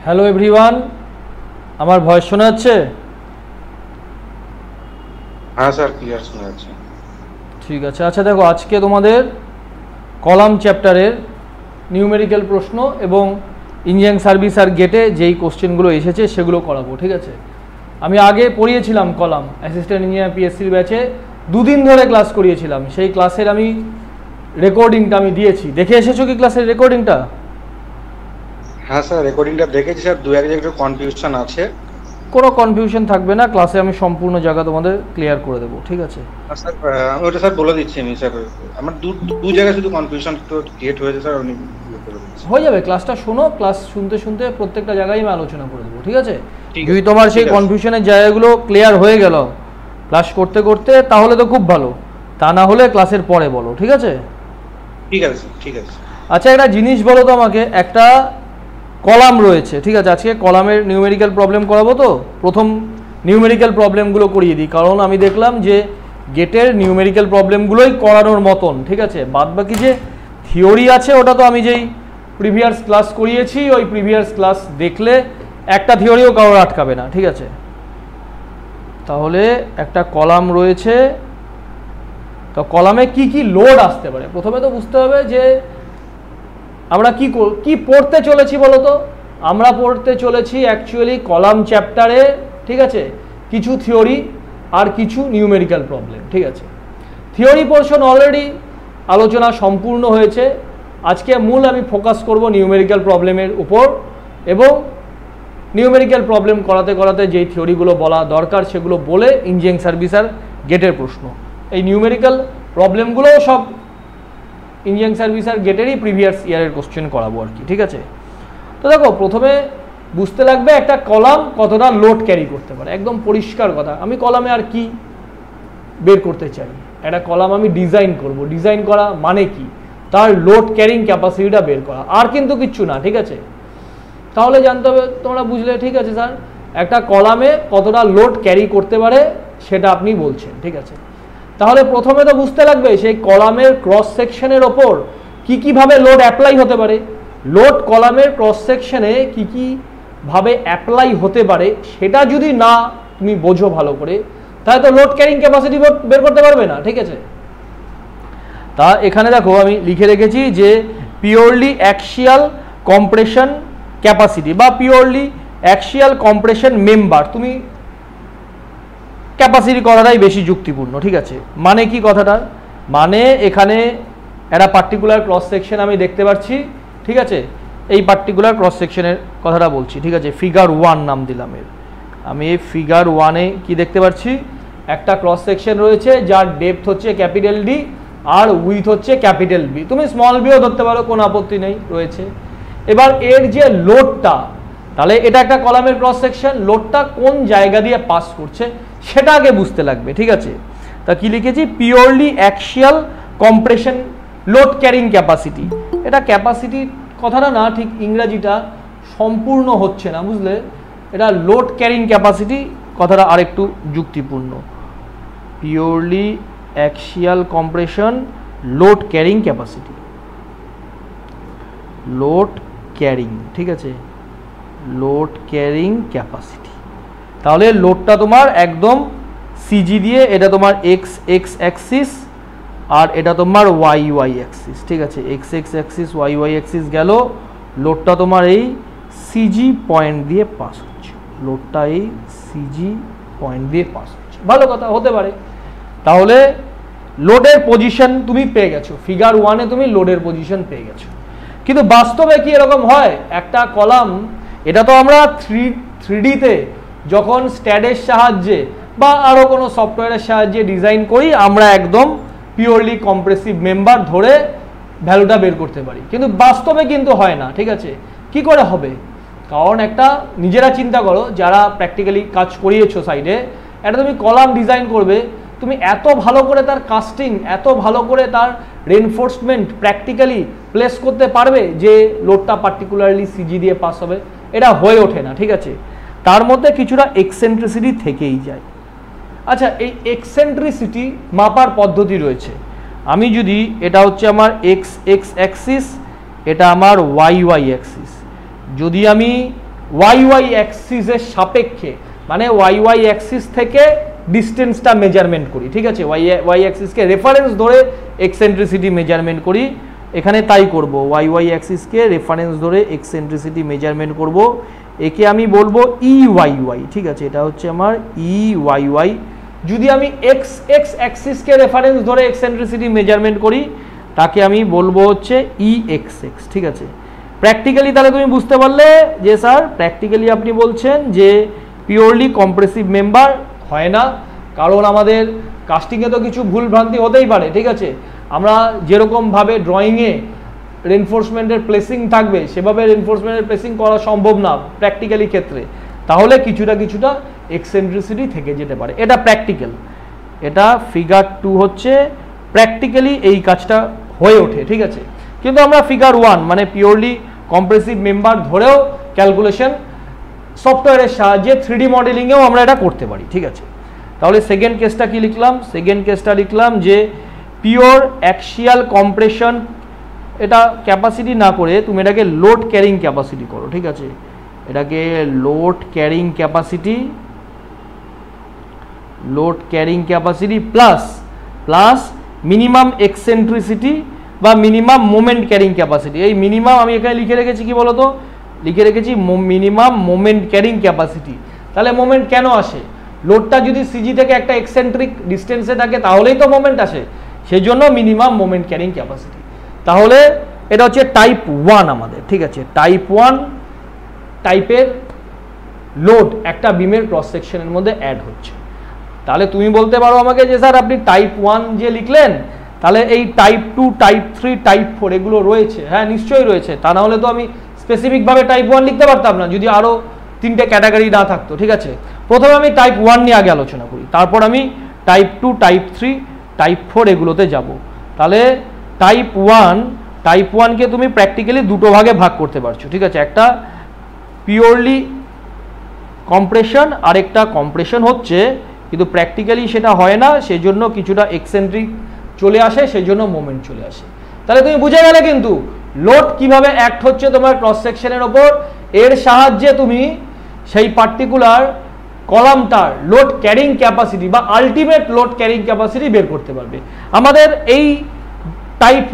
Hello everyone, আমার voice শোনা যাচ্ছে? হ্যাঁ স্যার, ক্লিয়ার শোনা যাচ্ছে। ঠিক আছে। আচ্ছা দেখো, আজকে তোমাদের কলাম চ্যাপ্টারের নিউমেরিক্যাল প্রশ্ন এবং ইঞ্জিনিয়ারিং সার্ভিস আর গেটে যেই কোশ্চেনগুলো এসেছে সেগুলো করাবো। ঠিক আছে, আমি আগে পড়িয়েছিলাম কলাম অ্যাসিস্ট্যান্ট ইঞ্জিনিয়ার পিএসসির ব্যাচে, দুদিন ধরে ক্লাস করিয়েছিলাম। সেই ক্লাসের আমি রেকর্ডিংটা আমি দিয়েছি, দেখে এসেছো কি ক্লাসের রেকর্ডিংটা? হ্যাঁ স্যার, রেকর্ডিংটা দেখেছি স্যার। দু এক জায়গায় একটু কনফিউশন আছে। কোনো কনফিউশন থাকবে না, ক্লাসে আমি সম্পূর্ণ জায়গা তোমাদের ক্লিয়ার করে দেবো। ঠিক আছে স্যার, আমি ওটা স্যার বলে দিচ্ছি। আমি স্যার আমার দু জায়গায় শুধু কনফিউশন তো ক্রিয়েট হয়েছে স্যার, উনি হয়ে যাবে। ক্লাসটা শোনো, ক্লাস শুনতে শুনতে প্রত্যেকটা জায়গায় আমি আলোচনা করে দেবো। ঠিক আছে, যদি তোমার সেই কনফিউশনের জায়গাগুলো ক্লিয়ার হয়ে গেল ক্লাস করতে করতে, তাহলে তো খুব ভালো। তা না হলে ক্লাসের পরে বলো। ঠিক আছে? ঠিক আছে, ঠিক আছে। আচ্ছা, একটা জিনিস বলো তো আমাকে, একটা কলাম রয়েছে, ঠিক আছে? আজকে কলামের নিউমেরিক্যাল প্রবলেম করাবো। তো প্রথম নিউমেরিক্যাল প্রবলেমগুলো করিয়ে দিই, কারণ আমি দেখলাম যে গেটের নিউমেরিক্যাল প্রবলেমগুলোই করানোর মতন। ঠিক আছে, বাদ বাকি যে থিওরি আছে ওটা তো আমি যেই প্রিভিয়াস ক্লাস করিয়েছি, ওই প্রিভিয়াস ক্লাস দেখলে একটা থিওরিও কারোর আটকাবে না। ঠিক আছে, তাহলে একটা কলাম রয়েছে, তো কলামে কি কি লোড আসতে পারে প্রথমে তো বুঝতে হবে যে আমরা কি পড়তে চলেছি বলো তো। আমরা পড়তে চলেছি অ্যাকচুয়ালি কলাম চ্যাপ্টারে, ঠিক আছে, কিছু থিওরি আর কিছু নিউমেরিক্যাল প্রবলেম। ঠিক আছে, থিওরি পোর্শন অলরেডি আলোচনা সম্পূর্ণ হয়েছে। আজকে মূল আমি ফোকাস করব নিউমেরিক্যাল প্রবলেমের উপর, এবং নিউমেরিক্যাল প্রবলেম করাতে করাতে যেই থিওরিগুলো বলা দরকার সেগুলো বলে ইঞ্জিনিয়ারিং সার্ভিস আর গেটের প্রশ্ন, এই নিউমেরিক্যাল প্রবলেমগুলোও সব ইঞ্জিনিয়ারিং সার্ভিস আর গেটেরই প্রিভিয়াস ইয়ারের কোশ্চেন করাবো আর কি। ঠিক আছে, তো দেখো প্রথমে বুঝতে লাগবে একটা কলাম কতটা লোড ক্যারি করতে পারে। একদম পরিষ্কার কথা, আমি কলামে আর কি বের করতে চাই, একটা কলাম আমি ডিজাইন করব। ডিজাইন করা মানে কি? তার লোড ক্যারিং ক্যাপাসিটিটা বের করা, আর কিন্তু কিচ্ছু না। ঠিক আছে, তাহলে জানতে হবে, তোমরা বুঝলে ঠিক আছে স্যার একটা কলামে কতটা লোড ক্যারি করতে পারে সেটা আপনি বলছেন। ঠিক আছে, তাহলে প্রথমে তো বুঝতে লাগবে সেই কলামের ক্রস সেকশনের ওপর কী কীভাবে লোড অ্যাপ্লাই হতে পারে। লোড কলামের ক্রস সেকশনে কী কীভাবে অ্যাপ্লাই হতে পারে সেটা যদি না তুমি বোঝো ভালো করে, তাহলে তো লোড ক্যারিং ক্যাপাসিটি বের করতে পারবে না। ঠিক আছে, তা এখানে দেখো আমি লিখে রেখেছি যে পিওরলি অ্যাক্সিয়াল কম্প্রেশন ক্যাপাসিটি বা পিওরলি অ্যাক্সিয়াল কম্প্রেশন মেম্বার, তুমি ক্যাপাসিটি করাটাই বেশি যুক্তিপূর্ণ। ঠিক আছে, মানে কি কথাটার মানে, এখানে একটা পার্টিকুলার ক্রস সেকশন আমি দেখতে পাচ্ছি। ঠিক আছে, এই পার্টিকুলার ক্রস সেকশনের কথাটা বলছি। ঠিক আছে, ফিগার 1 নাম দিলাম এর। আমি এই ফিগার 1-এ কি দেখতে পাচ্ছি, একটা ক্রস সেকশন রয়েছে যার ডেপথ হচ্ছে ক্যাপিটাল ডি আর উইথ হচ্ছে ক্যাপিটাল বি। তুমি স্মল বিও ধরতে পারো, কোনো আপত্তি নেই রয়েছে। এবার এর যে লোডটা, তাহলে এটা একটা কলামের ক্রস সেকশন, লোডটা কোন জায়গা দিয়ে পাস করছে সেটা আগে বুঝতে লাগবে। ঠিক আছে, তা কি লিখেছি, purely axial compression load carrying capacity. এটা ক্যাপাসিটি কথাটা না, ঠিক ইংরাজিটা সম্পূর্ণ হচ্ছে না, বুঝলে? এটা লোড ক্যারিং ক্যাপাসিটি কথাটা আরেকটু যুক্তিপূর্ণ। Purely axial compression load carrying capacity, load carrying. ঠিক আছে, লোড ক্যারিং ক্যাপাসিটি। তাহলে লোডটা তোমার একদম সিজি দিয়ে, এটা তোমার এক্স এক্স অ্যাক্সিস আর এটা তোমার ওয়াই ওয়াই অ্যাক্সিস। ঠিক আছে, X X axis Y Y axis গেল, লোডটা তোমার এই সিজি পয়েন্ট দিয়ে পাস হচ্ছে। লোডটা এই সিজি পয়েন্ট দিয়ে পাস হচ্ছে, ভালো কথা, হতে পারে। তাহলে লোডের পজিশন তুমি পেয়ে গেছো, ফিগার 1-এ তুমি লোডের পজিশন পেয়ে গেছো। কিন্তু বাস্তবে কি এরকম হয়? একটা কলাম, এটা তো আমরা থ্রিডিতে যখন স্ট্যাডের সাহায্যে বা আরও কোনো সফটওয়্যারের সাহায্যে ডিজাইন করি, আমরা একদম পিওরলি কম্প্রেসিভ মেম্বার ধরে ভ্যালুটা বের করতে পারি, কিন্তু বাস্তবে কিন্তু হয় না। ঠিক আছে, কি করে হবে? কারণ একটা নিজেরা চিন্তা করো, যারা প্র্যাকটিক্যালি কাজ করিয়েছো সাইডে, এটা তুমি কলাম ডিজাইন করবে, তুমি এত ভালো করে তার কাস্টিং, এত ভালো করে তার রেনফোর্সমেন্ট প্র্যাকটিক্যালি প্লেস করতে পারবে যে লোডটা পার্টিকুলারলি সিজি দিয়ে পাস হবে? এটা হয়ে ওঠে না। ঠিক আছে, তার মধ্যে কিছুটা এক্সেন্ট্রিসিটি থেকেই যায়। আচ্ছা, এই এক্সেন্ট্রিসিটি মাপার পদ্ধতি রয়েছে। আমি যদি, এটা হচ্ছে আমার এক্স এক্স অ্যাক্সিস, এটা আমার ওয়াই ওয়াই অ্যাক্সিস, যদি আমি ওয়াই অ্যাক্সিসের সাপেক্ষে, মানে ওয়াই অ্যাক্সিস থেকে ডিস্টেন্সটা মেজারমেন্ট করি, ঠিক আছে, ওয়াই অ্যাক্সিসকে রেফারেন্স ধরে এক্সেন্ট্রিসিটি মেজারমেন্ট করি। এখানে তাই করব, ওয়াই অ্যাক্সিসকে রেফারেন্স ধরে এক্সেন্ট্রিসিটি মেজারমেন্ট করব। একে আমি বলবো ইওয়াই, ঠিক আছে, এটা হচ্ছে আমার ইওয়াই। যদি আমি এক্স অ্যাক্সিসকে রেফারেন্স ধরে এক্সেন্ট্রিসিটি মেজারমেন্ট করি তাকে আমি বলবো হচ্ছে ইএক্স, ঠিক আছে। প্র্যাকটিক্যালি তাহলে তুমি বুঝতে পারলে যে স্যার প্র্যাকটিক্যালি আপনি বলছেন যে পিওরলি কম্প্রেসিভ মেম্বার হয় না, কারণ আমাদের কাস্টিংয়ে তো কিছু ভুল ভ্রান্তি হতেই পারে, ঠিক আছে। আমরা যেরকমভাবে ড্রয়িংয়ে রেনফোর্সমেন্টের প্লেসিং থাকবে সেভাবে রেনফোর্সমেন্টের প্লেসিং করা সম্ভব না প্র্যাকটিক্যালি ক্ষেত্রে, তাহলে কিছুটা এক্সেন্ট্রিসিটি থেকে যেতে পারে। এটা প্র্যাকটিক্যাল, এটা ফিগার 2 হচ্ছে প্র্যাকটিক্যালি এই কাজটা হয়ে ওঠে, ঠিক আছে। কিন্তু আমরা ফিগার 1 মানে পিওরলি কম্প্রেসিভ মেম্বার ধরেও ক্যালকুলেশন সফটওয়্যারের সাহায্যে 3D মডেলিংয়েও আমরা এটা করতে পারি, ঠিক আছে। তাহলে সেকেন্ড কেসটা কি লিখলাম? সেকেন্ড কেসটা লিখলাম যে পিওর অ্যাক্সিয়াল কম্প্রেশন, এটা ক্যাপাসিটি না করে তুমি এটাকে লোড ক্যারিং ক্যাপাসিটি করো, ঠিক আছে। এটাকে load carrying capacity plus minimum eccentricity বা মিনিমাম মোমেন্ট ক্যারিং ক্যাপাসিটি। এই মিনিমাম আমি এখানে লিখে রেখেছি কি বলতো, লিখে রেখেছি মিনিমাম মোমেন্ট ক্যারিং ক্যাপাসিটি। তাহলে মোমেন্ট কেন আসে? লোডটা যদি সিজি থেকে একটা এক্সেন্ট্রিক ডিস্টেন্সে থাকে তাহলেই তো মোমেন্ট আসে, সেই জন্য মিনিমাম মোমেন্ট ক্যারিং ক্যাপাসিটি। তাহলে এটা হচ্ছে টাইপ 1 আমাদের, ঠিক আছে। টাইপ 1 টাইপের লোড একটা বিমের ক্রস সেকশনের মধ্যে অ্যাড হচ্ছে। তাহলে তুমি বলতে পারো আমাকে যে স্যার আপনি টাইপ 1 যে লিখলেন তাহলে এই টাইপ 2 টাইপ 3 টাইপ 4 এগুলো রয়েছে। হ্যাঁ নিশ্চয়ই রয়েছে, তা না হলে তো আমি স্পেসিফিকভাবে টাইপ 1 লিখতে পারতাম না যদি আরও 3টে ক্যাটাগরি না থাকতো, ঠিক আছে। প্রথমে আমি টাইপ 1 নিয়ে আগে আলোচনা করি, তারপর আমি টাইপ 2 টাইপ 3 টাইপ 4 এগুলোতে যাব। তাহলে টাইপ 1কে তুমি প্র্যাকটিক্যালি দুটো ভাগে ভাগ করতে পারছো, ঠিক আছে। একটা পিওরলি কম্প্রেশন আর একটা কম্প্রেশন হচ্ছে, কিন্তু প্র্যাকটিক্যালি সেটা হয় না, সেই জন্য কিছুটা এক্সেন্ট্রিক চলে আসে, সেই জন্য মোমেন্ট চলে আসে। তাহলে তুমি বুঝে গেলে কিন্তু লোড কিভাবে অ্যাক্ট হচ্ছে তোমার ক্রস সেকশনের ওপর, এর সাহায্যে তুমি সেই পার্টিকুলার কলামটার লোড ক্যারিং ক্যাপাসিটি বা আলটিমেট লোড ক্যারিং ক্যাপাসিটি বের করতে পারবে। আমাদের এই টাইপ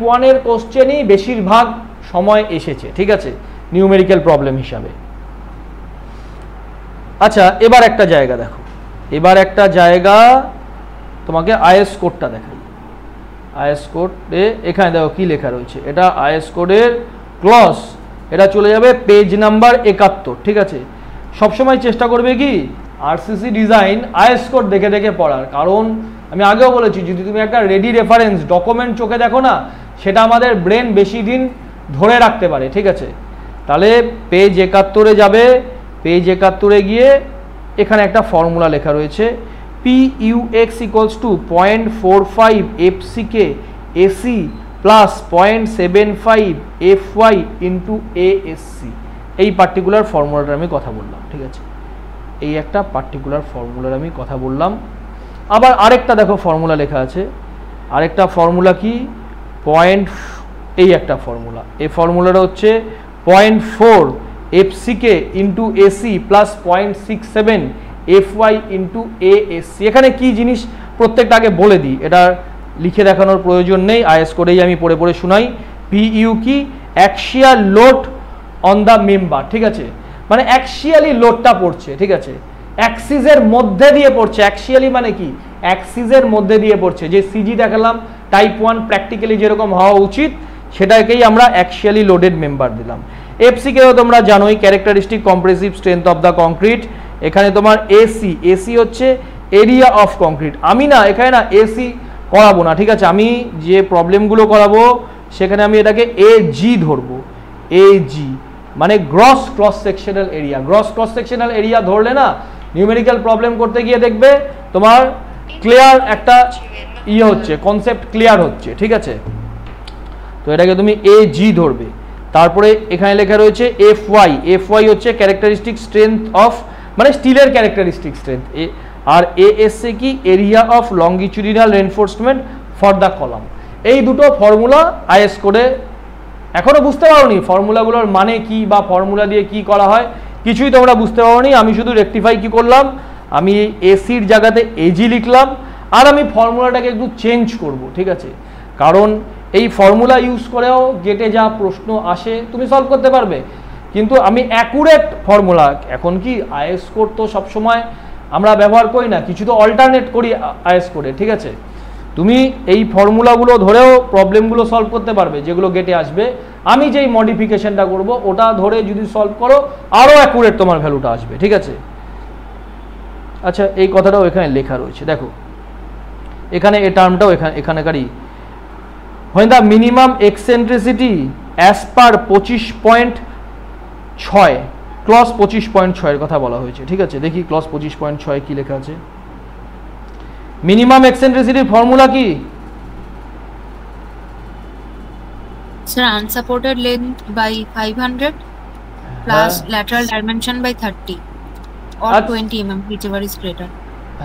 1 এর কোশ্চেনই বেশিরভাগ সময় এসেছে, ঠিক আছে, নিউমেরিক্যাল প্রবলেম হিসাবে। আচ্ছা, এবার একটা জায়গা দেখো, এবার একটা জায়গা তোমাকে আইএস কোডটা দেখাই। আইএস কোডে এখানে দেখো কি লেখা রয়েছে, এটা আইএস কোডের ক্লজ, এটা চলে যাবে পেজ নাম্বার 71, ঠিক আছে। সবসময় চেষ্টা করবে কি আরসিসি ডিজাইন আইএস কোড দেখে দেখে পড়ার, কারণ আমি আগেও বলেছি যদি তুমি একটা রেডি রেফারেন্স ডকুমেন্ট চোখে দেখো না, সেটা আমাদের ব্রেন বেশি দিন ধরে রাখতে পারে, ঠিক আছে। তাহলে পেজ 71-এ যাবে, পেজ 71-এ গিয়ে এখানে একটা ফর্মুলা লেখা রয়েছে, PUX = 0.45 FCK AC plus 0.75 FY into ASC। এই পার্টিকুলার ফর্মুলাটার আমি কথা বললাম, ঠিক আছে। এই একটা পার্টিকুলার ফর্মুলার আমি কথা বললাম। আবার আরেকটা দেখো ফর্মুলা লেখা আছে, আরেকটা ফর্মুলা কি এই একটা ফর্মুলা, এই ফর্মুলাটা হচ্ছে 0.4 FCK into AC plus 0.67 FY into ASC। এখানে কি জিনিস প্রত্যেকটা আগে বলে দিই, এটা লিখে দেখানোর প্রয়োজন নেই, আইএস কোডেই আমি পড়ে পড়ে শোনাই। PU কি axial load on the member, ঠিক আছে, মানে অ্যাক্সিয়ালি লোডটা পড়ছে, ঠিক আছে, অ্যাক্সিসের মধ্যে দিয়ে পড়ছে। অ্যাক্সিয়ালি মানে কি অ্যাক্সিসের মধ্যে দিয়ে পড়ছে। যে সিজি দেখালাম টাইপ 1 প্র্যাকটিক্যালি যেরকম হওয়া উচিত সেটাকেই আমরা অ্যাক্সিয়ালি লোডেড মেম্বার দিলাম। এফসিকেও তোমরা জানোই, characteristic compressive strength of the concrete. এখানে তোমার এসি হচ্ছে এরিয়া অফ কংক্রিট। আমি না এখানে না এসি করাবো না, ঠিক আছে, আমি যে প্রবলেমগুলো করাবো সেখানে আমি এটাকে এজি ধরবো। এজি মানে gross cross sectional area. Gross cross sectional area ধরলে না নিউমেরিক্যাল প্রবলেম করতে গিয়ে দেখবে তোমার ক্লিয়ার একটা হচ্ছে, কনসেপ্ট ক্লিয়ার হচ্ছে, ঠিক আছে। তো এটাকে তুমি এজি ধরবে। তারপরে এখানে লেখা রয়েছে এফওয়াই হচ্ছে ক্যারেক্টারিস্টিক স্ট্রেংথ অফ, মানে স্টিলের ক্যারেক্টারিস্টিক স্ট্রেংথ। আর এএসসি কি area of longitudinal reinforcement for the column. এই দুটো ফর্মুলা আইএস কোডে এখনো বুঝতে পারোনি ফর্মুলাগুলোর মানে কি বা ফর্মুলা দিয়ে কি করা হয়, কিছুই তোমরা বুঝতে পারোনি। আমি শুধু রেকটিফাই কি করলাম, আমি এসির জায়গাতে এজি লিখলাম, আর আমি ফর্মুলাটাকে একটু চেঞ্জ করব, ঠিক আছে? কারণ এই ফর্মুলা ইউজ করেও গেটে যা প্রশ্ন আসে তুমি সলভ করতে পারবে, কিন্তু আমি অ্যাকুরেট ফর্মুলা, এখন কি আইএস কোড তো সবসময় আমরা ব্যবহার করি না, কিছু তো অল্টারনেট করি আইএস কোডে, ঠিক আছে? তুমি এই ফর্মুলাগুলো ধরেও প্রবলেমগুলো সলভ করতে পারবে যেগুলো গেটে আসবে। আমি যেই মডিফিকেশনটা করব ওটা ধরে যদি সলভ করো আরও অ্যাকুরেট তোমার ভ্যালুটা আসবে, ঠিক আছে? আচ্ছা, এই কথাটাও এখানে লেখা রয়েছে, দেখো এখানে এই টার্মটাও এখানকারই, when the minimum eccentricity as per 25.6 clause 25.6 এর কথা বলা হয়েছে, ঠিক আছে? দেখি ক্লজ 25.6 কি লেখা আছে। মিনিমাম এক্সেন্ট্রিসিটির ফর্মুলা কি? Sir, unsupported length by 500 plus lateral dimension by 30 or 20 mm, whichever is greater.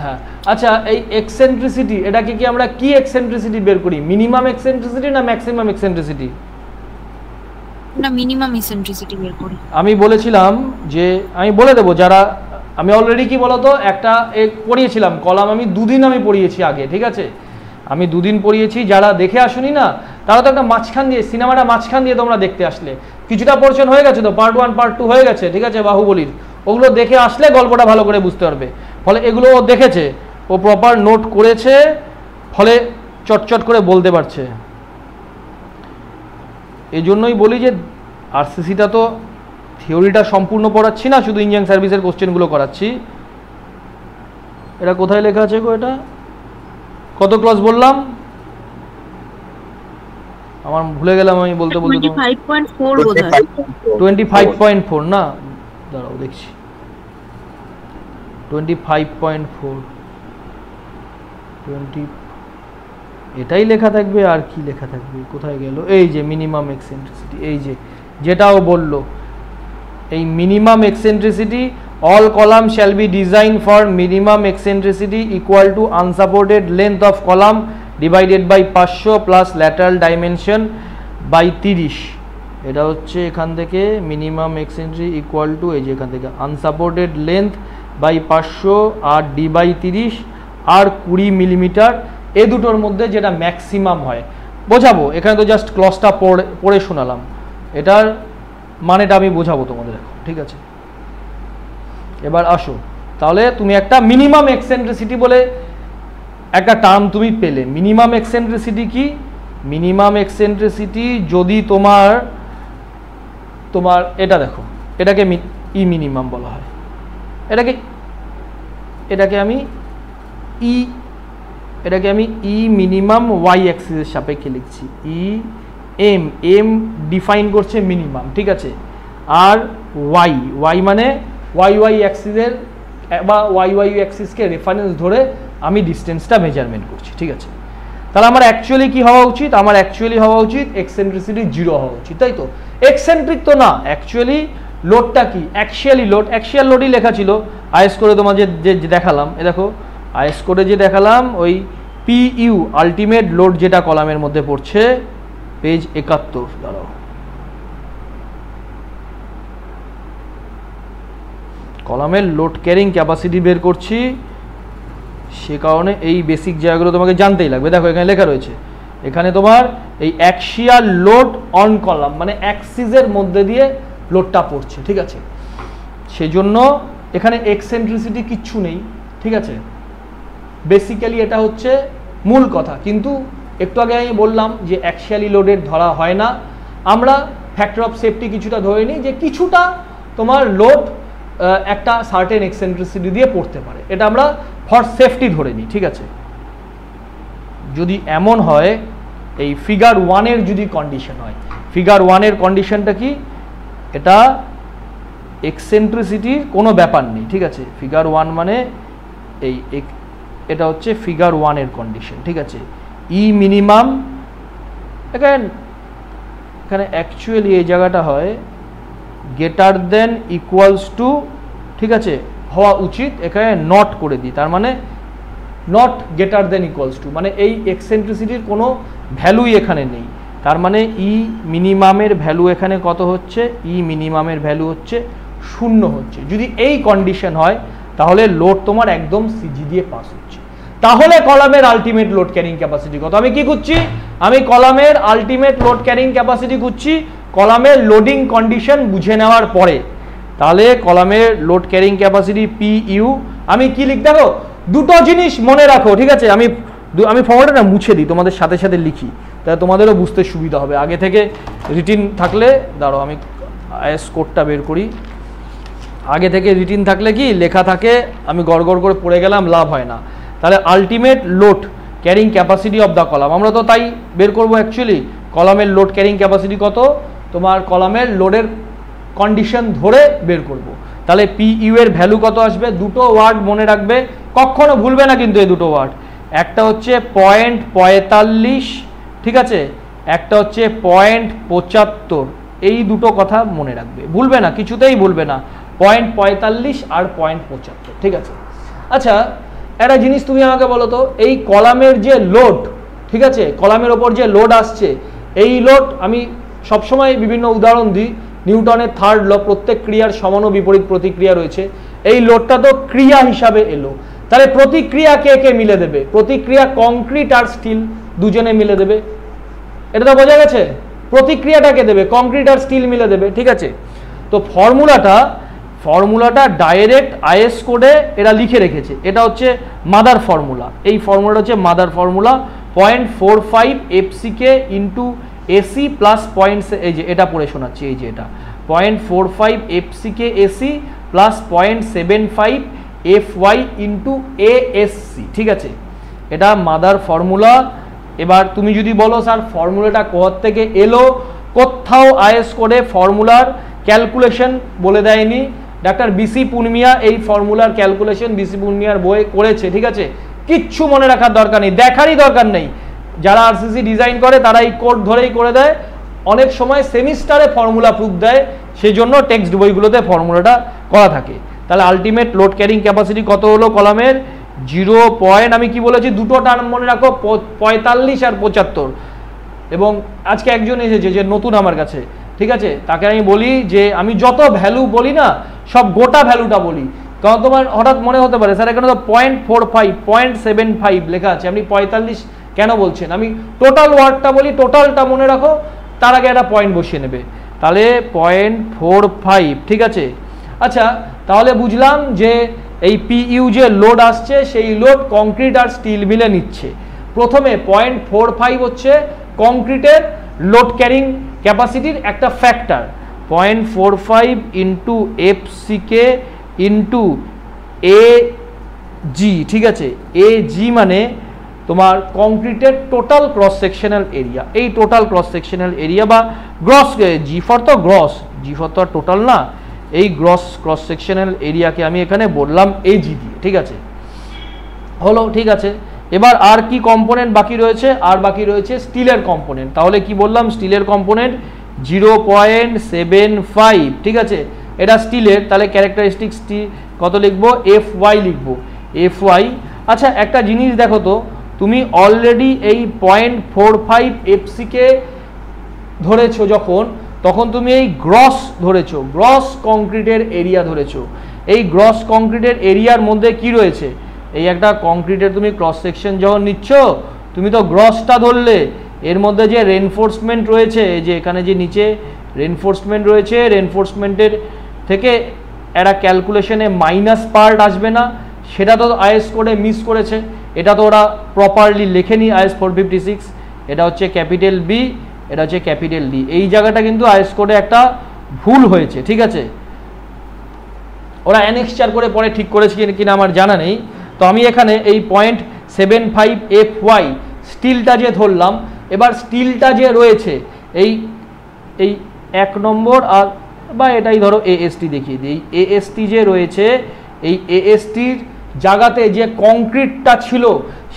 হ্যাঁ, আচ্ছা, এই এক্সেন্ট্রিসিটি এটাকে কি আমরা কি এক্সেন্ট্রিসিটি বের করি, মিনিমাম এক্সেন্ট্রিসিটি না ম্যাক্সিমাম এক্সেন্ট্রিসিটি? না, মিনিমাম এক্সেন্ট্রিসিটি বের করি। আমি বলেছিলাম যে আমি বলে দেবো, যারা আমি অলরেডি কি বলতো একটা পড়িয়েছিলাম কলাম, আমি দুদিন আমি পড়িয়েছি আগে, ঠিক আছে? আমি দুদিন পড়িয়েছি, যারা দেখে আসুনি না তারা তো একটা মাঝখান দিয়ে সিনেমাটা মাঝখান দিয়ে তোমরা দেখতে আসলে কিছুটা পোরশন হয়ে গেছে, তো পার্ট 1 পার্ট 2 হয়ে গেছে, ঠিক আছে? বাহুবলীর ওগুলো দেখে আসলে গল্পটা ভালো করে বুঝতে পারবে। ফলে এগুলো ও দেখেছে, ও প্রপার নোট করেছে, ফলে চটচট করে বলতে পারছে। এই জন্যই বলি যে আরসিসিটা তো থিওরিটা সম্পূর্ণ পড়াচ্ছি না, শুধু ইঞ্জিনিয়ারিং সার্ভিসের কোশ্চেনগুলো করাচ্ছি। এটা কোথায় লেখা আছে গো? এটা কত ক্লাস বললাম, আমার ভুলে গেলাম আমি বলতে বলতে। 25.4 বোধহয়, 25.4 না, দাঁড়াও দেখছি, 25.4 এটাই লেখা থাকবে, আর কি লেখা থাকবে? কোথায় গেল? এই যে মিনিমাম এক্সেন্ট্রিসিটি, এই যে যেটাও বললো, এই minimum eccentricity all column shall be designed for minimum eccentricity equal to unsupported length of column divided by 500 plus lateral dimension by 30। এটা হচ্ছে এখান থেকে মিনিমাম এক্সেন্ট্রিসিটি ইকুয়াল টু এই যে এখান থেকে আনসাপোর্টেড লেন্থ বাই 500 আর ডি বাই 30 আর 20 মিলিমিটার, এ দুটোর মধ্যে যেটা ম্যাক্সিমাম হয় বোঝাবো। এখানে তো জাস্ট ক্লজটা পড়ে শোনালাম, এটার মানেটা আমি বোঝাবো তোমাদের এখন, ঠিক আছে? এবার আসো, তাহলে তুমি একটা মিনিমাম এক্সেন্ট্রিসিটি বলে একটা টার্ম তুমি পেলে। মিনিমাম এক্সেন্ট্রিসিটি কি? মিনিমাম এক্সেন্ট্রিসিটি যদি তোমার এটা দেখো, এটাকে ই মিনিমাম বলা হয়, এটাকে আমি ই মিনিমাম ওয়াই অ্যাক্সিসের সাপেক্ষে লিখছি। এম ডিফাইন করছে মিনিমাম, ঠিক আছে? আর ওয়াই মানে ওয়াই অ্যাক্সিসের বা ওয়াই অ্যাক্সিসকে রেফারেন্স ধরে আমি ডিস্টেন্সটা মেজারমেন্ট করছি, ঠিক আছে? তাহলে আমার অ্যাকচুয়ালি কি হওয়া উচিত? আমার অ্যাকচুয়ালি হওয়া উচিত এক্সেন্ট্রিসিটি 0 হওয়া উচিত, তাই তো? এক্সেন্ট্রিক তো না, অ্যাকচুয়ালি লোডটা কি? অ্যাক্সিয়াল লোডই লেখা ছিল আইএস কোডে, তোমাদের যে দেখালাম, এ দেখো আইএস কোডে যে দেখালাম, ওই পিইউ আলটিমেট লোড যেটা কলামের মধ্যে পড়ছে, পেজ 71, দাঁড়াও, কলামের লোড ক্যারিং ক্যাপাসিটি বের করছি, সে কারণে এই বেসিক জায়গাগুলো তোমাকে জানতেই লাগবে। দেখো এখানে লেখা রয়েছে, এখানে তোমার এই অ্যাক্সিয়াল লোড অন কলাম মানে অ্যাক্সিসের মধ্যে দিয়ে লোডটা পড়ছে, ঠিক আছে? সেজন্য এখানে এক্সেন্ট্রিসিটি কিচ্ছু নেই, ঠিক আছে? বেসিক্যালি এটা হচ্ছে মূল কথা, কিন্তু একটু আগে আমি বললাম যে অ্যাক্সিয়ালি লোডের ধরা হয় না, আমরা ফ্যাক্টর অফ সেফটি কিছুটা ধরে নিই, যে কিছুটা তোমার লোড একটা সার্টেন এক্সেন্ট্রিসিটি দিয়ে পড়তে পারে, এটা আমরা ফর সেফটি ধরে নিই, ঠিক আছে? যদি এমন হয়, এই ফিগার 1-এর যদি কন্ডিশন হয়, ফিগার 1-এর কন্ডিশনটা কি? এটা এক্সেন্ট্রিসিটির কোনো ব্যাপার নেই, ঠিক আছে? ফিগার 1 মানে এটা হচ্ছে ফিগার 1-এর কন্ডিশন, ঠিক আছে? ই মিনিমাম, এখানে অ্যাকচুয়ালি এই জায়গাটা হয় গ্রেটার দেন ইকুয়ালস টু, ঠিক আছে, হওয়া উচিত, এখানে নট করে দিই, তার মানে not greater than equals two, মানে এই এক্সেন্ট্রিসিটির কোনো ভ্যালুই এখানে নেই, তার মানে ই মিনিমামের ভ্যালু এখানে কত হচ্ছে, ই মিনিমামের ভ্যালু হচ্ছে 0 হচ্ছে। যদি এই কন্ডিশন হয় তাহলে লোড তোমার একদম সিজি দিয়ে পাস হচ্ছে। তাহলে কলামের আলটিমেট লোড ক্যারিং ক্যাপাসিটি কত? আমি কি খুঁজছি? আমি কলামের আলটিমেট লোড ক্যারিং ক্যাপাসিটি খুঁজছি কলামের লোডিং কন্ডিশন বুঝে নেওয়ার পরে। তাহলে কলামের load carrying capacity P U, আমি কি লিখ, দেখো দুটো জিনিস মনে রাখো, ঠিক আছে? আমি ফর্মুলাটা না মুছে দিই, তোমাদের সাথে সাথে লিখি, তাহলে তোমাদেরও বুঝতে সুবিধা হবে। আগে থেকে রিটিন থাকলে, দাঁড়াও আমি আইএস কোডটা বের করি, আগে থেকে রিটিন থাকলে কি লেখা থাকে, আমি গড়গড় করে পড়ে গেলাম, লাভ হয় না। তাহলে ultimate load carrying capacity of the column, আমরা তো তাই বের করবো অ্যাকচুয়ালি। কলামের লোড ক্যারিং ক্যাপাসিটি কত, তোমার কলামের লোডের কন্ডিশন ধরে বের করব। তাহলে পি ইউ এর ভ্যালু কত আসবে? দুটো ওয়ার্ড মনে রাখবে, কখনো ভুলবে না কিন্তু এই দুটো ওয়ার্ড। একটা হচ্ছে 0.45, ঠিক আছে, একটা হচ্ছে 0.75, এই দুটো কথা মনে রাখবে, ভুলবে না, কিছুতেই ভুলবে না, 0.45 আর 0.75, ঠিক আছে? আচ্ছা, একটা জিনিস তুমি আমাকে বলো তো, এই কলামের যে লোড, ঠিক আছে, কলামের ওপর যে লোড আসছে, এই লোড আমি সবসময় বিভিন্ন উদাহরণ দিই, নিউটনের থার্ড ল, প্রত্যেক ক্রিয়ার সমান ও বিপরীত প্রতিক্রিয়া রয়েছে। এই লোডটা তো ক্রিয়া হিসাবে এলো, তাহলে প্রতিক্রিয়া কে কে মিলে দেবে? প্রতিক্রিয়া কংক্রিট আর স্টিল দুজনে মিলে দেবে, এটা তো বোঝা গেছে। প্রতিক্রিয়াটাকে দেবে কংক্রিট আর স্টিল মিলে দেবে, ঠিক আছে? তো ফর্মুলাটা ডাইরেক্ট আইএস কোডে এরা লিখে রেখেছে, এটা হচ্ছে মাদার ফর্মুলা। এই ফর্মুলাটা হচ্ছে mother formula, 0.45 FCK into AC plus এই যে এটা পড়ে শোনাচ্ছি, এই যে এটা 0.45 FCK AC plus 0.75 FY into ASC, ঠিক আছে? এটা মাদার ফর্মুলা। এবার তুমি যদি বলো স্যার ফর্মুলাটা কোথা থেকে এলো, কোথাও আইএস কোডে ফর্মুলার ক্যালকুলেশন বলে দেয়নি। ডাক্তার বিসি পুনমিয়া এই ফর্মুলার ক্যালকুলেশন বিসি পুনমিয়ার বই করেছে, ঠিক আছে? কিচ্ছু মনে রাখার দরকার নেই, দেখারই দরকার নেই। যারা আরসিসি ডিজাইন করে তারা এই কোড ধরেই করে দেয়, অনেক সময় সেমিস্টারে ফর্মুলা প্রুফ দেয়, সেই জন্য টেক্সট বইগুলোতে ফর্মুলাটা করা থাকে। তাহলে আলটিমেট লোড ক্যারিং ক্যাপাসিটি কত হলো কলামের? 0. আমি কি বলেছি, দুটো টার্ম মনে রাখো, 45 আর 75। এবং আজকে একজন এসেছে যে নতুন আমার কাছে, ঠিক আছে, তাকে আমি বলি যে আমি যত ভ্যালু বলি না সব গোটা ভ্যালুটা বলি, কারণ তোমার হঠাৎ মনে হতে পারে স্যার এখানে তো 0.45 0.75 লেখা আছে, আপনি 45 কেন বলছেন? আমি টোটাল ওয়ার্ডটা বলি, টোটালটা মনে রাখো, তার আগে একটা পয়েন্ট বসিয়ে নেবে। তাহলে 0.45, ঠিক আছে? আচ্ছা, তাহলে বুঝলাম যে এই পিইউ যে লোড আসছে সেই লোড কংক্রিট আর স্টিল মিলে নিচ্ছে। প্রথমে 0.45 হচ্ছে কংক্রিটের লোড ক্যারিং ক্যাপাসিটির একটা ফ্যাক্টর, 0.45 ইন্টু এফসিকে ইন্টু এ জি, ঠিক আছে? এ জি মানে তোমার কংক্রিটের টোটাল ক্রস সেকশনাল এরিয়া। এই টোটাল ক্রস সেকশনাল এরিয়া বা গ্রস, জি ফর তো গ্রস, জি ফর তো টোটাল না, এই গ্রস ক্রস সেকশনাল এরিয়াকে আমি এখানে বললাম এজি দিয়ে, ঠিক আছে? হলো, ঠিক আছে? এবার আর কি কম্পোনেন্ট বাকি রয়েছে? আর বাকি রয়েছে স্টিলের কম্পোনেন্ট। তাহলে কি বললাম? স্টিলের কম্পোনেন্ট 0.75, ঠিক আছে? এটা স্টিলের, তাহলে ক্যারেক্টারিস্টিক্স কত লিখবো? এফওয়াই লিখবো, এফওয়াই। আচ্ছা, একটা জিনিস দেখো তো, তুমি অলরেডি এই 0.45 এফসিকে ধরেছো যখন, তখন তুমি এই গ্রস ধরেছো, গ্রস কংক্রিটের এরিয়া ধরেছো। এই গ্রস কংক্রিটের এরিয়ার মধ্যে কি রয়েছে? এই একটা কংক্রিটের তুমি ক্রস সেকশন যখন নিচ্ছ, তুমি তো গ্রসটা ধরলে, এর মধ্যে যে রেনফোর্সমেন্ট রয়েছে, এই যে এখানে যে নিচে রেনফোর্সমেন্ট রয়েছে, রেনফোর্সমেন্টের থেকে একটা ক্যালকুলেশনে মাইনাস পার্ট আসবে না, সেটা তো আইএস কোডে মিস করেছে, এটা তো ওরা প্রপারলি লেখেনি আইএস 456। এটা হচ্ছে ক্যাপিটাল বি, এটা হচ্ছে ক্যাপিটাল ডি, এই জায়গাটা কিন্তু আইএস কোডে একটা ভুল হয়েছে, ঠিক আছে? ওরা অ্যানেক্সচার করে পরে ঠিক করেছে কিনা আমার জানা নেই। তো আমি এখানে এই 0.75 এফওয়াই স্টিলটা যে ধরলাম, এবার স্টিলটা যে রয়েছে এই 1 নম্বর আর বা এটাই ধরো এএসটি দেখিয়ে দিই, এএসটি যে রয়েছে, এই এএসটির জায়গাতে যে কংক্রিটটা ছিল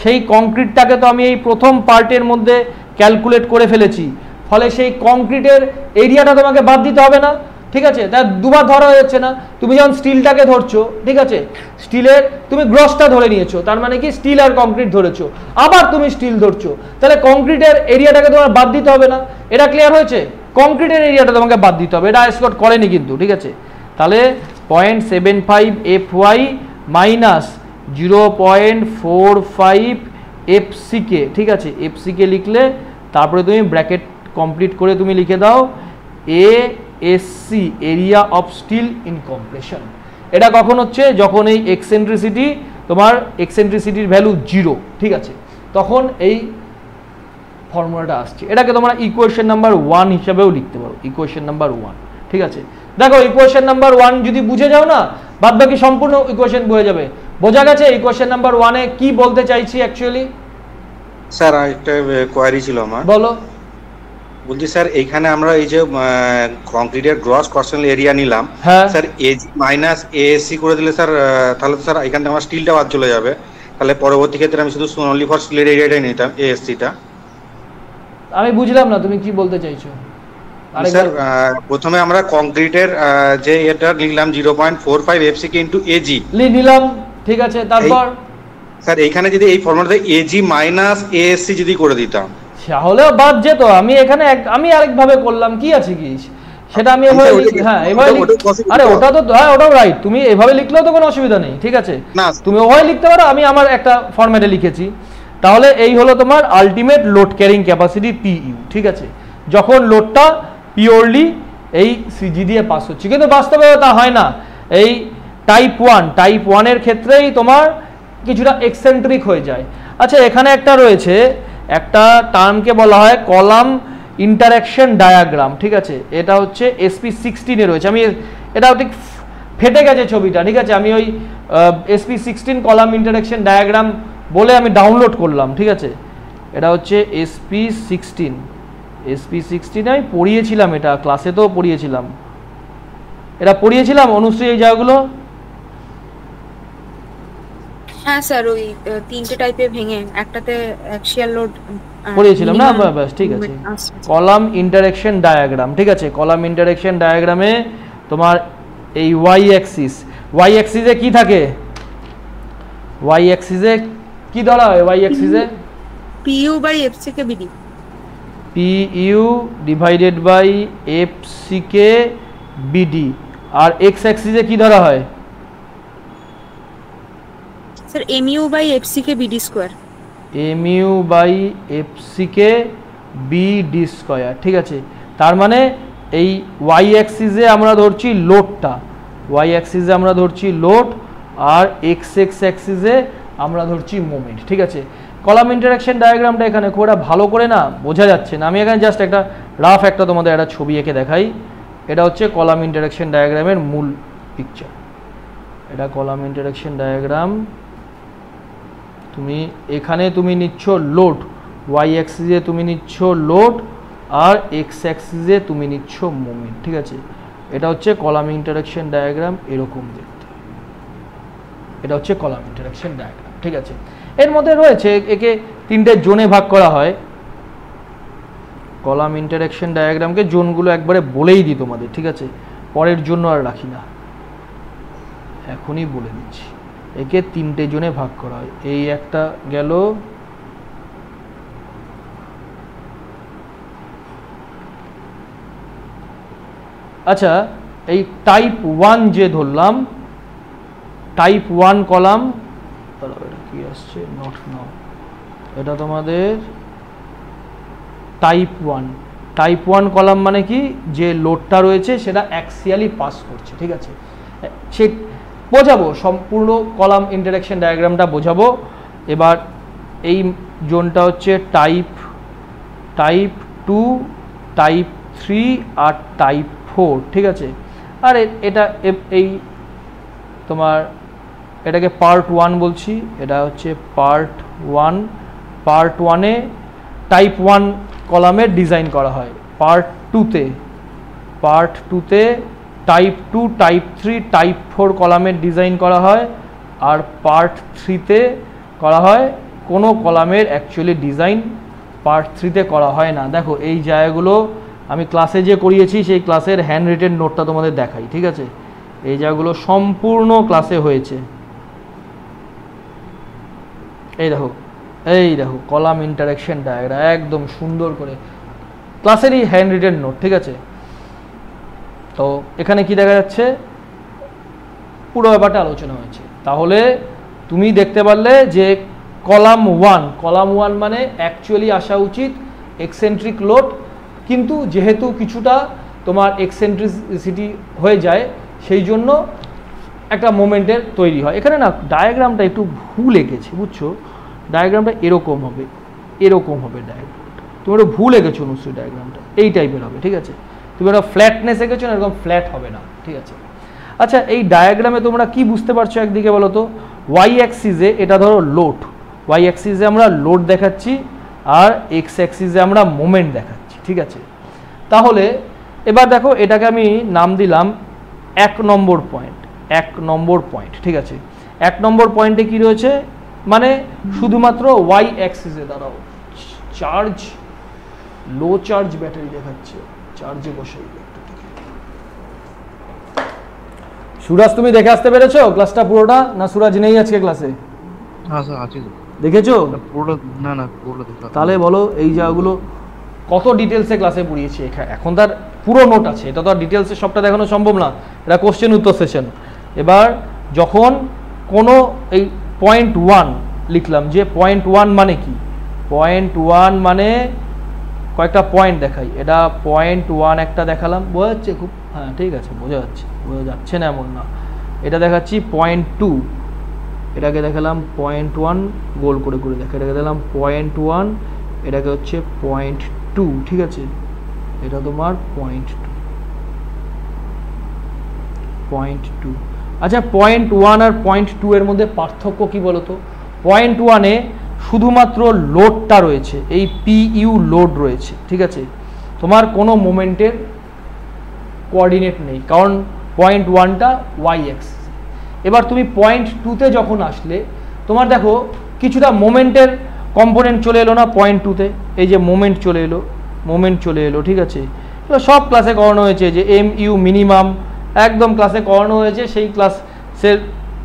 সেই কংক্রিটটাকে তো আমি এই প্রথম পার্টের মধ্যে ক্যালকুলেট করে ফেলেছি, ফলে সেই কংক্রিটের এরিয়াটা তোমাকে বাদ দিতে হবে না। ঠিক আছে, তা দুবার ধরা যাচ্ছে না। তুমি যখন স্টিলটাকে ধরছো, ঠিক আছে, স্টিলের তুমি গ্রসটা ধরে নিয়েছো, তার মানে কি স্টিল আর কংক্রিট ধরেছো, আবার তুমি স্টিল ধরছো, তাহলে কংক্রিটের এরিয়াটাকে তোমার বাদ দিতে হবে না? এটা ক্লিয়ার হয়েছে? কংক্রিটের এরিয়াটা তোমাকে বাদ দিতে হবে, এটা আইসকট করেনি কিন্তু, ঠিক আছে। তাহলে 0.75 FY মাইনাস 0.45 FCK, ঠিক আছে, FCK লিখলে তারপরে তুমি ব্র্যাকেট কমপ্লিট করে তুমি লিখে দাও ASC, area of steel in compression. এটা কখন হচ্ছে? যখন এই এক্সেন্ট্রিসিটি, তোমার এক্সেন্ট্রিসিটির ভ্যালু 0, ঠিক আছে, তখন এই ফর্মুলাটা আসছে। এটাকে তোমরা ইকুয়েশন নাম্বার 1 হিসাবেও লিখতে পারো, ইকুয়েশন নাম্বার 1, ঠিক আছে। দেখো ইকুয়েশন নাম্বার 1 যদি বুঝে যাও না, বাদ বাকি সম্পূর্ণ ইকুয়েশন বুঝে যাবে। বোঝা গেছে ইকুয়েশন নাম্বার 1 এ কি বলতে চাইছি অ্যাকচুয়ালি? স্যার একটা কোয়ারি ছিল আমার। বলো। বলছি স্যার, এইখানে আমরা এই যে কংক্রিটের গ্রস ক্রসেল এরিয়া নিলাম, হ্যাঁ স্যার এজি মাইনাস এএসসি করে দিলে স্যার, তাহলে তো স্যার এখান থেকে আমার স্টিলটা বাদ চলে যাবে, তাহলে পরবর্তী ক্ষেত্রে আমি শুধু অনলি ফর স্টিলের এরিয়াটাই নিতাম, এএসসিটা। আমি বুঝলাম না তুমি কি বলতে চাইছো। স্যার প্রথমে আমরা কংক্রিটের যে এটা নিলাম 0.45 FCK ইনটু এজি নিলাম, ঠিক আছে, তারপর স্যার এইখানে যদি এই ফর্মুলাতে এজি মাইনাস এএসসি যদি করে দিতাম তাহলেও বাদ যেত। আমি এখানে আমি আরেকভাবে করলাম, কি আছে কি সেটা আমি এভাবে, হ্যাঁ এভাবে, আরে ওটা তো, হ্যাঁ ওটাও রাইট, তুমি এভাবে লিখলেও তো কোনো অসুবিধা নেই, ঠিক আছে, তুমি ওভাবে লিখতে পারো, আমি আমার একটা ফরম্যাটে লিখেছি। তাহলে এই হলো তোমার ultimate load carrying capacity PU, ঠিক আছে, যখন লোডটা পিওরলি এই সিজি দিয়ে পাস হচ্ছে, কিন্তু বাস্তবে তা হয় না। এই টাইপ 1 এর ক্ষেত্রেই তোমার কিছুটা এক্সেন্ট্রিক হয়ে যায়। আচ্ছা, এখানে একটা রয়েছে, একটা টার্মকে বলা হয় কলাম ইন্টারঅ্যাকশন ডায়াগ্রাম, ঠিক আছে, এটা হচ্ছে SP16 এ রয়েছে। আমি এটা ঠিক ফেটে গেছে ছবিটা, ঠিক আছে, আমি ওই SP16 কলাম ইন্টারঅ্যাকশন ডায়াগ্রাম বলে আমি ডাউনলোড করলাম, ঠিক আছে। এটা হচ্ছে SP16 আমি পড়িয়েছিলাম, এটা ক্লাসে তো পড়িয়েছিলাম, এটা পড়িয়েছিলাম অনুশ্রী এই জায়গাগুলো। হ্যাঁ স্যার, ওই তিনটে টাইপে ভেঙে একটাতে অ্যাক্সিয়াল লোড পড়িয়েছিলাম না, ব্যাস ঠিক আছে। কলাম ইন্টারঅ্যাকশন ডায়াগ্রাম, ঠিক আছে, কলাম ইন্টারঅ্যাকশন ডায়াগ্রামে তোমার এই ওয়াই অ্যাক্সিসে কি থাকে? ওয়াই অ্যাক্সিসে কি ধরা হয়? ওয়াই অ্যাক্সিসে PU by FCK BD, PU divided by FCK BD। আর এক্স অ্যাক্সিসে কি ধরা হয়? Sir MU by FCK BD square, MU by FCK BD square, ঠিক আছে। তার মানে এই ওয়াই অ্যাক্সিসে আমরা ধরছি লোডটা, লোড, আর এক্স অ্যাক্সিসে আমরা ধরছি মোমেন্ট, ঠিক আছে। কলাম ইন্টারঅ্যাকশন ডায়াগ্রামটা এখানে খুব একটা ভালো করে না বোঝা যাচ্ছে না, আমি এখানে জাস্ট একটা রাফ একটা তোমাদের একটা ছবি এঁকে দেখাই। এটা হচ্ছে কলাম ইন্টারঅ্যাকশন ডায়াগ্রামের মূল পিকচার, এটা কলাম ইন্টারঅ্যাকশন ডায়াগ্রাম। তুমি এখানে তুমি নিচ্ছ লোড, ওয়াই অ্যাক্সিসে তুমি নিচ্ছ লোড, আর এক্স অ্যাক্সিসে তুমি নিচ্ছ মোমেন্ট, ঠিক আছে। এটা হচ্ছে কলাম ইন্টারঅ্যাকশন ডায়াগ্রাম, এরকম দেখতে, এটা হচ্ছে কলাম ইন্টারঅ্যাকশন ডায়াগ্রাম, ঠিক আছে। এর মধ্যে রয়েছে, একে তিনটে জোনে ভাগ করা হয়। কলাম ইন্টারঅ্যাকশন ডায়াগ্রামকে জোনগুলো একবারে বলেই দিই তোমাদের, ঠিক আছে, পরের জন্য আর রাখি না, এখনই বলে দিচ্ছি। একে তিনটে জোনে ভাগ করা হয়, এই একটা গেল, আচ্ছা এই টাইপ 1 যে ধরলাম, টাইপ 1 কলাম, এটা কি আসছে, নট নাও, এটা তোমাদের টাইপ 1 কলাম মানে কি, যে লোডটা রয়েছে সেটা অ্যাক্সিয়ালি পাস করছে, ঠিক আছে। সে বোঝাবো, সম্পূর্ণ কলাম ইন্টারঅ্যাকশন ডায়াগ্রামটা বোঝাবো। এবার এই জোনটা হচ্ছে টাইপ 2, টাইপ 3 আর টাইপ 4, ঠিক আছে। আর এটা এই তোমার এটাকে পার্ট 1 বলছি, এটা হচ্ছে পার্ট 1 টাইপ 1 কলামের ডিজাইন করা হয়। পার্ট 2তে টাইপ 2, টাইপ 3, টাইপ 4 কলামের ডিজাইন করা হয়। আর পার্ট 3তে করা হয় কোনো কলামের অ্যাকচুয়ালি ডিজাইন পার্ট 3তে করা হয় না। দেখো এই জায়গাগুলো আমি ক্লাসে যে করিয়েছি সেই ক্লাসের হ্যান্ড রিটেন নোটটা তোমাদের দেখাই, ঠিক আছে? এই জায়গাগুলো সম্পূর্ণ ক্লাসে হয়েছে। এই দেখো কলাম ইন্টারেকশন ডায়াগ্রাম একদম সুন্দর করে ক্লাসেরই হ্যান্ড রিটেন নোট, ঠিক আছে? তো এখানে কি দেখা যাচ্ছে, পুরো ব্যাপারটা আলোচনা হয়েছে। তাহলে তুমি দেখতে পারলে যে কলাম ওয়ান মানে অ্যাকচুয়ালি আসা উচিত এক্সেন্ট্রিক লোড, কিন্তু যেহেতু কিছুটা তোমার এক্সেন্ট্রিসিটি হয়ে যায় সেই জন্য একটা মোমেন্টের তৈরি হয়। এখানে না ডায়াগ্রামটা একটু ভুল এঁকেছে, বুঝছো? ডায়াগ্রামটা এরকম হবে ডায়াগ্রামটা, তুমি একটু ভুল এঁকেছো নিশ্চয়ই, ডায়াগ্রামটা এই টাইপের হবে, ঠিক আছে? তুমি একটা ফ্ল্যাটনেস এঁকেছো না, এরকম ফ্ল্যাট হবে না, ঠিক আছে? আচ্ছা, এই ডায়াগ্রামে তোমরা কি বুঝতে পারছো একদিকে বলো তো? ওয়াই অ্যাক্সিসে এটা ধরো লোড, ওয়াই অ্যাক্সিসে আমরা লোড দেখাচ্ছি আর এক্স অ্যাক্সিসে আমরা মোমেন্ট দেখাচ্ছি, ঠিক আছে? তাহলে এবার দেখো এটাকে আমি নাম দিলাম 1 নম্বর পয়েন্ট, ঠিক আছে? 1 নম্বর পয়েন্টে কি রয়েছে, মানে শুধুমাত্র ওয়াই অ্যাক্সিসে দাঁড়াও চার্জ, লো চার্জ ব্যাটারি দেখাচ্ছে, চার্জে বসাই। সুরাজ তুমি দেখে আসতে পেরেছো ক্লাসটা পুরোটা, না সুরাজ নেই আজকে ক্লাসে? হ্যাঁ স্যার আছে তো। দেখেছো পুরোটা? না পুরোটা দেখা। তাহলে বলো এই জায়গাগুলো কত ডিটেলসে ক্লাসে পড়িয়েছি। এখন তার পুরো নোট আছে, এটা তো আর ডিটেলসে সবটা দেখানো সম্ভব না, এটা কোশ্চেন উত্তর সেশন। এবার যখন কোনো এই পয়েন্ট 1 লিখলাম, যে পয়েন্ট 1 মানে কি, পয়েন্ট 1 মানে কয়েকটা পয়েন্ট দেখাই, এটা পয়েন্ট 1 একটা দেখালাম, বোঝা যাচ্ছে খুব? হ্যাঁ ঠিক আছে, বোঝা যাচ্ছে না এমন না। এটা দেখাচ্ছি পয়েন্ট 2, এটাকে দেখালাম পয়েন্ট 1 গোল করে দেখা, এটাকে দিলাম পয়েন্ট 1, এটাকে হচ্ছে পয়েন্ট 2, ঠিক আছে? এটা তোমার পয়েন্ট 2। আচ্ছা, পয়েন্ট 1 আর পয়েন্ট 2 এর মধ্যে পার্থক্য কি বলতো? পয়েন্ট 1-এ শুধুমাত্র লোডটা রয়েছে, এই পিইউ লোড রয়েছে, ঠিক আছে? তোমার কোনো মোমেন্টের কোঅর্ডিনেট নেই, কারণ পয়েন্ট 1টা ওয়াই অ্যাক্সিস। এবার তুমি পয়েন্ট 2-তে যখন আসলে, তোমার দেখো কিছুটা মোমেন্টের কম্পোনেন্ট চলে এলো না পয়েন্ট 2-তে, এই যে মোমেন্ট চলে এলো, ঠিক আছে? এবার সব ক্লাসে করানো হয়েছে যে MU মিনিমাম, একদম ক্লাসে করানো হয়েছে, সেই ক্লাসের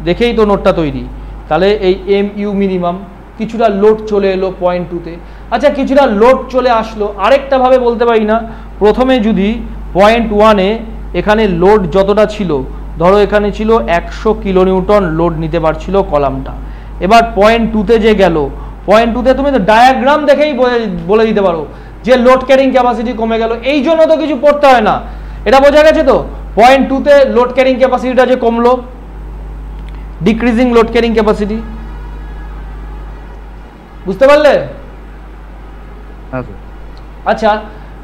দেখেই তো নোটটা তৈরি। তাহলে এই MU মিনিমাম, কিছুটা লোড চলে এলো পয়েন্ট 2-তে। আচ্ছা, কিছুটা লোড চলে আসলো, আরেকটা ভাবে বলতে পারি না, প্রথমে যদি পয়েন্ট 1-এ এখানে লোড যতটা ছিল, ধরো এখানে ছিল 100 কিলোনিউটন লোড নিতে পারছিল কলামটা। এবার পয়েন্ট 2-তে যে গেল, পয়েন্ট 2-তে তুমি তো ডায়াগ্রাম দেখেই বলে দিতে পারো যে লোড ক্যারিং ক্যাপাসিটি কমে গেল, এই জন্য তো কিছু পড়তে হয় না, এটা বোঝা গেছে তো? পয়েন্ট 2-তে লোড ক্যারিং ক্যাপাসিটিটা যে কমলো, ডিক্রিজিং লোড ক্যারিং ক্যাপাসিটি, বুঝতে পারলে? আচ্ছা,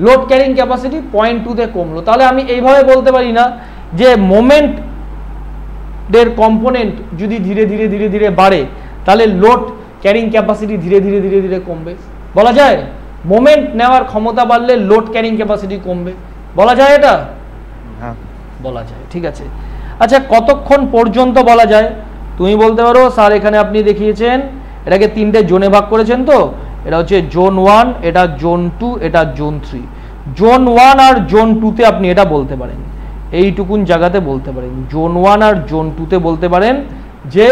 লোড ক্যারিং ক্যাপাসিটি পয়েন্ট 2-তে কমলো, তাহলে আমি এইভাবে বলতে পারি না যে মোমেন্টের কম্পোনেন্ট যদি ধীরে ধীরে বাড়ে, তাহলে লোড ক্যারিং ক্যাপাসিটি ধীরে ধীরে কমবে? বলা যায় মোমেন্ট নেওয়ার ক্ষমতা বাড়লে লোড ক্যারিং ক্যাপাসিটি কমবে, বলা যায় এটা? হ্যাঁ বলা যায়, ঠিক আছে? আচ্ছা, কতক্ষণ পর্যন্ত বলা যায়? তুমি বলতে পারো স্যার এখানে আপনি দেখিয়েছেন এটাকে 3টে জোনে ভাগ করেছেন, তো এটা হচ্ছে জোন 1, এটা জোন 2, এটা জোন 3। জোন 1 আর জোন 2-তে আপনি এটা বলতে পারেন, এইটুকুন জায়গাতে বলতে পারেন, জোন 1 আর জোন 2-তে বলতে পারেন যে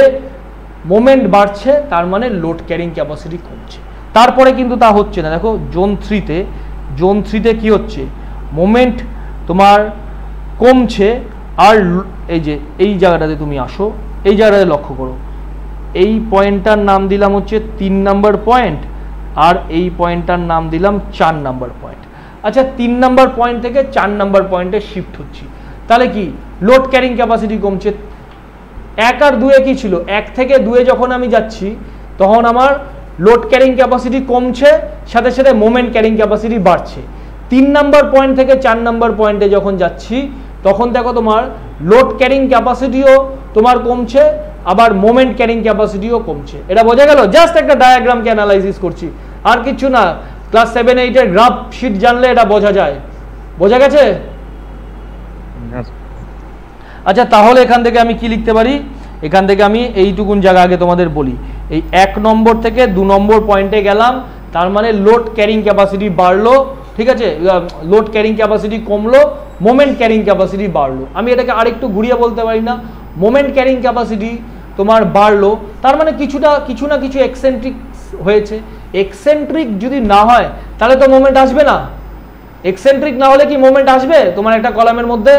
মোমেন্ট বাড়ছে, তার মানে লোড ক্যারিং ক্যাপাসিটি কমছে। তারপরে কিন্তু তা হচ্ছে না। দেখো জোন 3-তে কি হচ্ছে, মোমেন্ট তোমার কমছে, আর এই যে এই জায়গাটাতে তুমি আসো, এই জায়গাটাতে লক্ষ্য করো, এই পয়েন্টটার নাম দিলাম হচ্ছে 3 নম্বর পয়েন্ট, আর এই পয়েন্টটার নাম দিলাম 4 নম্বর পয়েন্ট। আচ্ছা, 3 নম্বর পয়েন্ট থেকে 4 নম্বর পয়েন্টে শিফট হচ্ছি, তাহলে কি লোড ক্যারিং ক্যাপাসিটি কমছে। 1 আর 2-এ কি ছিল, 1 থেকে 2-এ যখন আমি যাচ্ছি তখন আমার লোড ক্যারিং ক্যাপাসিটি কমছে, সাথে সাথে মোমেন্ট ক্যারিং ক্যাপাসিটি বাড়ছে। 3 নম্বর পয়েন্ট থেকে 4 নম্বর পয়েন্টে যখন যাচ্ছি তখন দেখো তোমার লোড ক্যারিং ক্যাপাসিটিও তোমার কমছে, আবার মোমেন্ট ক্যারিং ক্যাপাসিটিও কমছে। এটা বোঝা গেল? জাস্ট একটা ডায়াগ্রামকে অ্যানালাইসিস করছি, আর কিছু না। ক্লাস 7-8-এর গ্রাফ শিট জানলে এটা বোঝা যায়। বোঝা গেছে? আচ্ছা, তাহলে এখান থেকে আমি কি লিখতে পারি? এখান থেকে আমি এইটুকুন জায়গা আগে তোমাদের বলি, এই 1 নম্বর থেকে 2 নম্বর পয়েন্টে গেলাম, তার মানে লোড ক্যারিং ক্যাপাসিটি বাড়লো, ঠিক আছে, লোড ক্যারিং ক্যাপাসিটি কমলো, মোমেন্ট ক্যারিং ক্যাপাসিটি বাড়লো। আমি এটাকে আরেকটু ঘুরিয়ে বলতে পারি না, মোমেন্ট ক্যারিং ক্যাপাসিটি তোমার বাড়লো, তার মানে কিছু না কিছু এক্সেন্ট্রিক হয়েছে। এক্সেন্ট্রিক যদি না হয় তাহলে তো মোমেন্ট আসবে না। এক্সেন্ট্রিক না হলে কি মোমেন্ট আসবে তোমার একটা কলামের মধ্যে?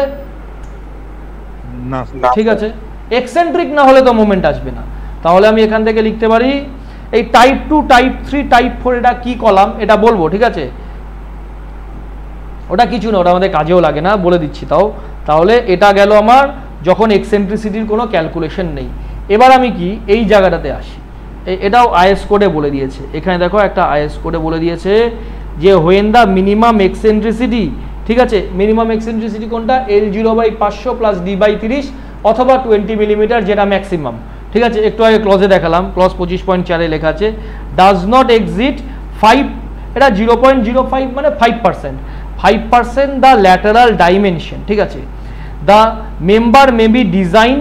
না ঠিক আছে, এক্সেন্ট্রিক না হলে তো মোমেন্ট আসবে না। তাহলে আমি এখান থেকে লিখতে পারি এই টাইপ 2, টাইপ 3, টাইপ 4 এটা কি কলাম এটা বলবো, ঠিক আছে? ওটা কিছু না, ওটা আমাদের কাজেও লাগে না, বলে দিচ্ছি তাও। তাহলে এটা গেল আমার যখন এক্সেন্ট্রিসিটির কোনো ক্যালকুলেশন নেই। এবার আমি কি এই জায়গাটাতে আসি, এটাও আইএস কোডে বলে দিয়েছে। এখানে দেখো একটা আইএস কোডে বলে দিয়েছে যে হোয়েন দ্য মিনিমাম এক্সেন্ট্রিসিটি, ঠিক আছে, মিনিমাম এক্সেন্ট্রিসিটি কোনটা? L0/500 প্লাস D/30 অথবা 20 মিলিমিটার, যেটা ম্যাক্সিমাম, ঠিক আছে? একটু আগে ক্লজে দেখালাম, ক্লজ 25.4 লেখা আছে ডাজ নট এক্সিট 5, এটা 0.05 মানে 5% দ্য ল্যাটারাল ডাইমেনশন, ঠিক আছে? The member may be design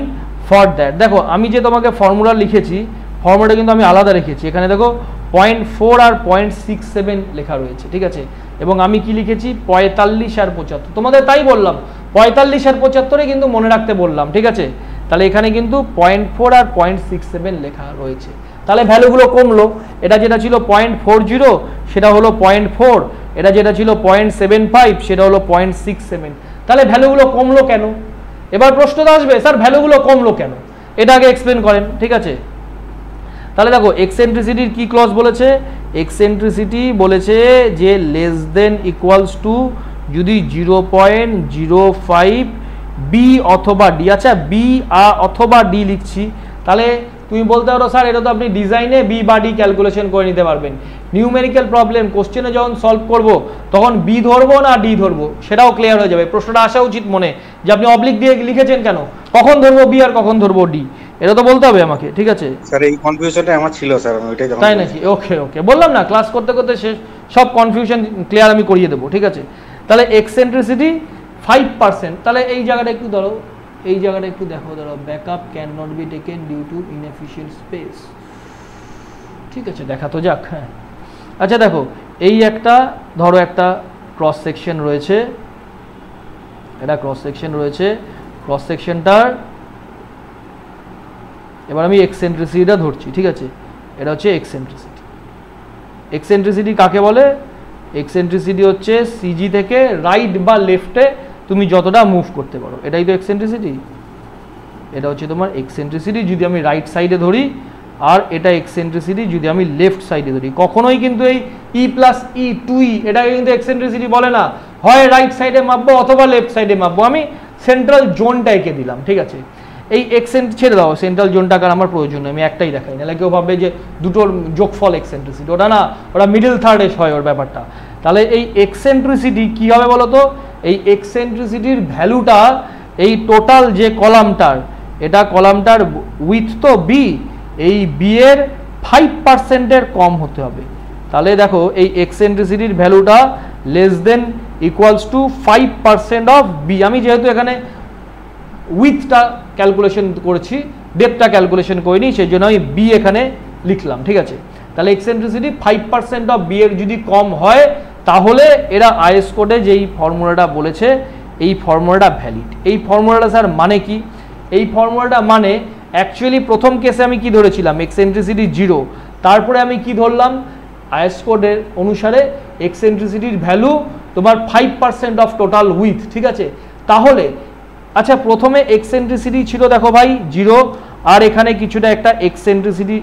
for that. দেখো আমি যে তোমাকে ফর্মুলা লিখেছি, ফর্মুলাটা কিন্তু আমি আলাদা রেখেছি। এখানে দেখো 0.4 আর 0.67 লেখা রয়েছে, ঠিক আছে? এবং আমি কি লিখেছি 45 আর 75, তোমাদের তাই বললাম 45 আর 75 কিন্তু মনে রাখতে বললাম, ঠিক আছে? তাহলে এখানে কিন্তু 0.4 আর 0.67 লেখা রয়েছে। তাহলে ভ্যালুগুলো কমলো, এটা যেটা ছিল 0.40 সেটা হলো 0.4, এটা যেটা ছিল 0.75 সেটা হলো 0.67। তাহলে ভ্যালুগুলো কমলো কেন? এবার প্রশ্নটা আসবে স্যার ভ্যালুগুলো কমলো কেন, এটা আগে এক্সপ্লেন করেন, ঠিক আছে? তাহলে দেখো এক্সেন্ট্রিসিটির কি ক্লজ বলেছে? এক্সেন্ট্রিসিটি বলেছে যে লেস দেন ইকুয়ালস টু যদি 0.05 বি অথবা ডি। আচ্ছা বি অথবা ডি লিখছি, তাহলে তুমি বলতে পারো স্যার এটা তো আপনি ডিজাইনে বি বা ডি ক্যালকুলেশন করে নিতে পারবেন। নিউমেরিক্যাল প্রবলেম কোশ্চেনে যখন সলভ করব তখন বি ধরবো না ডি ধরবো সেটাও ক্লিয়ার হয়ে যাবে। প্রশ্নটা আসা উচিত মনে যে আপনি অবলিক দিয়ে লিখেছেন কেন, কখন ধরবো বি আর কখন ধরবো ডি, এটা তো বলতে হবে আমাকে, ঠিক আছে? স্যার এই কনফিউশনটা আমার ছিল স্যার, আমি ওইটাই তাই নাকি? ওকে ওকে, বললাম না ক্লাস করতে করতে শেষ সব কনফিউশন ক্লিয়ার আমি করিয়ে দেবো, ঠিক আছে? তাহলে এক্সেন্ট্রিসিটি 5%, তাহলে এই জায়গাটা একটু ধরো, এই জায়গাটা একটু দেখো, ধরো backup can not be taken due to inefficient space, ঠিক আছে? দেখা তো যাক। হ্যাঁ আচ্ছা দেখো এই একটা ধরো একটা ক্রস সেকশন রয়েছে, এটা ক্রস সেকশন রয়েছে, ক্রস সেকশনটার এবার আমি এক্সেন্ট্রিসিটিটা ধরছি, ঠিক আছে? এটা হচ্ছে এক্সেন্ট্রিসিটি। এক্সেন্ট্রিসিটি কাকে বলে? এক্সেন্ট্রিসিটি হচ্ছে সিজি থেকে রাইট বা লেফটে তুমি যতটা মুভ করতে পারো, এটাই তো এক্সেন্ট্রিসিটি। এটা হচ্ছে তোমার এক্সেন্ট্রিসিটি যদি আমি রাইট সাইডে ধরি, আর এটা এক্সেন্ট্রিসিটি যদি আমি লেফট সাইডে ধরি। কখনোই কিন্তু এই ই প্লাস ই 2ই এটাকে কিন্তু এক্সেন্ট্রিসিটি বলে না, হয় রাইট সাইডে মাপবো অথবা লেফট সাইডে মাপবো। আমি সেন্ট্রাল জোনটা এঁকে দিলাম, ঠিক আছে? এই ছেড়ে দাও, সেন্ট্রাল জোনটাকার আমার প্রয়োজন নেই, আমি একটাই দেখাই, নাহলে কেউ ভাববে যে দুটোর যোগফল এক্সেন্ট্রিসিটি, ওটা না, ওটা মিডল থার্ড এস হয় ওর ব্যাপারটা। তাহলে এই এক্সেন্ট্রিসিটি কী হবে বলো তো? এই এক্সেন্ট্রিসিটির ভ্যালুটা এই টোটাল যে কলামটার, এটা কলামটার উইথ তো বি, এই বি এর 5%-এর কম হতে হবে। তাহলে দেখো এই এক্সেন্ট্রিসিটির ভ্যালুটা less than equals to 5% of B. আমি যেহেতু এখানে উইথটা ক্যালকুলেশন করেছি, ডেপথটা ক্যালকুলেশন করিনি, সেই জন্য আমি বি এখানে লিখলাম, ঠিক আছে? তাহলে এক্সেন্ট্রিসিটি 5% অফ বি এর যদি কম হয় তাহলে এরা আইএস কোডে যেই ফর্মুলাটা বলেছে এই ফর্মুলাটা ভ্যালিড। এই ফর্মুলাটা স্যার মানে কি? এই ফর্মুলাটা মানে অ্যাকচুয়ালি প্রথম কেসে আমি কি ধরেছিলাম? এক্সেন্ট্রিসিটি 0, তারপরে আমি কি ধরলাম? আইএস কোডের অনুসারে এক্সেন্ট্রিসিটির ভ্যালু তোমার 5% অফ টোটাল উইথ, ঠিক আছে? তাহলে আচ্ছা প্রথমে এক্সেন্ট্রিসিটি ছিল দেখো ভাই 0, আর এখানে কিছুটা একটা এক্সেন্ট্রিসিটি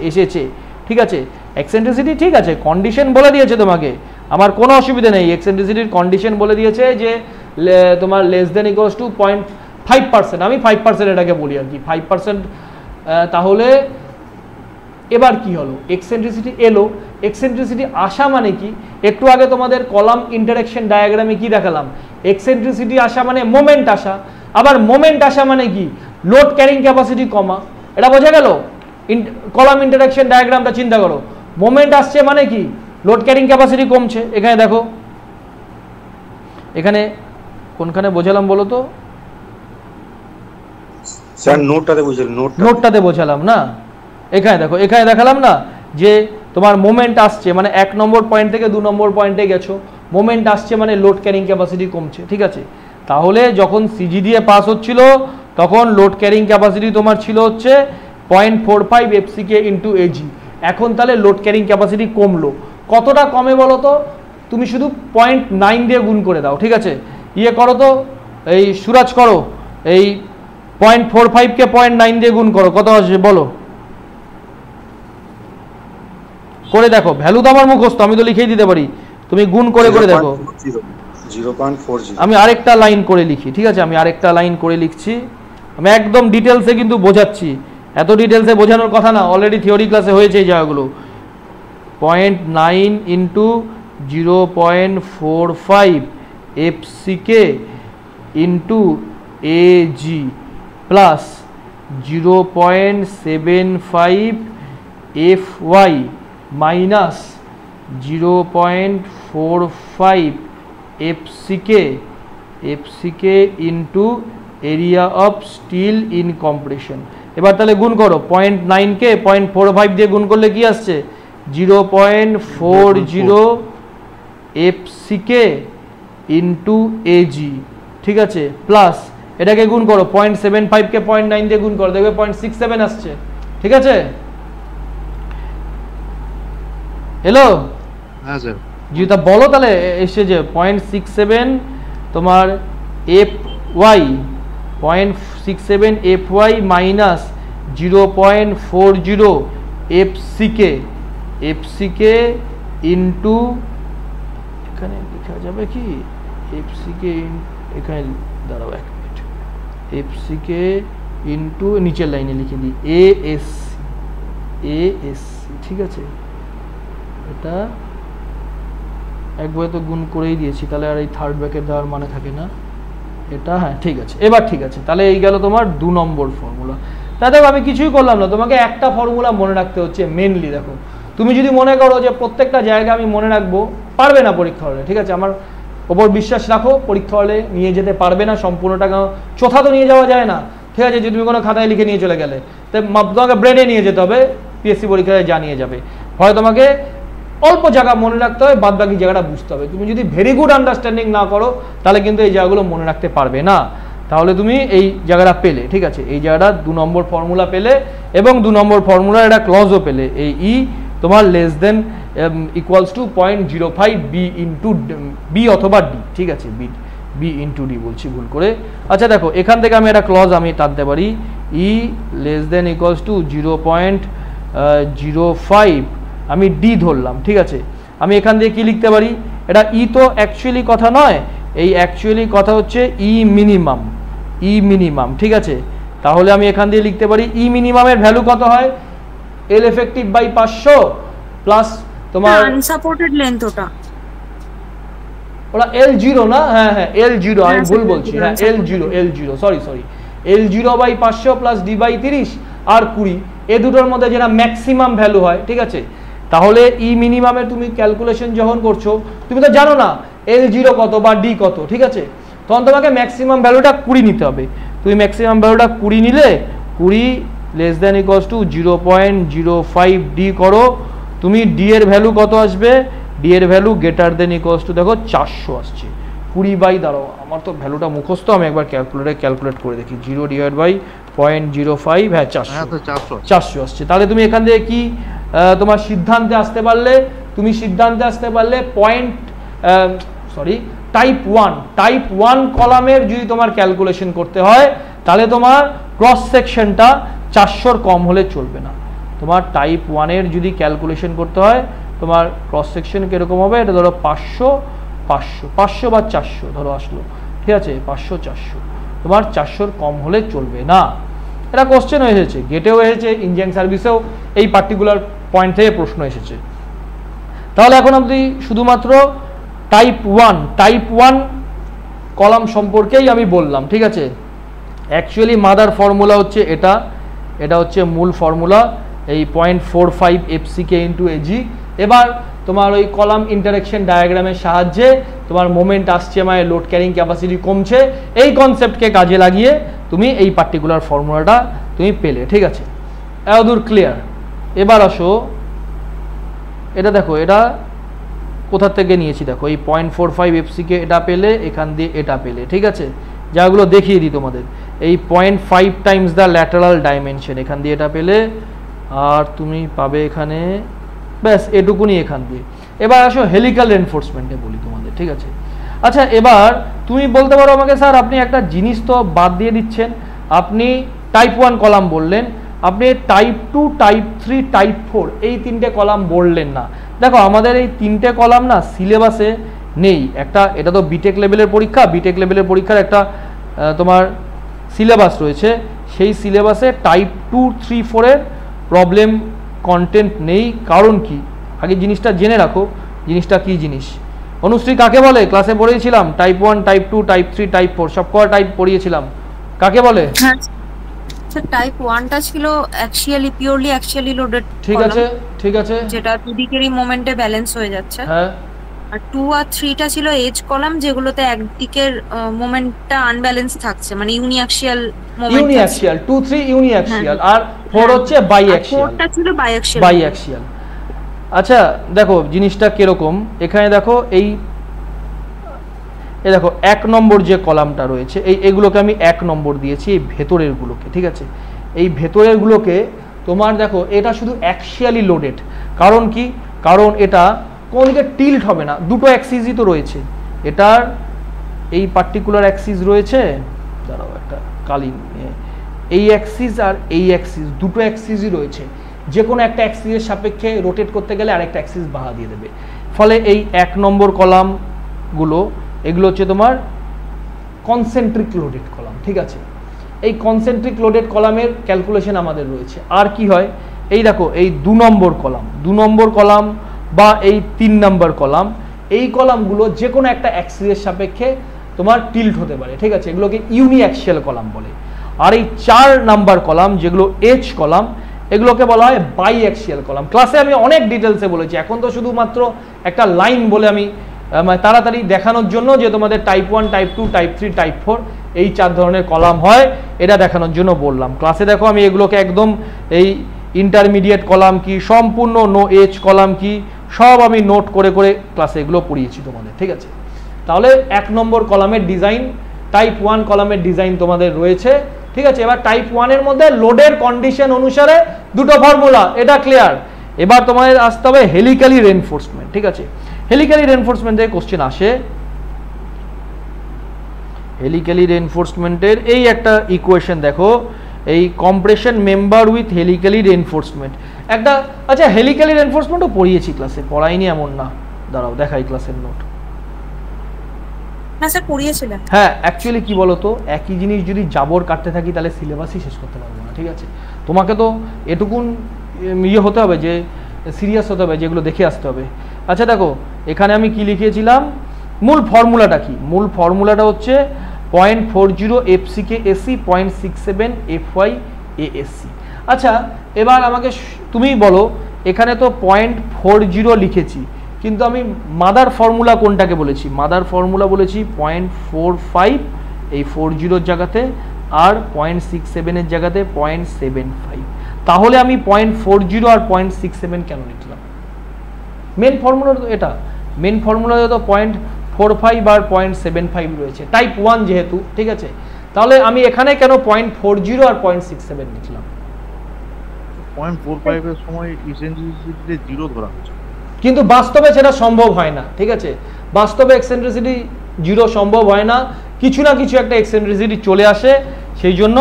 এসেছে, ঠিক আছে? এক্সেন্ট্রিসিটি ঠিক আছে, কন্ডিশন বলে দিয়েছে তোমাকে, আমার কোনো অসুবিধা নেই। এক্সেন্ট্রিসিটির কন্ডিশন বলে দিয়েছে যে তোমার লেস দেন ইকুয়ালস টু 0.5%, আমি 5% এটাকে বলি আর কি, 5%। তাহলে এবার কি হলো? এক্সেন্ট্রিসিটি এলো। এক্সেন্ট্রিসিটি আসা মানে কি? একটু আগে তোমাদের কলাম ইন্টারেকশন ডায়াগ্রামে কি দেখালাম? এক্সেন্ট্রিসিটি আসা মানে মোমেন্ট আসা, আবার মোমেন্ট আসা মানে কি? লোড ক্যারিং ক্যাপাসিটি কমা। এটা বোঝা গেল? কলাম ইন্টারেকশন ডায়াগ্রামটা চিন্তা করো, মোমেন্ট আসছে মানে কি? লোড ক্যারিং ক্যাপাসিটি কমছে। এখানে দেখো, এখানে কোনখানে বোঝালাম বলো তো? স্যার নোটটাতে বুঝলেন, নোটটাতে বোঝালাম না? এখানে দেখো, এখানে দেখালাম না যে তোমার মোমেন্ট আসছে মানে 1 নম্বর পয়েন্ট থেকে 2 নম্বর পয়েন্টে গেছো, মোমেন্ট আসছে মানে লোড ক্যারিং ক্যাপাসিটি কমছে, ঠিক আছে। তাহলে যখন সিজি দিয়ে পাস হচ্ছিল তখন লোড ক্যারিং ক্যাপাসিটি তোমার ছিল হচ্ছে 0.45 এফসিকে ইন্টু এজি। এখন তাহলে লোড ক্যারিং ক্যাপাসিটি কমলো, কতটা কমে বলো তো? তুমি শুধু 0.9 দিয়ে গুণ করে দাও, ঠিক আছে। ইয়ে করো তো, এই সুরাজ করো, এই 0.45কে 0.9 দিয়ে গুণ করো, কত আসবে বলো, করে দেখো। ভ্যালু তো আমার মুখস্থ, আমি তো লিখেই দিতে পারি, তুমি গুণ করে করে দেখো। 0.40। আমি আরেকটা লাইন করে লিখি, ঠিক আছে, আমি আরেকটা লাইন করে লিখছি, আমি একদম ডিটেলসে কিন্তু বোঝাচ্ছি, এত ডিটেলসে বোঝানোর কথা না, অলরেডি থিওরি ক্লাসে হয়েছে এই জায়গাগুলো। 0.9 into 0.45 FCK into AG plus 0.75 FY minus 0.45 FCK into area of steel in compression. এবার তাহলে গুণ করো, 0.9কে 0.45 দিয়ে গুণ করলে কি আসছে? 0.40 এফসিকে ইন্টু এজি, ঠিক আছে, প্লাস এটাকে গুণ করো, 0.75কে 0.9 দিয়ে গুণ করো, দেখবে 0.67 আসছে, ঠিক আছে। হ্যালো, হ্যাঁ স্যার। জি, তা বলো তাহলে এসে যে 0.67 তোমার F Y, 0.67 F Y minus 0.40 FCK into, এখানে লেখা যাবে কি এফসিকে, এখানে দাঁড়াও এক মিনিট, এফসিকে ইন্টু নিচের লাইনে লিখে দিই এএসসি, ঠিক আছে। এটা একবারে তো গুণ করেই দিয়েছি, তাহলে আর এই থার্ড ব্র্যাকেট দেওয়ার মানে থাকে না এটা, হ্যাঁ ঠিক আছে, এবার ঠিক আছে। তাহলে এই গেল তোমার 2 নম্বর ফর্মুলা। তা দেখো আমি কিছুই করলাম না, তোমাকে একটা ফর্মুলা মনে রাখতে হচ্ছে মেনলি। দেখো তুমি যদি মনে করো যে প্রত্যেকটা জায়গা আমি মনে রাখবো, পারবে না পরীক্ষা হলে, ঠিক আছে, আমার ওপর বিশ্বাস রাখো, পরীক্ষা হলে নিয়ে যেতে পারবে না সম্পূর্ণটা, চোথা তো নিয়ে যাওয়া যায় না, ঠিক আছে, যে তুমি কোনো খাতায় লিখে নিয়ে চলে গেলে, তো তোমাকে ব্রেনে নিয়ে যেতে হবে, পিএসসি পরীক্ষায় জানিয়ে যাবে। হয় তোমাকে অল্প জায়গা মনে রাখতে হবে, বাদ বাকি জায়গাটা বুঝতে হবে। তুমি যদি ভেরি গুড আন্ডারস্ট্যান্ডিং না করো তাহলে কিন্তু এই জায়গাগুলো মনে রাখতে পারবে না। তাহলে তুমি এই জায়গাটা পেলে, ঠিক আছে, এই জায়গাটা 2 নম্বর ফর্মুলা পেলে, এবং 2 নম্বর ফর্মুলার একটা ক্লজও পেলে, এই ই তোমার less than equals to 0.05 B into B অথবা ডি, ঠিক আছে, বি ইন্টু ডি বলছি ভুল করে। আচ্ছা দেখো এখান থেকে আমি একটা ক্লজ আমি টানতে পারি, ই লেস দেন ইকুয়ালস টু 0.05 আমি ডি ধরলাম, ঠিক আছে। আমি এখান থেকে কি লিখতে পারি, এটা ই তো অ্যাকচুয়ালি কথা নয়, এই অ্যাকচুয়ালি কথা হচ্ছে ই মিনিমাম, ঠিক আছে। তাহলে আমি এখান দিয়ে লিখতে পারি ই মিনিমামের ভ্যালু কত হয়, এল এফেক্টিভ বাই 500 প্লাস তোমার আনসাপোর্টেড লেন্থ, ওটা L0 না, হ্যাঁ হ্যাঁ L0, আমি ভুল বলছি, হ্যাঁ L0 sorry L0 by 500 plus D by 30 আর 20, এ দুটোর মধ্যে যেটা ম্যাক্সিমাম ভ্যালু হয়, ঠিক আছে। তাহলে ই মিনিমামের তুমি ক্যালকুলেশন যখন করছো, তুমি তো জানো না L0 কত বা ডি কত, ঠিক আছে, তখন তোমাকে ম্যাক্সিমাম ভ্যালুটা 20 নিতে হবে। তুমি ম্যাক্সিমাম ভ্যালুটা 20 নিলে 20 less than equals to 0.05 D করো, তুমি ডি এর ভ্যালু কত আসবে, ডি এর value greater than equals two দেখো 400 আসছে, 20 বাই, দাঁড়াও আমার তো ভ্যালুটা মুখস্থ, আমি একবার ক্যালকুলেট করে দেখি, 0 ডিভাইড বাই 0.05, হ্যাঁ 400 আসছে। তাহলে তুমি এখান থেকে কি তোমার সিদ্ধান্তে আসতে পারলে টাইপ 1 কলামের যদি তোমার ক্যালকুলেশন করতে হয় তাহলে তোমার ক্রস সেকশনটা 400 কম হলে চলবে না। তোমার টাইপ 1 এর যদি ক্যালকুলেশন করতে হয় তোমার ক্রস সেকশন কিরকম হবে, এটা ধরো 500 বা 400 ধরো আসলো, ঠিক আছে, 500-400, তোমার 400 কম হলে চলবে না। এটা কোশ্চেন এসেছে, গেটেও এসেছে, ইঞ্জিনিয়ারিং সার্ভিসেও এই পার্টিকুলার পয়েন্ট থেকে প্রশ্ন এসেছে। তাহলে এখন অবধি শুধুমাত্র টাইপ 1 কলাম সম্পর্কেই আমি বললাম, ঠিক আছে। অ্যাকচুয়ালি মাদার ফর্মুলা হচ্ছে এটা হচ্ছে মূল ফর্মুলা, এই 0.45 এফসিকে ইন্টু এজি। এবার তোমার ওই কলাম ইন্টারেকশন ডায়াগ্রামের সাহায্যে তোমার মোমেন্ট আসছে মানে লোড ক্যারিং ক্যাপাসিটি কমছে, এই কনসেপ্টকে কাজে লাগিয়ে তুমি এই পার্টিকুলার ফর্মুলাটা তুমি পেলে, ঠিক আছে, এতদূর ক্লিয়ার। এবার আসো এটা দেখো, এটা কোথা থেকে নিয়েছি দেখো, এই 0.45 এফসিকে এটা পেলে, এখান দিয়ে এটা পেলে, ঠিক আছে, যাগুলো দেখিয়ে দিই তোমাদের, এই 0.5 টাইমস দ্য ল্যাটারাল ডাইমেনশন এখান দিয়ে এটা পেলে, আর তুমি পাবে এখানে ব্যাস এটুকুনি এখান দিয়ে। এবার আসো হেলিক্যাল রেনফোর্সমেন্টে বলি তোমাদের, ঠিক আছে। আচ্ছা এবার তুমি বলতে পারো আমাকে, স্যার আপনি একটা জিনিস তো বাদ দিয়ে দিচ্ছেন, আপনি টাইপ 1 কলাম বললেন, আপনি টাইপ 2, টাইপ 3, টাইপ 4 এই 3টে কলাম বললেন না। দেখো আমাদের এই 3টে কলাম না সিলেবাসে নেই। একটা এটা তো বিটেক লেভেলের পরীক্ষা, বিটেক লেভেলের পরীক্ষার একটা তোমার সিলেবাস রয়েছে, সেই সিলেবাসে টাইপ 2, 3, 4 এর প্রবলেম কন্টেন্ট নেই। কারণ কি, আগে জিনিসটা জেনে রাখো, জিনিসটা কি জিনিস। অনুশ্রী কাকে বলে? ক্লাসে পড়িয়েছিলাম টাইপ 1, টাইপ 2, টাইপ 3, টাইপ 4 সব কটা টাইপ পড়িয়েছিলাম, কাকে বলে? স্যার টাইপ 1টা ছিল অ্যাকচুয়ালি পিওরলি অ্যাকচুয়ালি লোডেড, ঠিক আছে, ঠিক আছে, যেটা দুদিকেরই মোমেন্টে ব্যালেন্স হয়ে যাচ্ছে। হ্যাঁ। আর 2 আর 3টা ছিল এজ কলাম, যেগুলোতে একদিকের মোমেন্টটা আনব্যালেন্স থাকছে, মানে ইউনিঅ্যাক্সিয়াল মোমেন্ট। ইউনিঅ্যাক্সিয়াল 2, 3 ইউনিঅ্যাক্সিয়াল, আর 4 হচ্ছে বাইঅ্যাক্সিয়াল। 4টা ছিল বাইঅ্যাক্সিয়াল। বাইঅ্যাক্সিয়াল। আচ্ছা দেখো জিনিসটা কিরকম, এখানে দেখো এই দেখো 1 নম্বর যে কলামটা রয়েছে, এগুলোকে আমি 1 নম্বর দিয়েছি, এই ভেতরের গুলোকে, ঠিক আছে। এই ভেতরের গুলোকে তোমার দেখো এটা শুধু অ্যাক্সিয়ালি লোডেড। কারণ কি, কারণ এটা কোন দিকে টিল্ট হবে না, দুটো অ্যাক্সিসই তো রয়েছে, এটার এই পার্টিকুলার অ্যাক্সিস রয়েছে, দাঁড়াও একটা কালীন, এই অ্যাক্সিস আর এই অ্যাক্সিস, দুটো অ্যাক্সিসই রয়েছে, যে কোনো একটা অ্যাক্সিসের সাপেক্ষে রোটেট করতে গেলে আরেকটা অ্যাক্সিস বাধা দিয়ে দেবে। ফলে এই 1 নম্বর কলামগুলো এগুলো হচ্ছে তোমার কনসেন্ট্রিক লোডেড কলাম, ঠিক আছে। এই কনসেন্ট্রিক লোডেড কলামের ক্যালকুলেশন আমাদের রয়েছে। আর কি হয়, এই দেখো এই 2 নম্বর কলাম, 2 নম্বর কলাম বা এই 3 নম্বর কলাম, এই কলামগুলো যে কোনো একটা অ্যাক্সিসের সাপেক্ষে তোমার টিল্ট হতে পারে, ঠিক আছে, এগুলোকে ইউনিঅ্যাক্সিয়াল কলাম বলে। আর এই 4 নাম্বার কলাম যেগুলো এজ কলাম, এগুলোকে বলা হয় বাইঅ্যাক্সিয়াল কলাম। ক্লাসে আমি অনেক ডিটেলসে বলেছি, এখন তো শুধুমাত্র একটা লাইন বলে আমি তাড়াতাড়ি দেখানোর জন্য যে তোমাদের টাইপ 1, টাইপ 2, টাইপ 3, টাইপ 4 এই 4 ধরনের কলাম হয়, এটা দেখানোর জন্য বললাম। ক্লাসে দেখো আমি এগুলোকে একদম এই ইন্টারমিডিয়েট কলাম কি, সম্পূর্ণ নো এজ কলাম কি, সব আমি নোট করে করে ক্লাসে এগুলো পড়িয়েছি তোমাদের, ঠিক আছে। তাহলে 1 নম্বর কলামের ডিজাইন, টাইপ 1 কলামের ডিজাইন তোমাদের রয়েছে, ঠিক আছে। এবার টাইপ 1 এর মধ্যে লোডের কন্ডিশন অনুসারে দুটো ফর্মুলা, এটা ক্লিয়ার। এবার তোমাদের আসতে হবে হেলিক্যালি রেনফোর্সমেন্ট, ঠিক আছে। হেলিক্যালি রেনফোর্সমেন্ট থেকে কোশ্চেন আসে, হেলিক্যালি রেনফোর্সমেন্টের এই একটা ইকুয়েশন দেখো, এই কম্প্রেশন মেম্বার উইথ হেলিক্যালি রেনফোর্সমেন্ট একটা। আচ্ছা হেলিক্যালি রেনফোর্সমেন্টও পড়িয়েছি ক্লাসে, পড়াইনি এমন না, দাঁড়াও দেখাই ক্লাসের নোট। না স্যার পড়িয়েছিলেন। হ্যাঁ অ্যাকচুয়ালি কি বলতো, একই জিনিস যদি জাবর কাটতে থাকি তাহলে সিলেবাসই শেষ করতে পারবো না, ঠিক আছে। তোমাকে তো এটুকুন ইয়ে হতে হবে, যে সিরিয়াস হতে হবে, যেগুলো দেখে আসতে হবে। আচ্ছা দেখো এখানে আমি কি লিখেছিলাম, মূল ফর্মুলাটা কি, মূল ফর্মুলাটা হচ্ছে 0.40 এফসিকে এসি, 0.67 এফওয়াই এএসসি। আচ্ছা এবার আমাকে তুমি বলো, এখানে তো 0.40 লিখেছি, কিন্তু আমি মাদার ফর্মুলা কোনটাকে বলেছি, মাদার ফর্মুলা বলেছি 0.45 এই 40 জায়গাতে, আর 0.67 এর জায়গাতে 0.75। তাহলে আমি 0.40 আর 0.67 কেন লিখলাম? মেন ফর্মুলা তো এটা, মেন ফর্মুলা তো 0.45 আর 0.75 রয়েছে টাইপ 1 যেহেতু, ঠিক আছে। তাহলে আমি এখানে কেন 0.40 আর 0.67 লিখলাম? 0.45 এর সময় ইসেন্ট্রিসিটিতে 0 ধরা হয়েছে, কিন্তু বাস্তবে সেটা সম্ভব হয় না, ঠিক আছে। বাস্তবে এক্সেন্ট্রিসিটি 0 সম্ভব হয় না, কিছু না কিছু একটা এক্সেন্ট্রিসিটি চলে আসে, সেই জন্য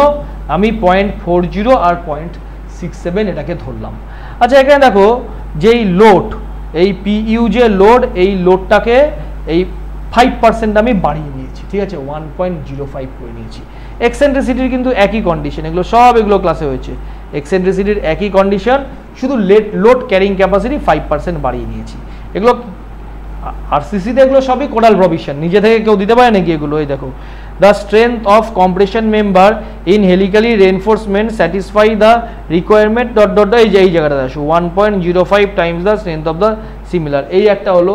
আমি 0.40 আর 0.67 এটাকে ধরলাম। আচ্ছা এখানে দেখো যেই লোড, এই পিইউ যে লোড, এই লোডটাকে এই 5% আমি বাড়িয়ে নিয়েছি, ঠিক আছে, 1.05 করে নিয়েছি। এক্সেন্ট্রিসিটির কিন্তু একই কন্ডিশন, এগুলো সব এগুলো ক্লাসে হয়েছে, এক্সেন্ট্রিসিটির একই কন্ডিশন, শুধু লোড ক্যারিং ক্যাপাসিটি 5% বাড়িয়ে নিয়েছি। এগুলো আরসিসিতে এগুলো সবই কোডাল প্রভিশন, নিজে থেকে কেউ দিতে পারে নাকি এগুলো? এই দেখো, the strength of compression member in helically reinforcement satisfy the requirement dot dot, এই জায়গাটা আসো 1.05 times the strength of the similar, এই একটা হলো।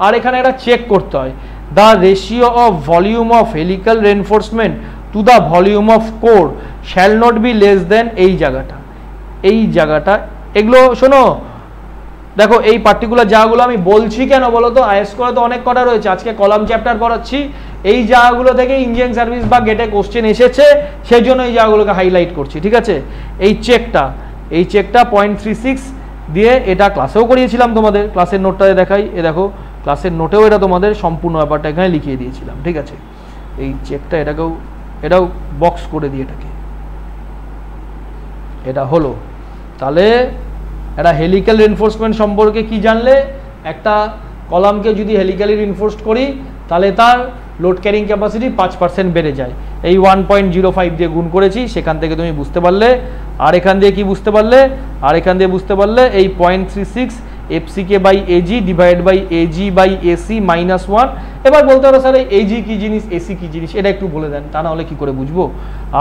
আর এখানে একটা চেক করতে হয়, the ratio of volume of helical reinforcement to the volume of core shall not be less than, এই জায়গাটা, এই জায়গাটা, এগুলো শোনো দেখো এই পার্টিকুলার জায়গাগুলো আমি বলছি কেন বলো তো, আইএস করে তো অনেক কটা রয়েছে, আজকে কলাম চ্যাপ্টার পড়াচ্ছি, এই জায়গাগুলো থেকে ইঞ্জিনিয়ারিং সার্ভিস বা গেটে কোশ্চেন এসেছে, সেই জন্য এই জায়গাগুলোকে হাইলাইট করছি, ঠিক আছে। এই চেকটা 0.36 দিয়ে, এটা ক্লাসেও করিয়েছিলাম তোমাদের, ক্লাসের নোটটাতে দেখাই, এ দেখো ক্লাসের নোটেও এটা তোমাদের সম্পূর্ণ ব্যাপারটা এখানে লিখিয়ে দিয়েছিলাম, ঠিক আছে। এই চেকটা এটাও বক্স করে দিয়ে এটাকে, এটা হলো। তাহলে একটা হেলিক্যাল রিনফোর্সমেন্ট সম্পর্কে কি জানলে, একটা কলামকে যদি হেলিক্যালি রিনফোর্সড করি তাহলে তার লোড ক্যারিং ক্যাপাসিটি 5% বেড়ে যায়। এই 1.05 দিয়ে গুণ করেছি, সেখান থেকে তুমি বুঝতে পারলে। আর এখান দিয়ে কি বুঝতে পারলে, এই 0.36 FCK by AG divide by AG by AC minus 1। এবার বলতে পারো স্যার এই এজি কী জিনিস, এসি কী জিনিস, এটা একটু বলে দেন, তা না হলে কী করে বুঝবো।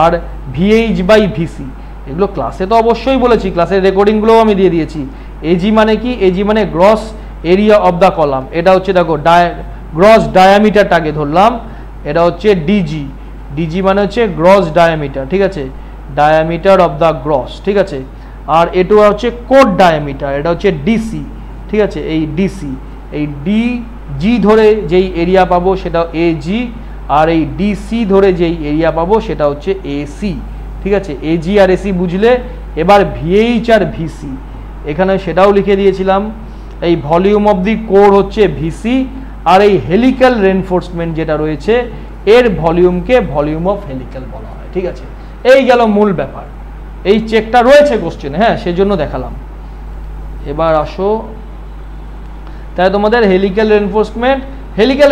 আর ভিএইচ বাই ভিসি, এগুলো ক্লাসে তো অবশ্যই বলেছি, ক্লাসের রেকর্ডিংগুলোও আমি দিয়ে দিয়েছি। এজি মানে কি, এজি মানে gross area of the column, এটা হচ্ছে দেখো গ্রস ডায়ামিটারটাকে ধরলাম, এটা হচ্ছে ডিজি, ডিজি মানে হচ্ছে গ্রস ডায়ামিটার, ঠিক আছে, ডায়ামিটার অফ দ্য গ্রস, ঠিক আছে। আর এটা হচ্ছে কোড ডায়ামিটার, এটা হচ্ছে ডিসি, ঠিক আছে, এই ডিসি, এই ডিজি ধরে যেই এরিয়া পাবো সেটা এজি, আর এই ডিসি ধরে যেই এরিয়া পাবো সেটা হচ্ছে এসি, ঠিক আছে। এজি আর এসি বুঝলে, এবার ভিএইচ আর ভিসি এখানে সেটাও লিখে দিয়েছিলাম। এই ভলিউম অফ দি কোর হচ্ছে ভিসি, আর এই হেলিক্যাল রেনফোর্সমেন্ট যেটা রয়েছে এর ভলিউমকে ভলিউম অফ হেলিক্যাল বলা হয়, ঠিক আছে। এই গেল মূল ব্যাপার, এই চেকটা রয়েছে কোশ্চেনে, হ্যাঁ সেজন্য দেখালাম। এবার আসো, তাই তোমাদের হেলিক্যাল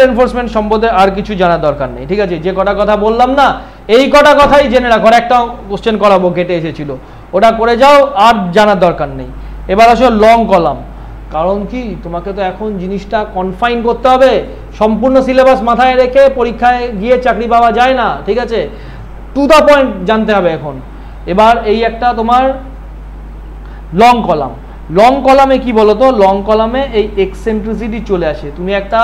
রেনফোর্সমেন্ট সম্বন্ধে আর কিছু জানার দরকার নেই, ঠিক আছে। যে কটা কথা বললাম না, এই কটা কথাই জেনে রাখো, একটা কোশ্চেন করাবো কেটে এসেছিল, ওটা করে যাও, আর জানার দরকার নেই। এবার আসো লং কলাম, কারণ কি তোমাকে তো এখন জিনিসটা কনফাইন করতে হবে, সম্পূর্ণ সিলেবাস মাথায় রেখে পরীক্ষায় গিয়ে চাকরি পাওয়া যায় না, ঠিক আছে, টু দ্য পয়েন্ট জানতে হবে এখন। এবার এই একটা তোমার লং কলামে কি বলতো, লং কলামে এই এক্সেন্ট্রিসিটি চলে আসে। তুমি একটা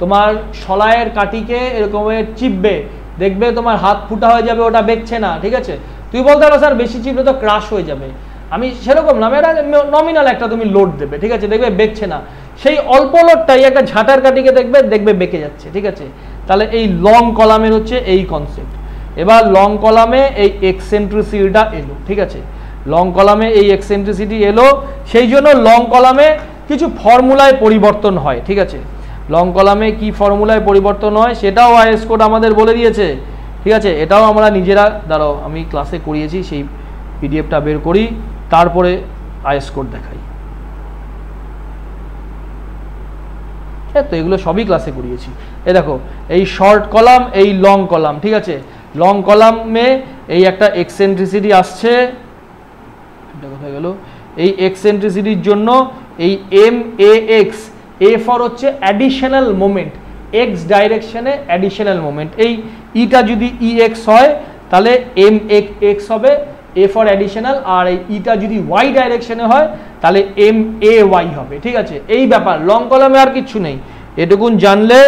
তোমার সলায়ের কাঠিকে এরকম চিপবে, দেখবে তোমার হাত ফুটা হয়ে যাবে, ওটা বেঁকছে না, ঠিক আছে। তুই বলতে পারো স্যার বেশি চিপলে তো ক্রাশ হয়ে যাবে, আমি সেরকম না, এটা নমিনাল একটা তুমি লোড দেবে, ঠিক আছে, দেখবে বেঁকছে না, সেই অল্প লোডটাই একটা ঝাঁটার কাঠিকে দেখবে বেঁকে যাচ্ছে, ঠিক আছে। তাহলে এই লং কলামের হচ্ছে এই কনসেপ্ট। এবার লং কলামে এই এক্সেন্ট্রিসিটিটা এলো, ঠিক আছে, লং কলামে এই এক্সেন্ট্রিসিটি এলো, সেই জন্য লং কলামে কিছু ফর্মুলায় পরিবর্তন হয়, ঠিক আছে। লং কলামে কি ফর্মুলায় পরিবর্তন হয় সেটাও আইএস কোড আমাদের বলে দিয়েছে, ঠিক আছে। এটাও আমরা নিজেরা, দাঁড়াও আমি ক্লাসে করিয়েছি, সেই পিডিএফটা বের করি, তারপরে আইএস কোড দেখাই। তো এগুলো সবই ক্লাসে করিয়েছি। এ দেখো এই শর্ট কলাম, এই লং কলাম, ঠিক আছে। লং কলামে এই একটা এক্সেন্ট্রিসিটি আসছে, এটা কোথায় গেল, এই এক্সেন্ট্রিসিটির জন্য এই M A X, A for হচ্ছে অ্যাডিশনাল মোমেন্ট, এক্স ডাইরেকশনে অ্যাডিশনাল মোমেন্ট, এই ইটা যদি ই এক্স হয় তাহলে এম এক্স হবে, এ ফর অ্যাডিশনাল, আর এই ইটা যদি ওয়াই ডাইরেকশনে হয় তাহলে এম এ ওয়াই হবে, ঠিক আছে। এই ব্যাপার লং কলামে আর কিছু নেই, এটুকুন জানলে,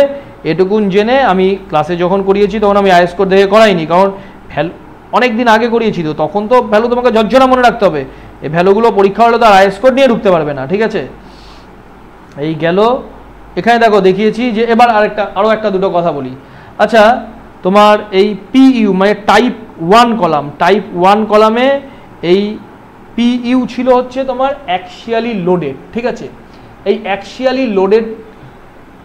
এটুকুন জেনে, আমি ক্লাসে যখন করিয়েছি তখন আমি আইএস কোড দেখে করাইনি, কারণ ভ্যালু অনেক দিন আগে করিয়েছি, তো তখন তো ভ্যালু তোমাকে ঝরঝরা মনে রাখতে হবে, এই ভ্যালুগুলো পরীক্ষা হলে তো আর আইএস কোড নিয়ে ঢুকতে পারবে না, ঠিক আছে। এই গেল, এখানে দেখো দেখিয়েছি যে, এবার আরও একটা দুটো কথা বলি। আচ্ছা তোমার এই পিইউ মানে টাইপ 1 কলাম, টাইপ 1 কলামে এই পিইউ ছিল হচ্ছে তোমার অ্যাক্সিয়ালি লোডেড, ঠিক আছে। এই অ্যাক্সিয়ালি লোডেড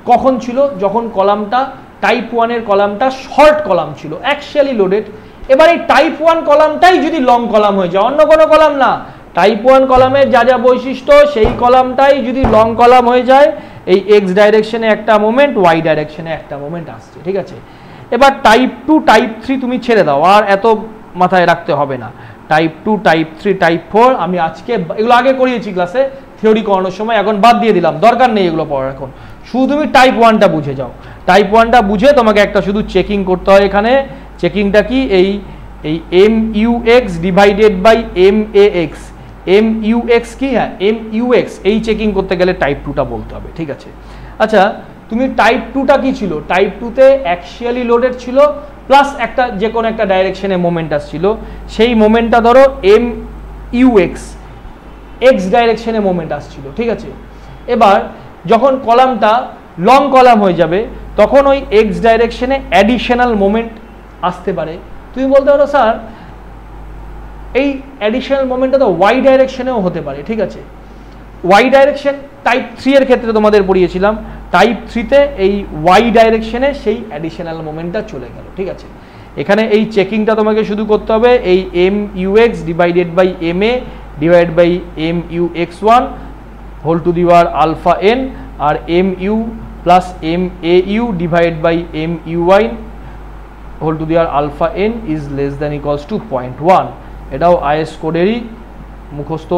কখন ছিল, যখন কলামটা টাইপ 1-এর কলামটা শর্ট কলাম ছিল, অ্যাক্সিয়ালি লোডেড। এবার এই টাইপ 1 কলামটাই যদি লং কলাম হয়ে যায়, অন্য কোনো কলাম না, টাইপ 1 কলামের যা যা বৈশিষ্ট্য সেই কলামটাই যদি লং কলাম হয়ে যায়, এই এক্স ডাইরেকশনে একটা মোমেন্ট, ওয়াই ডাইরেকশনে একটা মোমেন্ট আসছে, ঠিক আছে। এবার টাইপ 2 টাইপ 3 তুমি ছেড়ে দাও, আর এত মাথায় রাখতে হবে না। টাইপ 2 টাইপ 3 টাইপ 4 আমি আজকে এগুলো আগে করিয়েছি ক্লাসে থিওরি করানোর সময়, এখন বাদ দিয়ে দিলাম, দরকার নেই এগুলো পড়ার এখন। শুধু তুমি টাইপ 1টা বুঝে যাও, টাইপ 1টা বুঝে তোমাকে একটা শুধু চেকিং করতে হয়। এখানে চেকিংটা কি, এই M U X divided by M A X, M U X কি, হ্যাঁ এম ইউ এক্স, এই চেকিং করতে গেলে টাইপ 2টা বলতে হবে, ঠিক আছে। আচ্ছা তুমি টাইপ 2টা কি ছিল, টাইপ 2তে অ্যাক্সিয়ালি লোডেড ছিল প্লাস একটা যে কোনো একটা ডাইরেকশনে মোমেন্ট আসছিল, সেই মোমেন্টটা ধরো এম ইউ এক্স, এক্স ডাইরেকশনে মোমেন্ট আসছিল, ঠিক আছে। এবার যখন কলামটা লং কলাম হয়ে যাবে তখন ওই এক্স ডাইরেকশনে অ্যাডিশনাল মোমেন্ট আসতে পারে। তুমি বলতে পারো স্যার এই অ্যাডিশনাল মোমেন্টটা তো ওয়াই ডাইরেকশনেও হতে পারে, ঠিক আছে। ওয়াই ডাইরেকশন টাইপ 3 এর ক্ষেত্রে তোমাদের পড়িয়েছিলাম, টাইপ 3তে এই ওয়াই ডাইরেকশনে সেই অ্যাডিশনাল মোমেন্টটা চলে গেল, ঠিক আছে। এখানে এই চেকিংটা তোমাকে শুধু করতে হবে, এই M U X divided by M A divide by M U X one whole to the power alpha N, আর M U plus M A U divide by M U Y whole to the power alpha N is less than equals to 0.1। এটাও is কোডেরই মুখস্থ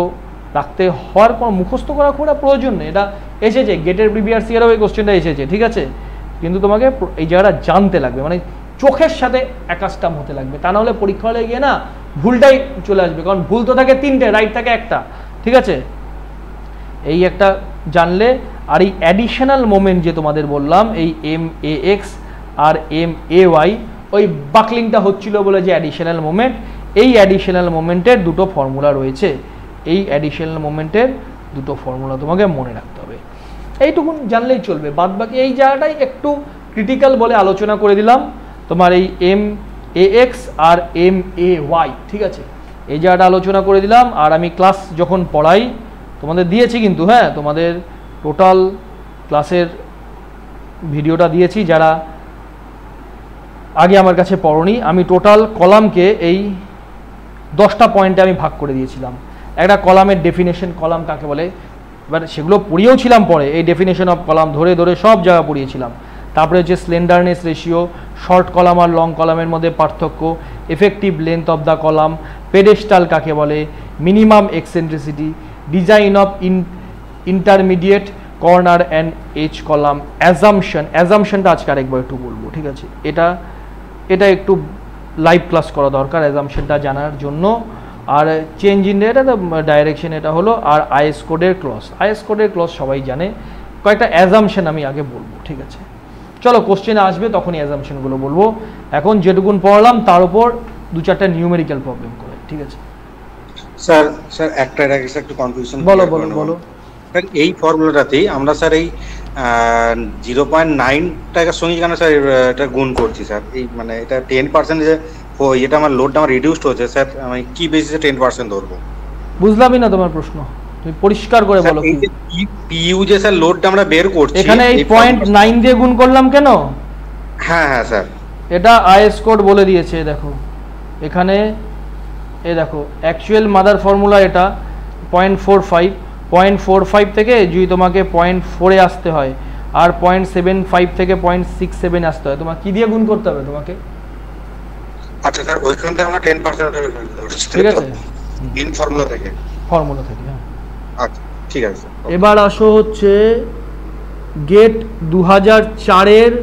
রাখতে হওয়ার কোনো মুখস্থ করা খুব একটা প্রয়োজন নেই, এটা এসেছে গেটের প্রিভিয়াস ইয়ারেও এই কোশ্চেনটা এসেছে, ঠিক আছে। কিন্তু তোমাকে এই জায়গাটা জানতে লাগবে, মানে চোখের সাথে অ্যাকাস্টাম হতে লাগবে, তা নাহলে পরীক্ষা হলে গিয়ে না ভুলটাই চলে আসবে, কারণ ভুল তো থাকে 3টে, রাইট থাকে একটা, ঠিক আছে। এই একটা জানলে, আর এই অ্যাডিশনাল মোমেন্ট যে তোমাদের বললাম এই M A x R M A Y, ওই বাকলিংটা হচ্ছিল বলে যে অ্যাডিশনাল মোমেন্ট, এই অ্যাডিশনাল মোমেন্টের দুটো ফর্মুলা রয়েছে, এই অ্যাডিশনাল মোমেন্টের দুটো ফর্মুলা তোমাকে মনে রাখতে হবে, এইটুকুন জানলেই চলবে। বাদ বাকি এই জায়গাটাই একটু ক্রিটিক্যাল বলে আলোচনা করে দিলাম, তোমার এই M A x R M A Y, ঠিক আছে, এই জায়গাটা আলোচনা করে দিলাম। আর আমি ক্লাস যখন পড়াই তোমাদের দিয়েছি কিন্তু, হ্যাঁ, তোমাদের টোটাল ক্লাসের ভিডিওটা দিয়েছি, যারা আগে আমার কাছে পড়নি, আমি টোটাল কলামকে এই 10টা পয়েন্টে আমি ভাগ করে দিয়েছিলাম। একটা কলামের ডেফিনেশন, কলাম কাকে বলে, এবার সেগুলো পড়িয়েও ছিলাম পরে, এই ডেফিনেশন অফ কলাম ধরে ধরে সব জায়গা পড়িয়েছিলাম। তারপরে হচ্ছে স্লেন্ডারনেস রেশিও, শর্ট কলাম আর লং কলামের মধ্যে পার্থক্য, effective length of the column, pedestal কাকে বলে, minimum eccentricity, design of intermediate corner and edge column, অ্যাজাম্পশনটা আজকে আরেকবার একটু বলবো, ঠিক আছে। এটা একটু লাইভ ক্লাস করা দরকার অ্যাজাম্পশনটা জানার জন্য। আর চেঞ্জ ইন এটা তো ডাইরেকশন, এটা হলো। আর আইএস কোডের ক্লজ সবাই জানে, কয়েকটা অ্যাজাম্পশন আমি আগে বলবো, ঠিক আছে। চলো কোশ্চেনে আসবে তখনই অ্যাজাম্পশনগুলো বলবো, এখন যেটুকুন পড়লাম তার উপর 2-4টা নিউমেরিক্যাল প্রবলেম করে, ঠিক আছে। স্যার একটা একটু কনফিউশন, বলো। স্যার এই ফর্মুলাটাতেই আমরা স্যার এই 0.9 টাকার সঙ্গে কেন স্যার এটা গুণ করছি স্যার, এই মানে এটা 10% যে এটা আমার লোডটা আমার রিডিউসড হচ্ছে স্যার, আমি কি বেসিসে 10% ধরবো? বুঝলামই না তোমার প্রশ্ন, তুমি পরিষ্কার করে বলো। কি পিইউ যে স্যার লোডটা আমরা বের করছি, এখানে এই 0.9 দিয়ে গুণ করলাম কেন? হ্যাঁ স্যার, এটা আইএস কোড বলে দিয়েছে, দেখো এখানে, দেখো অ্যাকচুয়াল মাদার ফর্মুলা এটা 0.45 থেকে যদি তোমাকে 0.4 আসতে হয়, আর 0.75 থেকে 0.67 আসতে হয়, তোমাকে কি দিয়ে গুণ করতে হবে তোমাকে? আচ্ছা স্যার, ওইখান থেকে আমরা 10% ধরছি, ঠিক আছে, ইন ফর্মুলা থেকে, হ্যাঁ। আচ্ছা ঠিক আছে। এবার আসো হচ্ছে গেট 2004 এর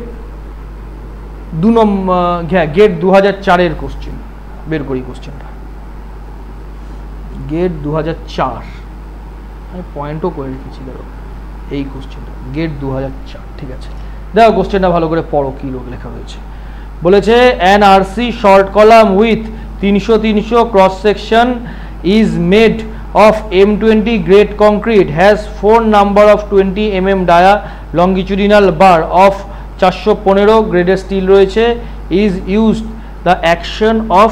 2 নম্বর, হ্যাঁ গেট 2004 এর কোশ্চেন বের করি। কোশ্চেনটা গেট 2004, আমি পয়েন্টও করে রেখেছি, ধরো এই কোশ্চেনটা গেট 2004, ঠিক আছে। দেখো কোশ্চেনটা ভালো করে পড়ো, কি লেখা রয়েছে। বলেছে an RC short column with 300 cross section is made of M20 grade concrete, has 4 number of 20 mm dia longitudinal bar of 415 grade steel রয়েছে, is used the action of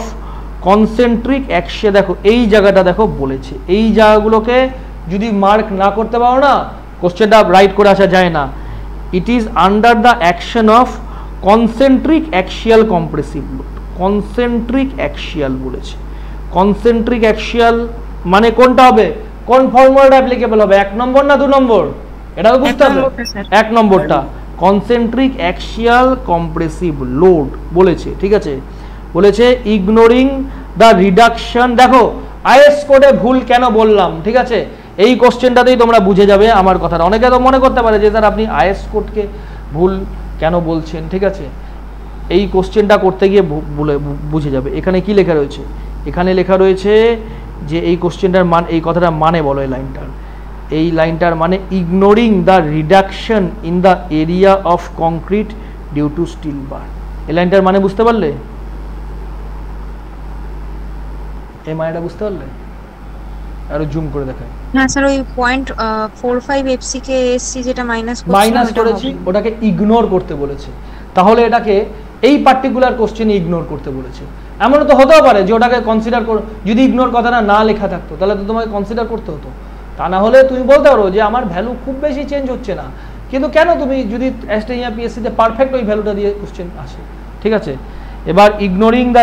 concentric action। দেখো এই জায়গাটা দেখো বলেছে, এই জায়গাগুলোকে যদি মার্ক না করতে পারো না কোশ্চেনটা রাইট করে আসা যায় না। It is under the action of concentric axial compressive load, concentric axial বলেছে। কনসেন্ট্রিক অ্যাক্সিয়াল মানে কোনটা হবে, কোন ফর্মুলাটা অ্যাপ্লিকেবল হবে, 1 নম্বর না 2 নম্বর? এটা তো বুঝতে হবে, 1 নম্বরটা কনসেন্ট্রিক অ্যাক্সিয়াল কম্প্রেসিভ লোড বলেছে, ঠিক আছে। বলেছে ইগনোরিং দ্য রিডাকশন, দেখো আইএস কোডে ভুল কেন বললাম, ঠিক আছে, এই কোশ্চেনটাতেই তোমরা বুঝে যাবে আমার কথাটা। অনেকে তো মনে করতে পারে যে স্যার আপনি আইএস কোডকে ভুল কেন বলছেন, ঠিক আছে, এই কোশ্চেনটা করতে গিয়ে বুঝে যাবে। এখানে কি লেখা রয়েছে, এখানে লেখা রয়েছে যে এই কোশ্চেনটার মান, এই কথাটা মানে বলো এই লাইনটার মানে ignoring the reduction in the area of concrete due to steel bar. এই লাইনটার মানে বুঝতে পারলে, এই মানেটা বুঝতে পারলে? আরো জুম করে দেখাই। হ্যাঁ স্যার, ওই 0.45 এফসিকে এসসি যেটা মাইনাস করেছি, ওটাকে ইগনোর করতে বলেছে। তাহলে এটাকে এই পার্টিকুলার কোশ্চেনে ইগনোর করতে বলেছে। এমনও তো হতেও পারে যে ওটাকে কনসিডার করো, যদি ইগনোর কথাটা না লেখা থাকতো তাহলে তো তোমাকে কনসিডার করতে হতো। তা না হলে তুমি বলতে পারো যে আমার ভ্যালু খুব বেশি চেঞ্জ হচ্ছে না, কিন্তু কেন তুমি যদি অ্যাস্টেনিয়া পিএসসিতে পারফেক্ট ওই ভ্যালুটা দিয়ে কোশ্চেন আসে। ঠিক আছে, এবার ignoring the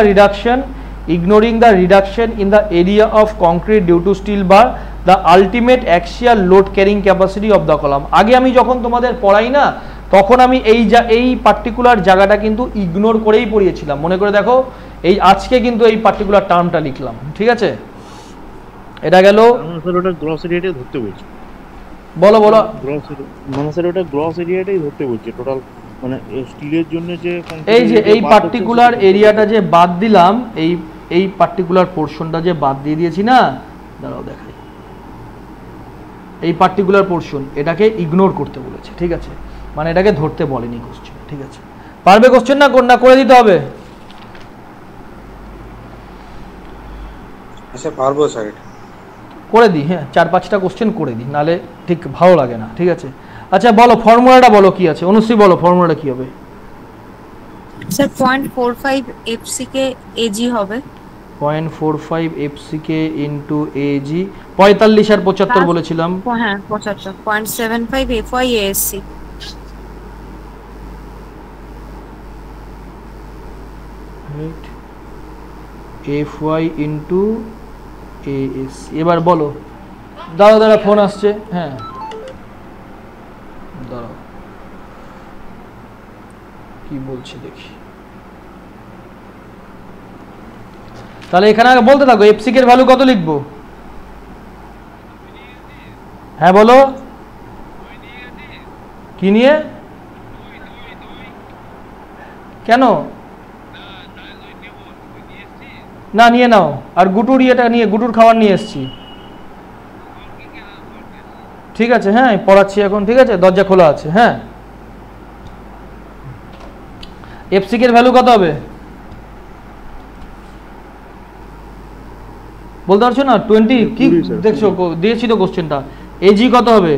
reduction in the area of concrete due to steel bar the ultimate axial load carrying capacity of the column. আগে আমি যখন তোমাদের পড়াই না, তখন আমি এই পার্টিকুলার জায়গাটা কিন্তু ইগনোর করেই পড়িয়েছিলাম। মনে করে দেখো, এই আজকে কিন্তু এই পার্টিকুলার টার্মটা লিখলাম। ঠিক আছে, এটা গেল। স্যার ওটা গ্রস এরিয়াটাই ধরতে বলছে। বলো বলো। গ্রস মানে স্যার ওটা গ্রস এরিয়াটাই ধরতে বলছে টোটাল, মানে স্টিলের জন্য যে এই যে এই পার্টিকুলার এরিয়াটা যে বাদ দিলাম, এই পার্টিকুলার পোরশনটা যে বাদ দিয়ে দিয়েছি না, দাঁড়াও দেখাই, এই পার্টিকুলার পোরশন এটাকে ইগনোর করতে বলেছে। ঠিক আছে, মানে এটাকে ধরতে বলেনি কোশ্চেন। ঠিক আছে, পারবে কোশ্চেন না করে দিতে হবে? আচ্ছা পারবো স্যার, করে দিই। হ্যাঁ, 4-5টা কোশ্চেন করে দিই, নালে ঠিক ভালো লাগে না। ঠিক আছে, আচ্ছা বলো ফর্মুলাটা বলো কি আছে। অনুশ্রী বলো ফর্মুলাটা কি হবে? স্যার 0.45 এফসিকে এজি হবে। 0.45 এফসিকে ইন্টু এজি, 45 আর 75 বলেছিলাম। হ্যাঁ 75, 0.75 FY ASC. FY into ASC. এবার বলো। দাঁড়া ফোন আসছে। হ্যাঁ দাঁড়াও, কি বলছে দেখি। তাহলে এখানে আগে বলতে থাকো এফসিক এর ভ্যালু কত লিখবো। হ্যাঁ বলো, কি নিয়ে? কেন না নিয়ে নাও। আর গুটুর ইয়েটা নিয়ে, গুটুর খাবার নিয়ে এসছি। ঠিক আছে, হ্যাঁ পড়াচ্ছি এখন। ঠিক আছে, দরজা খোলা আছে। হ্যাঁ, এফসিক এর ভ্যালু কত হবে বলতে পারছো না? 20 কি দেখছো, দিয়েছি তো কোশ্চেনটা। এজি কত হবে?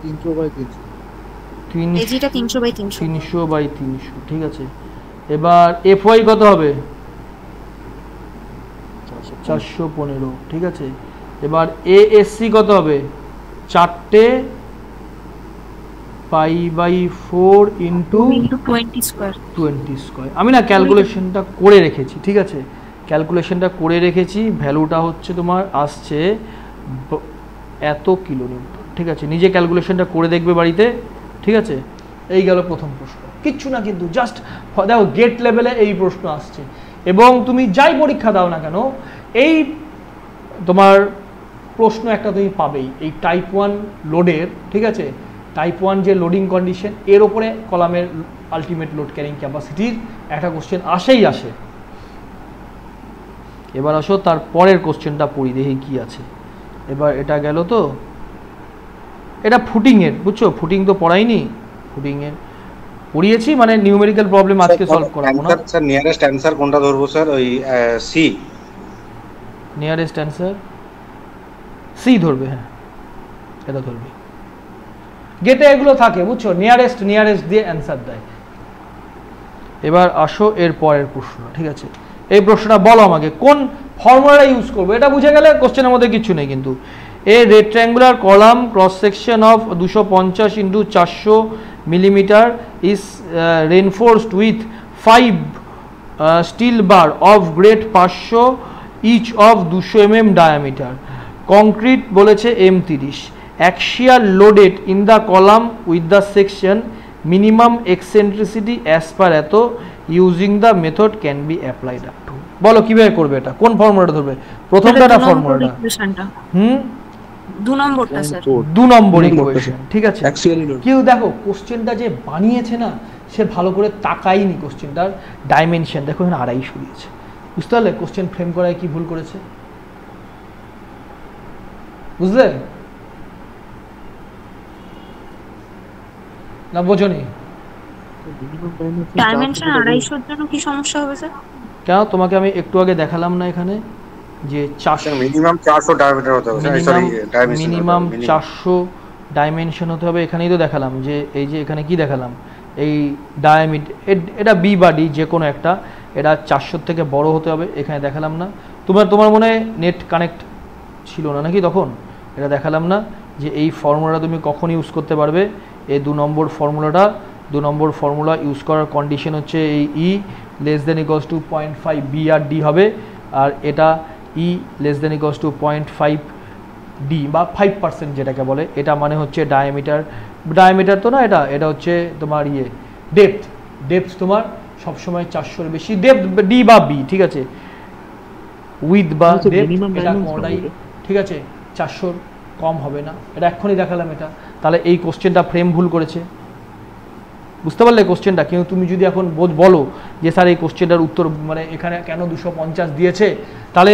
300/300। এজিটা 300/300। 300/300। ঠিক আছে, এবার এফওয়াই কত হবে? 415। ঠিক আছে, এবার এএসসি কত হবে? 4টে পাই/4 ইন্টু 20 স্কয়ার। আমি না ক্যালকুলেশনটা করে রেখেছি। ঠিক আছে, ক্যালকুলেশনটা করে রেখেছি। ভ্যালুটা হচ্ছে তোমার আসছে এত কিলোনিউটন। ঠিক আছে, নিজে ক্যালকুলেশনটা করে দেখবে বাড়িতে। ঠিক আছে, এই গেল প্রথম প্রশ্ন। কিচ্ছু না কিন্তু, জাস্ট দেখো গেট লেভেলে এই প্রশ্ন আসছে। এবং তুমি যাই পরীক্ষা দাও না কেন, এই তোমার প্রশ্ন একটা তুমি পাবেই এই টাইপ 1 লোডের। ঠিক আছে, টাইপ 1 যে লোডিং কন্ডিশন, এর ওপরে কলামের আলটিমেট লোড ক্যারিং ক্যাপাসিটির একটা কোশ্চেন আসে। এবার আসো তার পরের কোশ্চেনটা পড়ি, দেখি কি আছে। এবার এটা গেল তো, এটা ফুটিংয়ের, বুঝছো? ফুটিং তো পড়াইনি, ফুটিংয়ের পড়িয়েছি, মানে নিউমেরিক্যাল প্রবলেম আজকে সলভ করাবো না। স্যার নিয়ারেস্ট অ্যানসার কোনটা ধরবো স্যার? ওই সি নিয়ারেস্ট অ্যান্সার সি ধরবে। হ্যাঁ, এটা ধরবে। গেটে এগুলো থাকে, বুঝছো? নিয়ারেস্ট দিয়ে অ্যান্সার দেয়। এবার আসো এর পরের প্রশ্ন। ঠিক আছে, এই প্রশ্নটা বলো আমাকে কোন ফর্মুলাটা ইউজ করবো। এটা বুঝে গেলে কোশ্চেনের মধ্যে কিছু নেই কিন্তু। A rectangular column cross section of 250 × 400 millimetre is reinforced with 5 steel bar of grade 500 each of 200 mm diameter. Concrete বলেছে M30। Axial loaded in the column with the section minimum eccentricity as per এত using the method can be applied up to. বলো কিভাবে করবে এটা, কোন ফর্মুলাটা ধরবে? প্রথমটা না ফর্মুলাটা? 2 নম্বরটা স্যার, 2 নম্বর ইকুয়েশন। ঠিক আছে, কেউ দেখো কোশ্চেনটা যে বানিয়েছে না, সে ভালো করে তাকাইনি কোশ্চেনটার ডাইমেনশন। দেখো এখানে 250 দিয়েছে, বুঝতে পারলে কোশ্চেন ফ্রেম করায় কি ভুল করেছে, বুঝলে না? বোঝনি? ডাইমেনশন 250 এর জন্য কি সমস্যা হবে স্যার? কেন, তোমাকে আমি একটু আগে দেখালাম না এখানে যে 400 মিনিমাম 400 ডায়ামিটার হতে হবে, সরি ডাইমেনশন, মিনিমাম 400 ডাইমেনশন হতে হবে। এখানেই তো দেখালাম যে এই যে এখানে কি দেখালাম, এই ডায়ামিটার, এটা বি বা ডি যে কোনো একটা, এটা 400 থেকে বড় হতে হবে, এখানে দেখালাম না। তোমার মনে হয় নেট কানেক্ট ছিল না নাকি তখন, এটা দেখালাম না যে এই ফর্মুলাটা তুমি কখন ইউজ করতে পারবে। এই 2 নম্বর ফর্মুলা ইউজ করার কন্ডিশন হচ্ছে এই E less than equals to 0.5 B আর ডি হবে, আর এটা E less than equals to 0.5 D বা 5% যেটাকে বলে, এটা মানে হচ্ছে ডায়ামিটার তো না, এটা হচ্ছে তোমার ডেপথ তোমার সবসময় 400-এর বেশি, ডেপথ ডি বা বি, ঠিক আছে, উইথ বা ডেপথ এটা কোনটাই, ঠিক আছে, 400-র কম হবে না, এটা এক্ষুনি দেখালাম এটা। তাহলে এই কোশ্চেনটা ফ্রেম ভুল করেছে, বুঝতে পারলে কোশ্চেনটা? কিন্তু তুমি যদি এখন বলো যে স্যার এই কোশ্চেনটার উত্তর মানে এখানে কেন 250 দিয়েছে, তাহলে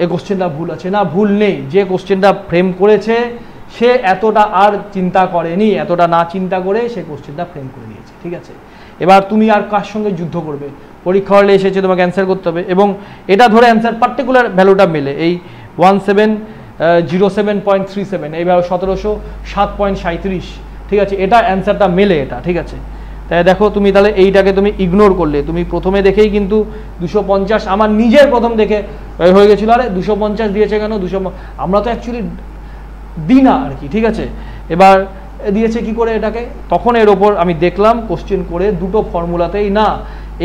এই কোশ্চেনটা ভুল আছে, না ভুল নেই। যে কোশ্চেনটা ফ্রেম করেছে সে এতটা আর চিন্তা করেনি, এতটা না চিন্তা করে সে কোশ্চেনটা ফ্রেম করে দিয়েছে, ঠিক আছে। এবার তুমি আর কার সঙ্গে যুদ্ধ করবে, পরীক্ষা হলে এসেছে তোমাকে অ্যান্সার করতে হবে, এবং এটা ধরে অ্যান্সার পার্টিকুলার ভ্যালুটা মেলে, এই 1707.37, এই 1707.37, ঠিক আছে, এটা অ্যান্সারটা মেলে এটা, ঠিক আছে। তাই দেখো তুমি তাহলে এইটাকে তুমি ইগনোর করলে, তুমি প্রথমে দেখেই কিন্তু 250, আমার নিজের প্রথম দেখে হয়ে গেছিলো, আরে 250 দিয়েছে কেন, 200 আমরা তো অ্যাকচুয়ালি দিই না আর কি, ঠিক আছে। এবার দিয়েছে কি করে এটাকে, তখন এর ওপর আমি দেখলাম কোশ্চেন করে দুটো ফর্মুলাতেই না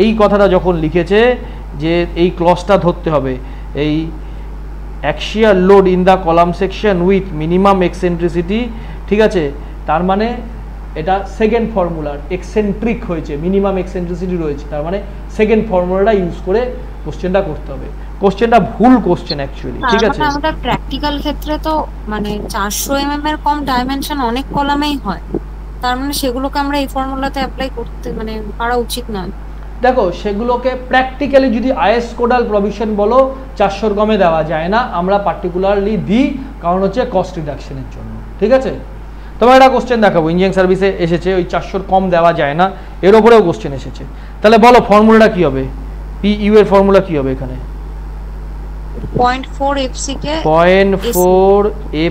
এই কথাটা যখন লিখেছে যে এই ক্লজটা ধরতে হবে, এই axial load in the column section with minimum eccentricity, ঠিক আছে, তার মানে এটা সেকেন্ড ফর্মুলার এক্সেন্ট্রিক হয়েছে, মিনিমাম এক্সেন্ট্রিসিটি রয়েছে, তার মানে সেকেন্ড ফর্মুলাটা ইউজ করে কোশ্চেনটা করতে হবে। কোশ্চেনটা ভুল কোশ্চেন অ্যাকচুয়ালি, ঠিক আছে। আমাদের প্র্যাকটিক্যাল ক্ষেত্রে তো মানে 400 mm এর কম ডাইমেনশন অনেক কলামেই হয়, তার মানে সেগুলোকে আমরা এই ফর্মুলাতে অ্যাপ্লাই করতে মানে পারা উচিত নয়। দেখো সেগুলোকে প্র্যাকটিক্যালি যদি আইএস কোডাল প্রভিশন বলো 400-র কমে দেওয়া যায় না, আমরা পার্টিকুলারলি দিই, কারণ হচ্ছে কস্ট রিডাকশনের জন্য, ঠিক আছে। তোমার একটা কোশ্চেন দেখাবো, ইঞ্জিনিয়ারিং সার্ভিসে এসেছে, ওই 400-র কম দেওয়া যায় না, এর ওপরেও কোশ্চেন এসেছে। তাহলে বলো ফর্মুলাটা কি হবে, পিইউ এর ফর্মুলা কি হবে এখানে? 0.4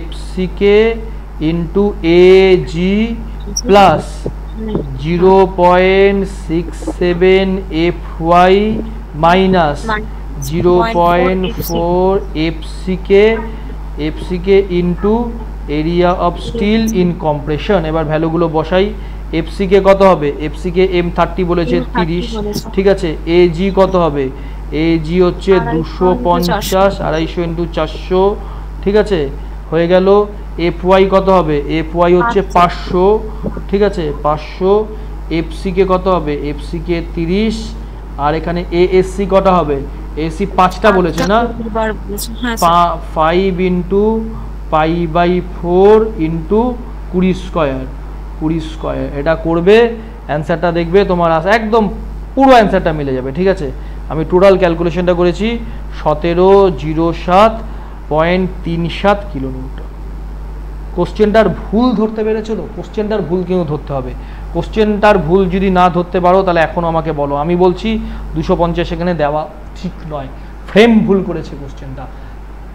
FCK into AG plus 0.67 FY minus 0.4 FCK into area of steel in compression. এবার ভ্যালুগুলো বসাই, FCK কত হবে, FCK M30 বলেছে 30, ঠিক আছে। এজি কত হবে, এজি হচ্ছে 250, 250 ইন্টু 400, ঠিক আছে, হয়ে গেল। FY কত হবে, FY হচ্ছে 500, ঠিক আছে, 500। FCK কত হবে, FCK 30, আর এখানে ASC কত হবে, ASC 5টা বলেছে না, 5 ইন্টু π/4 ইন্টু 20 স্কোয়ার, এটা করবে, অ্যান্সারটা দেখবে তোমার একদম পুরো অ্যান্সারটা মিলে যাবে, ঠিক আছে। আমি টোটাল ক্যালকুলেশনটা করেছি 1707.37 কিলোমিটার। কোশ্চেনটার ভুল ধরতে পেরেছো তো, কোশ্চেনটার ভুল কেউ ধরতে হবে, কোশ্চেনটার ভুল যদি না ধরতে পারো তাহলে এখনও আমাকে বলো, আমি বলছি 250 এখানে দেওয়া ঠিক নয়, ফ্রেম ভুল করেছে কোশ্চেনটা।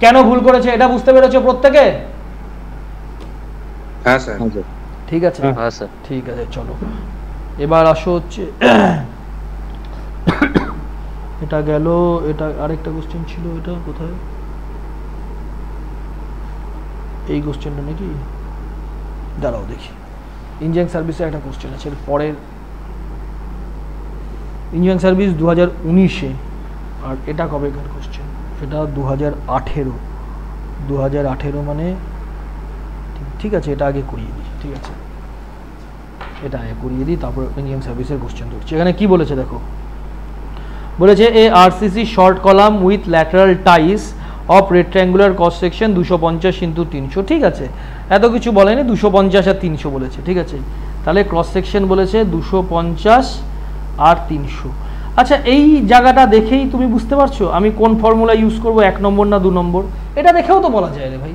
কেন ভুল করেছে এটা বুঝতে পেরেছো প্রত্যেকে? হ্যাঁ স্যার, ঠিক আছে, হ্যাঁ স্যার, ঠিক আছে, চলো এবার আসো হচ্ছে এটা গেল, এটা আরেকটা কোশ্চেন ছিল, এটা কোথায়, এই কোশ্চেনটা নাকি, দাঁড়াও দেখি। ইঞ্জিনিয়ারিং সার্ভিসে একটা কোশ্চেন আছে এর পরের, ইঞ্জিনিয়ারিং সার্ভিস 2019-এ, আর এটা কবেকার কোশ্চেন, এটা 2018 মানে ঠিক আছে, এটা আগে করিয়ে দিই, ঠিক আছে, এটা আগে করিয়ে দিই, তারপর ইঞ্জিনিয়ারিং সার্ভিসের কোশ্চেন ধরছি। এখানে কি বলেছে দেখো, বলেছে a RCC short column with lateral ties of rectangular cross section 250 into 300, ঠিক আছে, এত কিছু বলেনি, 250 আর 300 বলেছে, ঠিক আছে। তাহলে ক্রস সেকশন বলেছে 250 আর 300। আচ্ছা এই জায়গাটা দেখেই তুমি বুঝতে পারছো আমি কোন ফর্মুলা ইউজ করব, 1 নম্বর না 2 নম্বর, এটা দেখেও তো বলা যায় রে ভাই,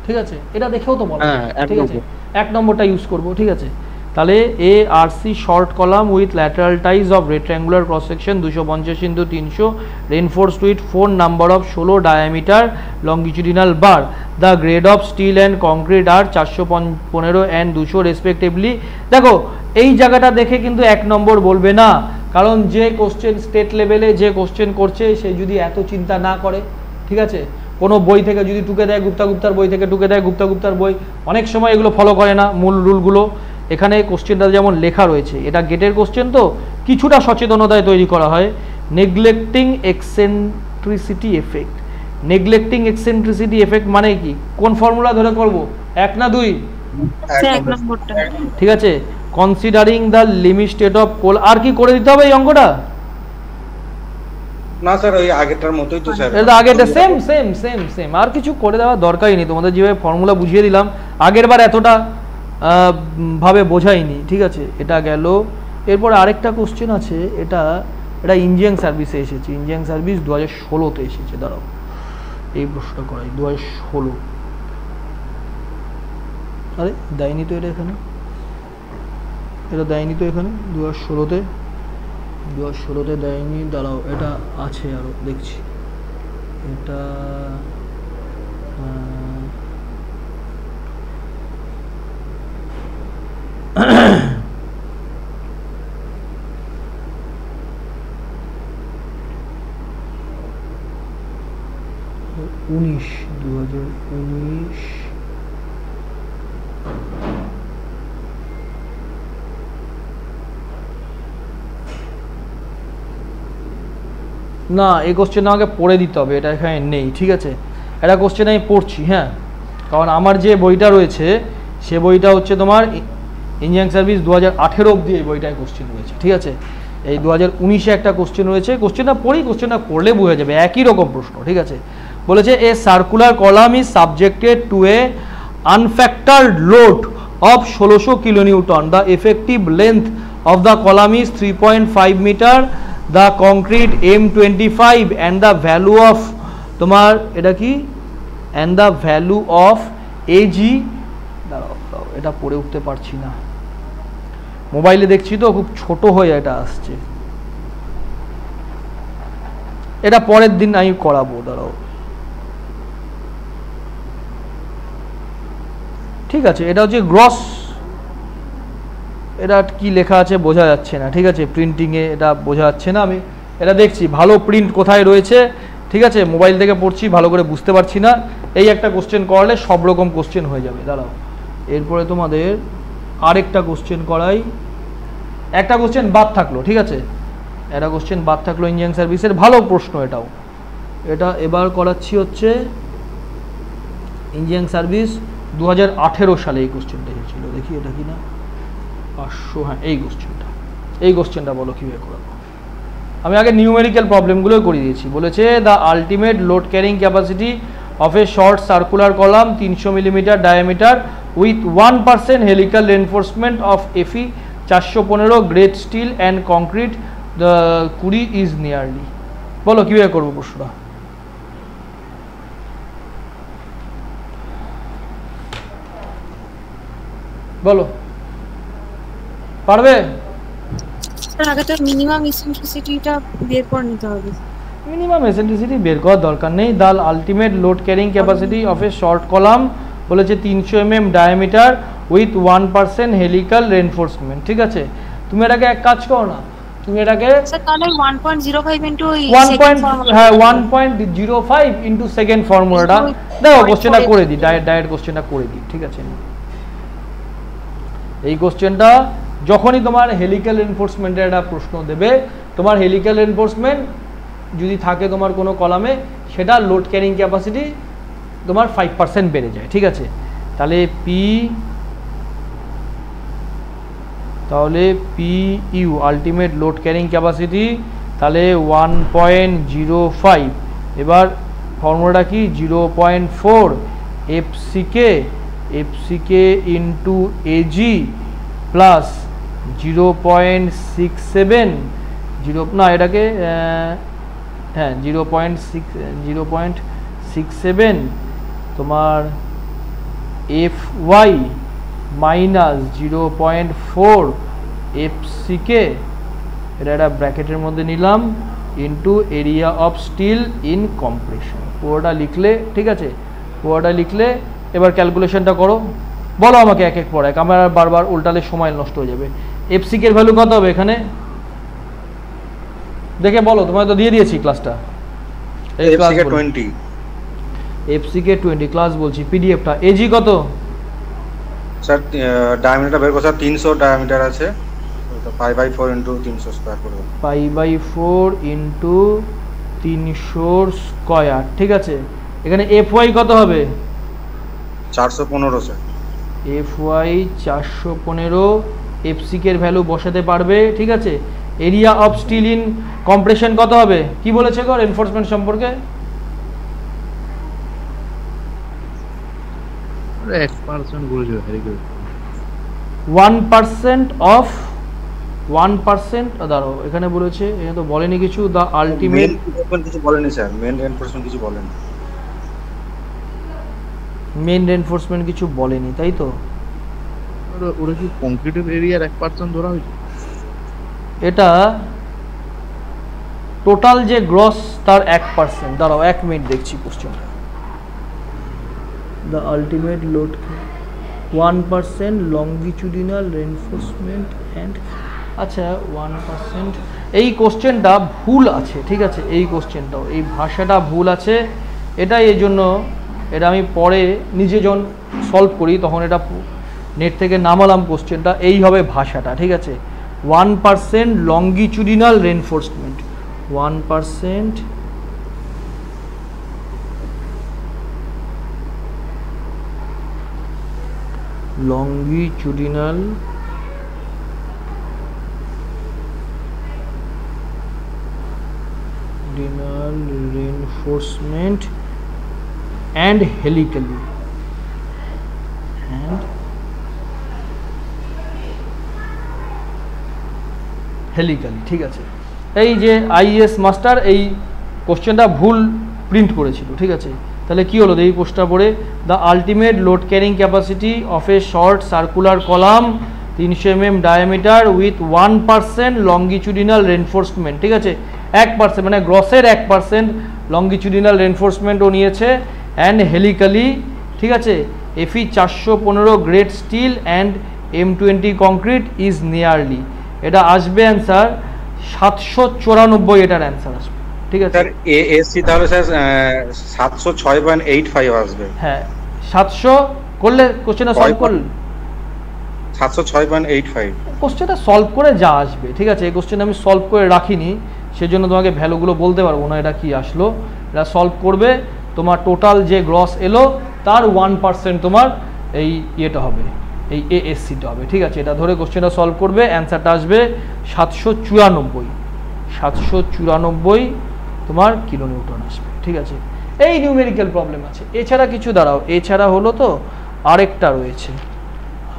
ঠিক আছে, এটা দেখেও তো বলা যায়, ঠিক আছে, 1 নম্বরটা ইউজ করব, ঠিক আছে। তাহলে a R C short column with lateral ties of rectangular cross section 250 × 300 reinforced with 4 number of 16 diameter longitudinal bar. The grade of steel and concrete are 415 and 200 respectively. দেখো এই জায়গাটা দেখে কিন্তু 1 নম্বর বলবে না, কারণ যে কোশ্চেন স্টেট লেভেলে যে কোশ্চেন করছে সে যদি এত চিন্তা না করে, ঠিক আছে, কোনো বই থেকে যদি টুকে দেয়, গুপ্তার বই থেকে টুকে দেয়, গুপ্তার বই অনেক সময় এগুলো ফলো করে না মূল রুলগুলো। এখানে কোশ্চেনটা যেমন লেখা রয়েছে, এটা গেটের কোশ্চেন তো কিছুটা সচেতনতায় তৈরি করা হয়। Neglecting eccentricity effect. Neglecting eccentricity effect মানে কি? কোন ফর্মুলা ধরে করব, 1 না 2? ঠিক আছে, considering the limit state of coal. আর কি করে দিতে হবে এই অঙ্কটা? না স্যার ওই আগেরটার মতোই তো স্যার, এটা আগেরটা সেম আর কিছু করে দেওয়ার দরকারই নেই। তোমাদের যেভাবে ফর্মুলা বুঝিয়ে দিলাম আগের বার এতটা ভাবে বোঝাইনি, ঠিক আছে। এটা গেল। এরপর আরেকটা কোশ্চেন আছে, এটা ইঞ্জিনিয়ারিং সার্ভিসে এসেছে, ইঞ্জিনিয়ারিং সার্ভিস 2016-তে এসেছে। দাঁড়াও এই প্রশ্নটা করাই, 2016। আরে দেয়নি তো এটা, এখানে এটা দেয়নি তো, এখানে 2016-তে দেয়নি। দাঁড়াও এটা আছে আরও, দেখছি এটা উনিশ 2019। না এই কোশ্চেন আমাকে পড়ে দিতে হবে, এটা এখানে নেই, ঠিক আছে। এটা কোশ্চেন আমি পড়ছি, হ্যাঁ, কারণ আমার যে বইটা রয়েছে সে বইটা হচ্ছে তোমার ইঞ্জিনিয়ারিং সার্ভিস 2018 অবধি এই বইটায় কোশ্চেন রয়েছে, ঠিক আছে। এই 2019-এ একটা কোশ্চেন রয়েছে, কোশ্চেনটা পড়ি, কোশ্চেনটা পড়লে বোঝা যাবে, একই রকম প্রশ্ন, ঠিক আছে। বলেছে a circular column is subjected to a unfactored load of 1600 kilonewton. The effective length of the column is 3.5 metre. The concrete M25 and the value of তোমার এটা কি, and the value of AG. দাঁড়াও এটা পড়ে উঠতে পারছি না, মোবাইলে দেখছি তো খুব ছোট হয়ে এটা আসছে, এটা পরের দিন আমি করাবো। দাঁড়াও, ঠিক আছে। এটা হচ্ছে গ্রস, এটা কি লেখা আছে বোঝা যাচ্ছে না, ঠিক আছে, প্রিন্টিংয়ে এটা বোঝা যাচ্ছে না। আমি এটা দেখছি ভালো প্রিন্ট কোথায় রয়েছে, ঠিক আছে, মোবাইল থেকে পড়ছি ভালো করে বুঝতে পারছি না। এই একটা কোশ্চেন করলে সব রকম কোশ্চেন হয়ে যাবে। দাঁড়াও এরপরে তোমাদের আরেকটা কোশ্চেন করাই, একটা কোশ্চেন বাদ থাকলো, ঠিক আছে, একটা কোশ্চেন বাদ থাকলো ইঞ্জিনিয়ারিং সার্ভিসের, ভালো প্রশ্ন এটাও। এটা এবার করাচ্ছি হচ্ছে ইঞ্জিনিয়ারিং সার্ভিস 2018 সালে এই কোশ্চেনটা এসেছিল, দেখি এটা কি না 500, হ্যাঁ এই কোশ্চেনটা বলো কীভাবে করাবো। আমি আগে নিউমেরিক্যাল প্রবলেমগুলোই করে দিয়েছি। বলেছে the ultimate load carrying capacity of a short circular column 300 millimetre diameter with 1% helical reinforcement of Fe 415 grade steel and concrete 20 is nearly. বলো কীভাবে করবো প্রশ্নটা। বলো পারবে? স্যার আগে তো মিনিমাম ইসেন্ট্রিসিটিটা বের করে নিতে হবে। মিনিমাম এসেন্ট্রিসিটি বের করার দরকার নেই। The ultimate load carrying capacity of a short column বলেছে 300 mm diameter with 1% helical reinforcement, ঠিক আছে। তুমি এটাকে এক কাজ করো না, তুমি এটাকে স্যার তাহলে 1.05 ইনটু 1.05 ইনটু সেকেন্ড ফর্মুলাটা দেখো, কোশ্চেনটা করে দিই, ডাইরেক্ট কোশ্চেনটা করে দিই, ঠিক আছে। এই কোশ্চেনটা যখনই তোমার হেলিক্যাল এনফোর্সমেন্টের একটা প্রশ্ন দেবে, তোমার হেলিক্যাল এনফোর্সমেন্ট যদি থাকে তোমার কোনো কলামে, সেটা লোড ক্যারিং ক্যাপাসিটি তোমার 5% বেড়ে যায়, ঠিক আছে। তাহলে P U ultimate load carrying capacity তাহলে 1.05। এবার ফর্মুলাটা কি 0.4 এফসিকে ইন্টু এজি প্লাস 0.67 না এটাকে হ্যাঁ 0.67 তোমার এফ ওয়াই মাইনাস 0.4 এফসিকে, এটা একটা ব্র্যাকেটের মধ্যে নিলাম, into area of steel in compression. পুরোটা লিখলে, ঠিক আছে, পুরোটা লিখলে এবার ক্যালকুলেশনটা করো, বলো আমাকে এক এক পর এক, আমার বারবার উল্টালে সময় নষ্ট হয়ে যাবে। এফসিকে এর ভ্যালু কত হবে এখানে দেখে বলো, তোমায় তো দিয়ে দিয়েছি ক্লাসটা। এফসিকে 20, এফসিকে 20 ক্লাস বলছি, পিডিএফটা। এজি কত স্যার ডায়ামিটার বের করতে 300 ডায়ামিটার আছে, তো π/4 * 300 স্কয়ার করব। π/4 ইন্টু 300 স্কয়ার, ঠিক আছে। এখানে এফওয়াই কত হবে? 415 স্যার। এফওয়াই 415, এফসিকে এর ভ্যালু বসাতে পারবে, ঠিক আছে। Area of steel in compression কত হবে? কি বলেছে গো রেনফোর্সমেন্ট সম্পর্কে? 1% বলেছিল, 1% অফ 1%, দাঁড়াও এখানে বলেছে, এখানে তো বলেনি কিছু। দ্য আলটিমেট কিছু বলেনি স্যার, মেন রেনফোর্সমেন্ট কিছু বলেনি, মেন রেনফোর্সমেন্ট কিছু বলেনি, তাই তো? ওরা কি কংক্রিটের এরিয়ার 1% ধরা হয়েছে? এটা টোটাল যে গ্রস তার 1%। দাঁড়াও 1 মিনিট দেখছি কোশ্চেনটা। The ultimate load 1% longitudinal reinforcement and, আচ্ছা 1%, এই কোশ্চেনটা ভুল আছে, ঠিক আছে। এই কোশ্চেনটাও, এই ভাষাটা ভুল আছে, এটা এই জন্য, এটা আমি পরে নিজে যখন সলভ করি তখন এটা নেট থেকে নামালাম কোশ্চেনটা, এই হবে ভাষাটা, ঠিক আছে। 1% longitudinal reinforcement, 1% longitudinal reinforcement and helically, ঠিক আছে। এই যে আইএস মাস্টার এই কোশ্চেনটা ভুল প্রিন্ট করেছিল, ঠিক আছে। তাহলে কি হলো, এই পোস্টটা পড়ে, the ultimate load carrying capacity of a short circular column 300 mm diameter with 1% longitudinal reinforcement, ঠিক আছে। 1% মানে গ্রসের 1% লংগিচুডিনাল রেনফোর্সমেন্টও নিয়েছে, অ্যান্ড হেলিক্যালি, ঠিক আছে। এফি 415 grade steel and M20 concrete is nearly, এটা আসবে অ্যান্সার 794, এটার অ্যান্সার আসবে, ঠিক আছে স্যার। এএসসি তাহলে স্যার 706.85 আসবে। হ্যাঁ 700 করলে কোশ্চেনটা সলভ করলে 706.85 কোশ্চেনটা সলভ করে যা আসবে, ঠিক আছে। এই কোশ্চেন আমি সলভ করে রাখিনি, সেজন্য তোমাকে ভ্যালুগুলো বলতে পারবো না এটা কি আসলো। এটা সলভ করবে, তোমার টোটাল যে গ্রস এলো তার 1% তোমার এই ইয়েটা হবে, এই এএসসিটা হবে, ঠিক আছে। এটা ধরে কোশ্চেনটা সলভ করবে, অ্যান্সারটা আসবে 794 তোমার কিলোনিউটন আসবে, ঠিক আছে। এই নিউমেরিক্যাল প্রবলেম আছে, এছাড়া কিছু, দাঁড়াও, এছাড়া হলো তো আরেকটা রয়েছে,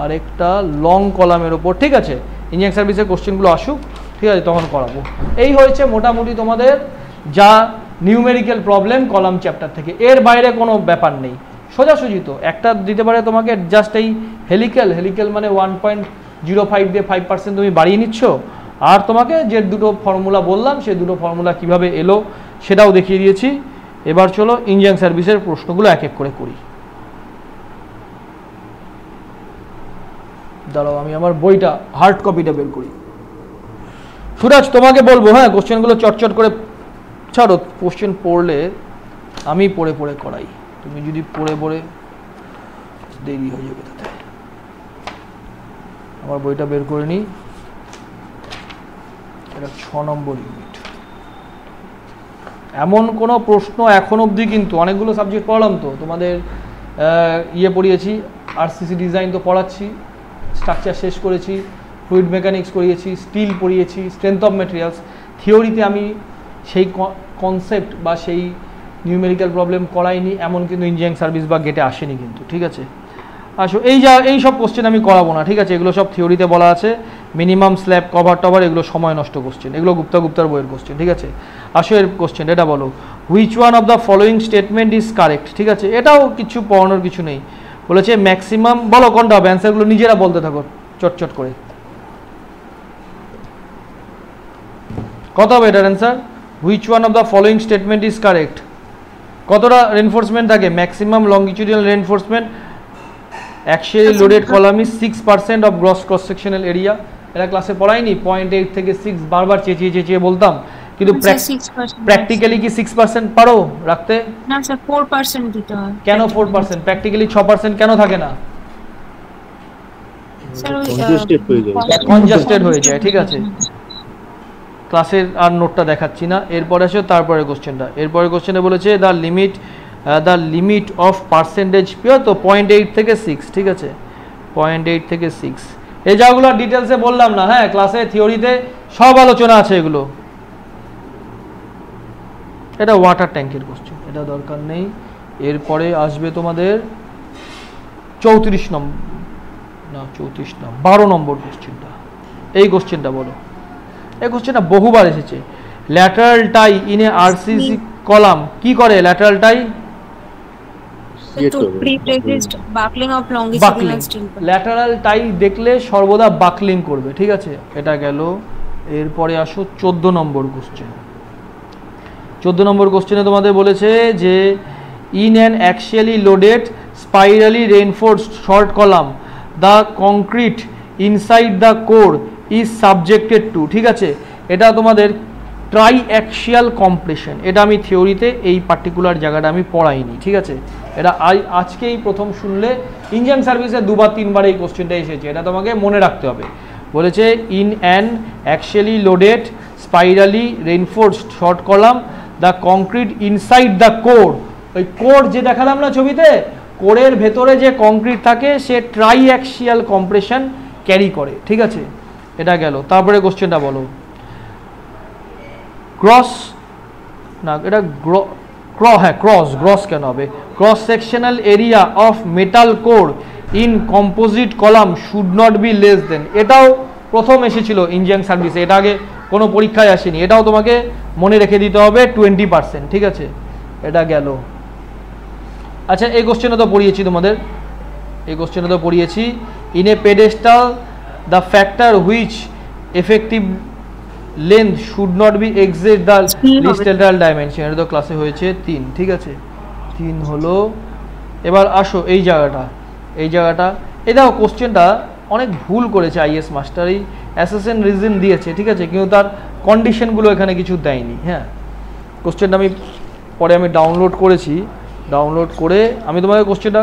আরেকটা লং কলামের ওপর, ঠিক আছে। ইঞ্জিনিয়ারিং সার্ভিসের কোশ্চেনগুলো আসুক, ঠিক আছে, তখন করাবো। এই হয়েছে মোটামুটি তোমাদের যা নিউমেরিক্যাল প্রবলেম কলাম চ্যাপ্টার থেকে, এর বাইরে কোনো ব্যাপার নেই। সোজাসুজি তো একটা দিতে পারে তোমাকে, জাস্ট এই হেলিক্যাল মানে 1.05 দিয়ে 5% তুমি বাড়িয়ে নিচ্ছ, আর তোমাকে যে দুটো ফর্মুলা বললাম সেই দুটো ফর্মুলা কিভাবে এলো সেটাও দেখিয়ে দিয়েছি। এবার চলো ইঞ্জিনিয়ারিং সার্ভিসের প্রশ্নগুলো এক এক করে করি। দাঁড়াও আমি আমার বইটা হার্ড কপিটা বের করি। সুরাজ তোমাকে বলবো, হ্যাঁ কোশ্চেনগুলো চটচট করে ছাড়ো, কোশ্চেন পড়লে আমি পড়ে পড়ে করাই, তুমি যদি পড়ে পড়ে দেরি হয়ে যাবে তাতে। আমার বইটা বের করে নিই, এটা 6 নম্বর ইউনিট। এমন কোনো প্রশ্ন এখন অবধি, কিন্তু অনেকগুলো সাবজেক্ট পড়ালাম তো তোমাদের, ইয়ে পড়িয়েছি, আরসিসি ডিজাইন তো পড়াচ্ছি, স্ট্রাকচার শেষ করেছি, ফ্লুইড মেকানিক্স করিয়েছি, স্টিল পড়িয়েছি, স্ট্রেংথ অফ মেটেরিয়ালস। থিওরিতে আমি সেই কনসেপ্ট বা সেই নিউমেরিক্যাল প্রবলেম করাইনি, এমন কিন্তু ইঞ্জিনিয়ারিং সার্ভিস বা গেটে আসেনি কিন্তু, ঠিক আছে। আসো এই সব কোশ্চেন আমি করাবো না, ঠিক আছে। এগুলো সব থিওরিতে বলা আছে, মিনিমাম স্ল্যাব কভার টভার, এগুলো সময় নষ্ট কোশ্চেন, এগুলো গুপ্তার বইয়ের কোশ্চেন, ঠিক আছে। আসো এর কোশ্চেন, এটা বলো, which one of the following statement is correct, ঠিক আছে। এটাও কিছু পড়ানোর কিছু নেই। বলেছে ম্যাক্সিমাম, বলো কোনটা হবে, অ্যান্সারগুলো নিজেরা বলতে থাকো চটচট করে। কত হবে এটার answer? Which one of the following statement is correct? কতটা রেনফোর্সমেন্ট থাকে? Maximum longitudinal reinforcement axially loaded column is 6% of gross cross sectional area. এটা ক্লাসে পড়াইনি? 0.8 থেকে 6 বারবার চেঁচিয়ে চেঁচিয়ে বলতাম, কিন্তু প্র্যাকটিক্যালি কি 6% পারো রাখতে? না স্যার 4% দিতে হয়। কেন 4%? প্র্যাকটিক্যালি 6% কেন থাকে না? স্যার ওই কনজাস্টেড হয়ে যায়। ঠিক আছে, ক্লাসের আর নোটটা দেখাচ্ছি না, এরপরে আসো তারপরে কোশ্চেনটা। এরপরে কোশ্চেনে বলেছে the limit of percentage pure, তো 0.8 থেকে 6। ঠিক আছে, 0.8 থেকে 6। এই যাগুলো ডিটেলসে বললাম না, হ্যাঁ ক্লাসে থিওরিতে সব আলোচনা আছে এগুলো। এটা ওয়াটার ট্যাঙ্কের কোশ্চেন, এটা দরকার নেই। এরপরে আসবে তোমাদের 34 নম্বর, না 34 না 12 নম্বর কোশ্চেনটা। এই কোশ্চেনটা বলো, এই কোশ্চেনটা বহুবার এসেছে। Lateral tie in a RCC column কি করে? ল্যাটারাল টাই ল্যাটারাল টাই দেখলে সর্বদা বাকলিং করবে। ঠিক আছে, এটা গেল। এরপরে আসো 14 নম্বর কোশ্চেন। 14 নম্বর কোশ্চেনে তোমাদের বলেছে যে in an axially loaded spirally reinforced short column the concrete inside the core is subjected to. ঠিক আছে, এটা তোমাদের ট্রাই অ্যাক্সিয়াল কম্প্রেশন। এটা আমি থিওরিতে এই পার্টিকুলার জায়গাটা আমি পড়াইনি। ঠিক আছে, এটা আজকেই প্রথম শুনলে। ইঞ্জিন সার্ভিসে 2-3 এই কোশ্চেনটা এসেছে, এটা তোমাকে মনে রাখতে হবে। বলেছে in an axially loaded spirally reinforced short column the concrete inside the core. ওই কোর যে দেখালাম না ছবিতে, কোরের ভেতরে যে কংক্রিট থাকে সে ট্রাই অ্যাক্সিয়াল কম্প্রেশন ক্যারি করে। ঠিক আছে, এটা গেল। তারপরে কোশ্চেনটা বলো। ক্রস না, এটা ক্রস কেন হবে? Cross sectional area of metal core in composite column should not be less than. এটাও প্রথম এসেছিল ইঞ্জিন সার্ভিসে, এটা আগে কোনো পরীক্ষায় আসেনি। এটাও তোমাকে মনে রেখে দিতে হবে 20%। ঠিক আছে, এটা গেল। আচ্ছা, এই কোশ্চেনে তো পড়িয়েছি তোমাদের, in a pedestal the factor which effective length should not be exceed the least lateral dimension. এটা তো ক্লাসে হয়েছে 3। ঠিক আছে, 3 হলো। এবার আসো এই জায়গাটা, এই দেখো কোশ্চেনটা অনেক ভুল করেছে আইএস মাস্টার। এই অ্যাসেসেন রিজন দিয়েছে, ঠিক আছে, কিন্তু তার কন্ডিশনগুলো এখানে কিছু দেয়নি। হ্যাঁ, কোশ্চেনটা পরে আমি ডাউনলোড করেছি, ডাউনলোড করে আমি তোমাকে কোশ্চেনটা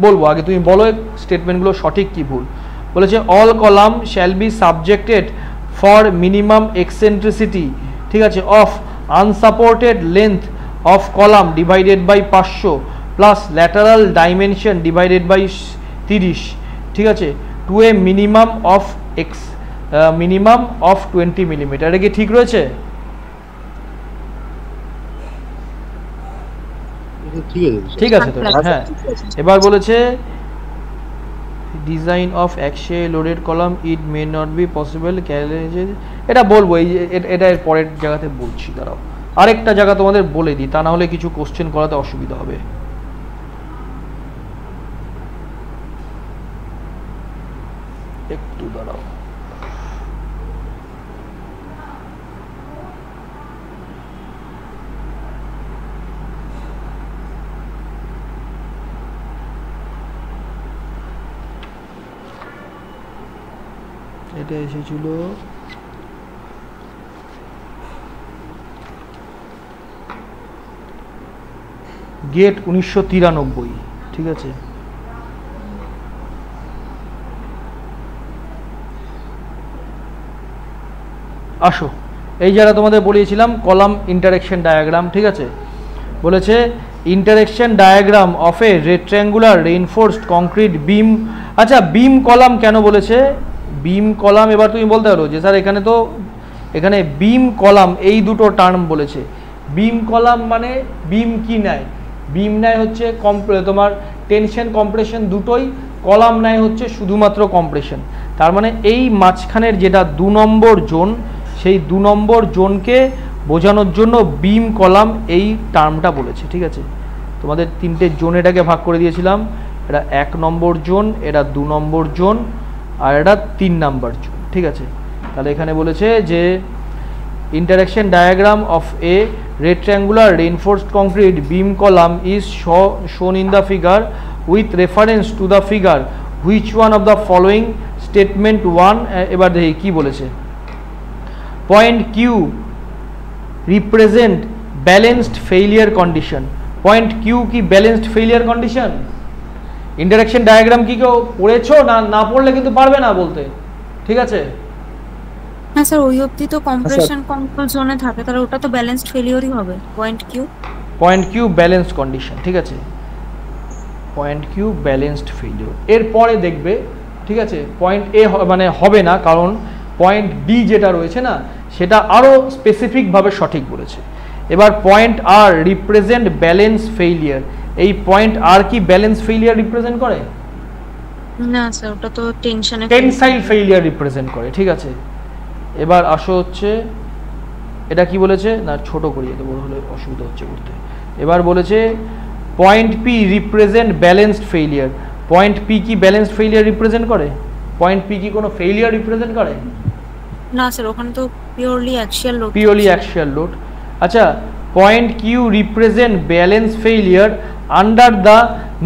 বলবো। আগে তুমি বলো স্টেটমেন্টগুলো সঠিক কি ভুল। বলেছে all column shall be subjected for minimum eccentricity. ঠিক আছে, of unsupported length of column divided by 500 plus lateral dimension divided by 30। ঠিক আছে, to a minimum of 20 millimetre. এটা কি ঠিক রয়েছে? ঠিক আছে তো, হ্যাঁ। এবার বলেছে design of axial loaded column it may not be possible carriage. এটা বলবো, এটা এর পরের জায়গাতে বলছি। দাঁড়াও, আরেকটা জায়গা তোমাদের বলে দিই, তা না হলে কিছু কোশ্চেন করাতে অসুবিধা হবে। একটু দাঁড়াও। এটা এসেছিল গেট 1993। ঠিক আছে, আসো এই যারা তোমাদের বলিয়েছিলাম কলাম ইন্টারেকশন ডায়াগ্রাম। ঠিক আছে, বলেছে interaction diagram of a rectangular reinforced concrete beam. আচ্ছা, বিম কলাম কেন বলেছে? বিম কলাম, এবার তুমি বলতে পারো যে স্যার এখানে বিম কলাম এই দুটো টার্ম বলেছে। বিম কলাম মানে বিম কি নেয়? বিম নেয় হচ্ছে তোমার টেনশন কম্প্রেশন দুটোই, কলাম নেয় হচ্ছে শুধুমাত্র কম্প্রেশন। তার মানে এই মাঝখানের যেটা 2 নম্বর জোন, সেই 2 নম্বর জোনকে বোঝানোর জন্য বিম কলাম এই টার্মটা বলেছে। ঠিক আছে, তোমাদের 3টে জোন এটাকে ভাগ করে দিয়েছিলাম। এটা 1 নম্বর জোন, এটা 2 নম্বর জোন, আর এটা 3 নম্বর জোন, ঠিক আছে। তাহলে এখানে বলেছে যে interaction diagram of a rectangular reinforced concrete beam column is shown in the figure with reference to the figure which one of the following statement 1 এবার দেখি কি বলেছে। point Q represent balanced failure condition, point Q কি balanced failure condition? interaction diagram কি কেউ পড়েছো? না পড়লে কিন্তু পারবে না বলতে, ঠিক আছে। হ্যাঁ স্যার, ওই অবধি তো কম্প্রেশন কন্ট্রোল জোনে থাকে, তাহলে ওটা তো ব্যালেন্সড ফেলিওরই হবে। পয়েন্ট কিউ ব্যালেন্সড কন্ডিশন, ঠিক আছে। পয়েন্ট কিউ ব্যালেন্সড ফেলিওর, এরপরে দেখবে, ঠিক আছে। পয়েন্ট এ মানে হবে না, কারণ পয়েন্ট বি যেটা রয়েছে না সেটা আরও স্পেসিফিকভাবে সঠিক বলেছে। এবার পয়েন্ট আর রিপ্রেজেন্ট ব্যালেন্স ফেইলিয়ার, এই পয়েন্ট আর কি ব্যালেন্স ফেইলিয়ার রিপ্রেজেন্ট করে? না স্যার, ওটা তো টেনসাইল ফেইলিয়ার রিপ্রেজেন্ট করে, ঠিক আছে। এবার আসো হচ্ছে এটা কি বলেছে না, ছোট করিয়ে দেবো, হলে অসুবিধা হচ্ছে করতে। এবার বলেছে point P represent balanced failure, point P কি ব্যালেন্সড ফেইলিয়ার রিপ্রেজেন্ট করে? পয়েন্ট পি কি কোনো ফেইলিয়ার রিপ্রেজেন্ট করে? না স্যার, ওখানে তো purely axial load, purely axial load. আচ্ছা, point Q represent balance failure under the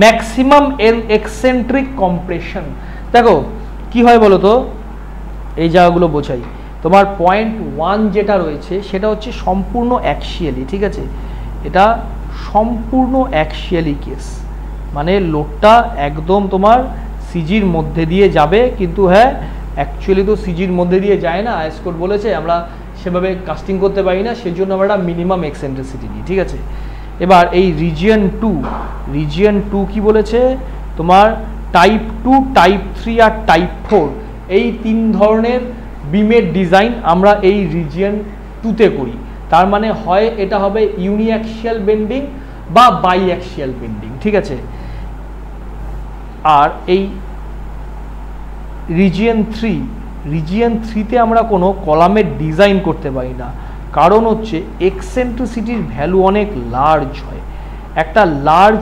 maximum eccentric compression. দেখো কি হয় বলো তো, এই জায়গাগুলো বোঝাই। তোমার পয়েন্ট 1 যেটা রয়েছে সেটা হচ্ছে সম্পূর্ণ অ্যাক্সিয়ালি, ঠিক আছে। এটা সম্পূর্ণ অ্যাক্সিয়ালি কেস, মানে লোডটা একদম তোমার সিজির মধ্যে দিয়ে যাবে, কিন্তু হ্যাঁ অ্যাকচুয়ালি তো সিজির মধ্যে দিয়ে যায় না, আইসকোড বলেছে আমরা সেভাবে কাস্টিং করতে পারি না, সেজন্য আমরা একটা মিনিমাম এক্সেন্ট্রিসিটি নিই, ঠিক আছে। এবার এই রিজিয়ন টু কি বলেছে, তোমার টাইপ 2, টাইপ 3 আর টাইপ 4 এই 3 ধরনের বিমের ডিজাইন আমরা এই রিজিয়ন 2তে করি। তার মানে হয় এটা হবে ইউনিঅ্যাক্সিয়াল বেন্ডিং বা বাইঅ্যাক্সিয়াল বেন্ডিং, ঠিক আছে। আর এই রিজিয়ন 3তে আমরা কোনো কলামের ডিজাইন করতে পারি না, কারণ হচ্ছে এক্সেন্ট্রিসিটির ভ্যালু অনেক লার্জ হয়। একটা লার্জ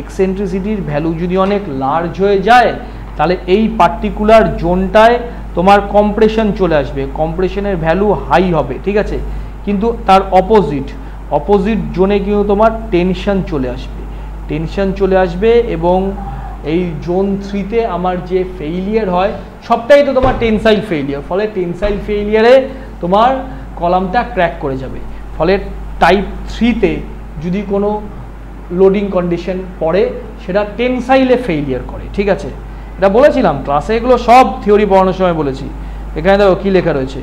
এক্সেন্ট্রিসিটির ভ্যালু যদি অনেক লার্জ হয়ে যায় তাহলে এই পার্টিকুলার জোনটায় তোমার কম্প্রেশন চলে আসবে, কম্প্রেশনের ভ্যালু হাই হবে, ঠিক আছে। কিন্তু তার অপোজিট জোনে কিন্তু তোমার টেনশন চলে আসবে এবং এই জোন 3তে আমার যে ফেইলিয়ার হয় সবটাই তো তোমার টেনসাইল ফেইলিয়ার, ফলে টেনসাইল ফেইলিয়ারে তোমার কলামটা ক্র্যাক করে যাবে। ফলে টাইপ 3তে যদি কোনো লোডিং কন্ডিশন পড়ে সেটা টেনসাইলে ফেইলিয়ার করে, ঠিক আছে। এটা বলেছিলাম ক্লাসে, এগুলো সব থিওরি পড়ানোর সময় বলেছি। এখানে দেখো কি লেখা রয়েছে,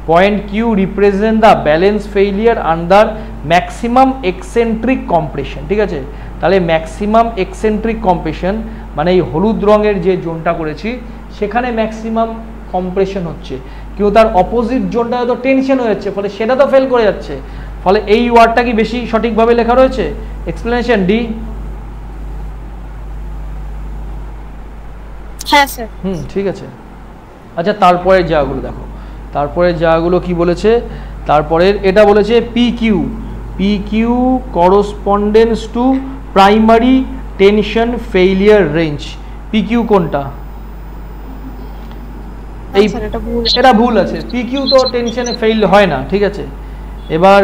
point Q represent the balance failure under maximum eccentric compression, ঠিক আছে। তাহলে ম্যাক্সিমাম এক্সেন্ট্রিক কম্প্রেশন মানে এই হলুদ রঙের যে জোনটা করেছি সেখানে ম্যাক্সিমাম কম্প্রেশন হচ্ছে, কিন্তু তার অপোজিট জোনটা তো টেনশন হয়ে যাচ্ছে, ফলে সেটা তো ফেল করে যাচ্ছে। ফলে এই ওয়ার্ডটা কি বেশি সঠিকভাবে লেখা রয়েছে? Explanation D. হ্যাঁ স্যার। ঠিক আছে। আচ্ছা, তারপরে জায়গাগুলো দেখো, তারপরে জায়গাগুলো কি বলেছে, তারপরের এটা বলেছে PQ correspondence to primary tension failure range. PQ কোনটা? এই এটা ভুল আছে, পিকিউ তো টেনশনে ফেইল হয় না, ঠিক আছে। এবার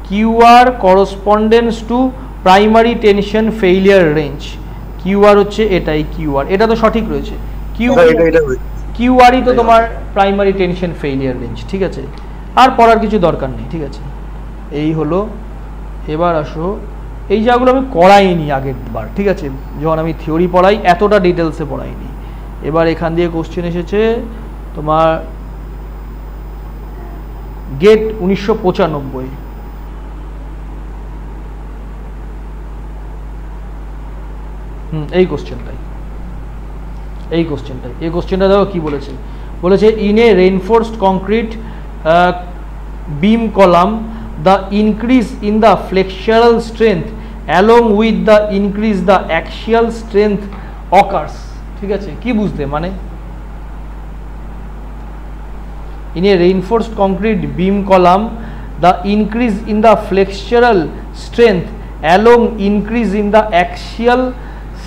QR correspondence to primary tension failure range, QR হচ্ছে এটাই, কিউআর এটা তো সঠিক রয়েছে, কিউআরই তো তোমার প্রাইমারি টেনশন ফেইলিয়ার রেঞ্জ, ঠিক আছে। আর পড়ার কিছু দরকার নেই, ঠিক আছে। এই হলো। এবার আসো, এই জায়গাগুলো আমি করাইনি আগের বার, ঠিক আছে, যখন আমি থিওরি পড়াই এতটা ডিটেলসে পড়াইনি। এবার এখান দিয়ে কোশ্চেন এসেছে তোমার গেট 1995, এই কোশ্চেনটা দেখো কি বলেছে in a reinforced concrete beam column the increase in the flexural strength along with the increase the axial strength occurs, ঠিক আছে। কি বুঝতে মানে, in a reinforced concrete beam column the increase in the flexural strength along increase in the axial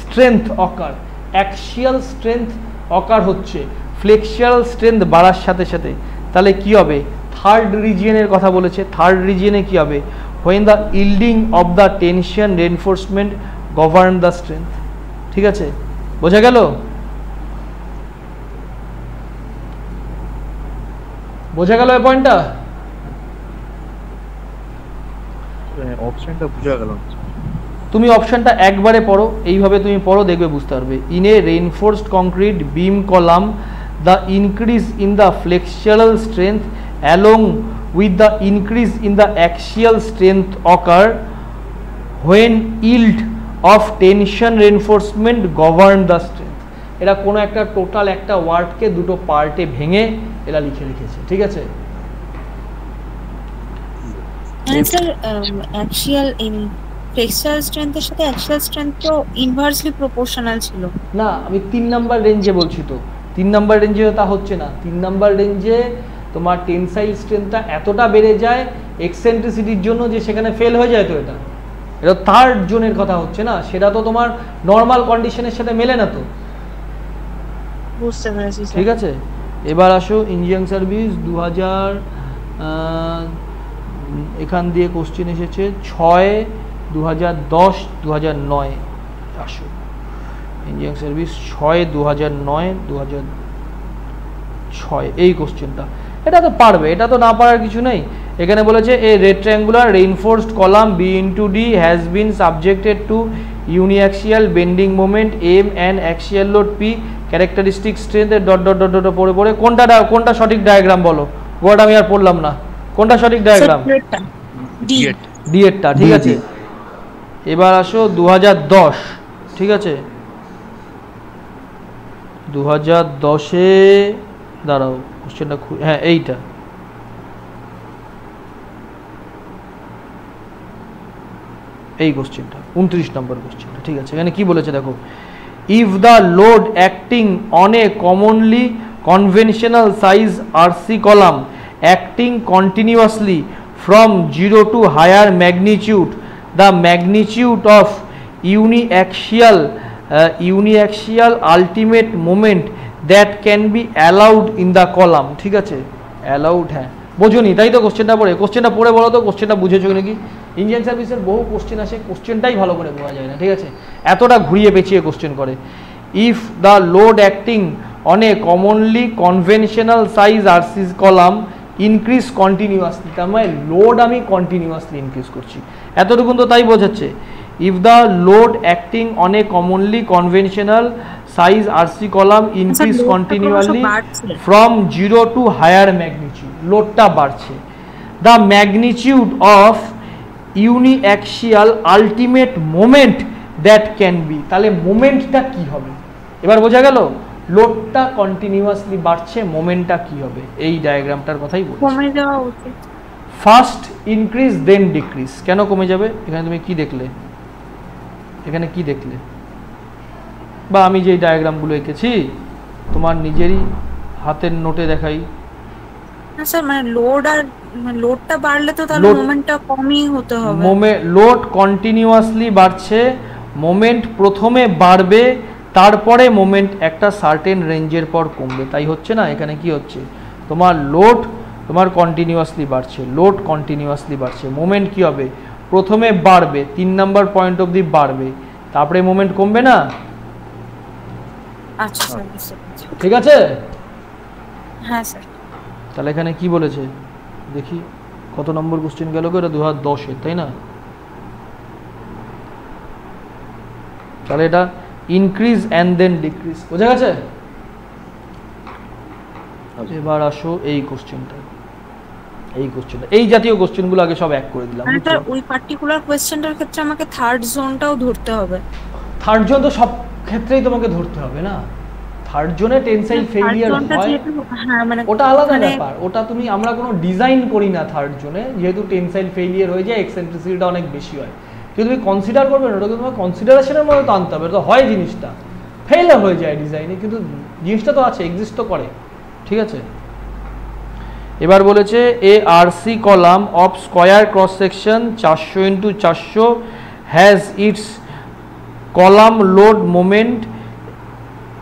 strength occur. Axial strength occur হচ্ছে flexural strength বাড়ার সাথে সাথে, তাহলে কি হবে? থার্ড রিজিয়নের কথা বলেছে। থার্ড রিজিয়নে কি হবে? when the yielding of the tension reinforcement govern the strength। ঠিক আছে, বোঝা গেল? বোঝা গেল এই পয়েন্টটা? অপশনটা বুঝা গেল। তুমি অপশনটা একবারে পড়ো, এইভাবে তুমি পড়ো, দেখবে বুঝতে পারবে। In a reinforced concrete beam column the increase in the flexural strength along with the increase in the axial strength occur when yield of tension reinforcement govern the strength। এরা কোনো একটা টোটাল একটা ওয়ার্ডকে দুটো পার্টে ভেঙে এরা লিখে রেখেছে, ঠিক আছে? স্যার অ্যাক্সিয়াল ফ্লেক্সিয়াল স্ট্রেংথের সাথে অ্যাক্সিয়াল স্ট্রেংথ তো ইনভার্সলি প্রপোর্শনাল ছিল না, আমি 3 নাম্বার রেঞ্জে বলছি তো। 3 নাম্বার রেঞ্জে তা হচ্ছে না। 3 নাম্বার রেঞ্জে তোমার টেনসাইল স্ট্রেংথটা এতটা বেড়ে যায় এক্সেন্ট্রিসিটির জন্য যে সেখানে ফেল হয়ে যায়। তো এটা থার্ড জোনের কথা হচ্ছে না, সেটা তো তোমার নর্মাল কন্ডিশনের সাথে মেলে না। তো বুঝতে পেরেছি স্যার। ঠিক আছে, এবার আসো ইঞ্জিনিয়ারিং সার্ভিস 2000 এখান দিয়ে কোশ্চেন এসেছে 6, 2010, 2009। আসো ইঞ্জিনিয়ারিং সার্ভিস 6, 2009, 2006 এই কোশ্চেনটা। এটা তো পারবে, এটা তো না পারার কিছু নেই। এখানে বলেছে a rectangular reinforced column B into D has been subjected to uniaxial bending moment M and axial load P, characteristic strength dot dot dot dot পড়ে পড়ে কোনটা সঠিক ডায়াগ্রাম বলো? গোটা আমি আর পড়লাম না। কোনটা সঠিক ডায়াগ্রাম? ডি এরটা, ঠিক আছে। এবার আসো 2010, ঠিক আছে। 2010-এ দাঁড়াও, কোশ্চেনটা হ্যাঁ এইটা। এই কোশ্চেনটা 29 নম্বর কোশ্চেনটা, ঠিক আছে। এখানে কি বলেছে দেখো, if the load acting on a commonly conventional size RC column acting continuously from 0 to higher magnitude, the magnitude of uniaxial ultimate moment that can be allowed in the column। ঠিক আছে, allowed, হ্যাঁ বোঝনি তাই তো? কোশ্চেনটা পড়ে বলো তো কোশ্চেনটা বুঝেছো নাকি? ইঞ্জিনিয়ারিং সার্ভিসের বহু কোশ্চেন আসে, কোশ্চেনটাই ভালো করে বোঝা যায় না, ঠিক আছে? এতটা ঘুরিয়ে পেঁচিয়ে কোশ্চেন করে। If the load acting on a commonly conventional size RC column increase continuously, তার মানে লোড আমি কন্টিনিউয়াসলি ইনক্রিজ করছি, এতটুকু তো তাই বোঝাচ্ছে। If the load acting on a commonly conventional size RC column increase continuously from 0 to higher magnitude, লোডটা বাড়ছে। The magnitude of uniaxial ultimate moment that can be, তাহলে মোমেন্টটা কি হবে? এবার বোঝা গেল? লোডটা কন্টিনিউয়াসলি বাড়ছে, মোমেন্টটা কি হবে? এই ডায়াগ্রামটার কথাই বলছি। কমে যাওয়া উচিত। First increase then decrease. কেন কমে যাবে? এখানে তুমি কি দেখলে? এখানে কি দেখলে? বা আমি যে ডায়াগ্রামগুলো এঁকেছি তোমার নিজেরই হাতের নোটে দেখাই। না স্যার, মানে লোডটা বাড়লে তো তাহলে মোমেন্টটা কমই হতে হবে। লোড কন্টিনিউয়াসলি বাড়ছে, মোমেন্ট প্রথমে বাড়বে, তারপরে মোমেন্ট একটা সার্টেন রেঞ্জের পর কমবে, তাই হচ্ছে না? এখানে কি হচ্ছে? তোমার লোড তোমার কন্টিনিউয়াসলি বাড়ছে, মোমেন্ট কি হবে? প্রথমে বাড়বে, 3 নাম্বার পয়েন্ট অবধি বাড়বে, তারপরে মোমেন্ট কমবে না? আচ্ছা স্যার, ঠিক আছে? হ্যাঁ স্যার। তাহলে এখানে কি বলেছে দেখি, কত নম্বর কোশ্চেন গেল? এটা 2010-এর, তাই না? তাহলে এটা ইনক্রিজ অ্যান্ড দেন ডিক্রিজ, বোঝা গেছে? এবার আসো এই কোশ্চেনটা, এই জাতীয় কোশ্চেনগুলো আগে সব এক করে দিলাম। স্যার ওই পার্টিকুলার কোশ্চেনটার ক্ষেত্রে আমাকে থার্ড জোনটাও ধরতে হবে। থার্ড জোন তো সব ক্ষেত্রেই তোমাকে ধরতে হবে না। থার্ড জোনে টেনসাইল ফেলিয়ার হয়, হ্যাঁ মানে ওটা আলাদা ব্যাপার। ওটা আমরা কোনো ডিজাইন করি না থার্ড জোনে, যেহেতু টেনসাইল ফেলিয়ার হয়ে যায়, এক্সেন্ট্রিসিটিটা অনেক বেশি হয়। কিন্তু তুমি কনসিডার করবে না, ওটাকে তোমার কনসিডারেশনের মধ্যে তো আনতে হবে। তো হয় জিনিসটা ফেইলার হয়ে যায় ডিজাইনে, কিন্তু জিনিসটা তো আছে, এক্সিস্ট তো করে, ঠিক আছে? এবার বলেছে a RC column of square cross section 400 × 400 has its column load moment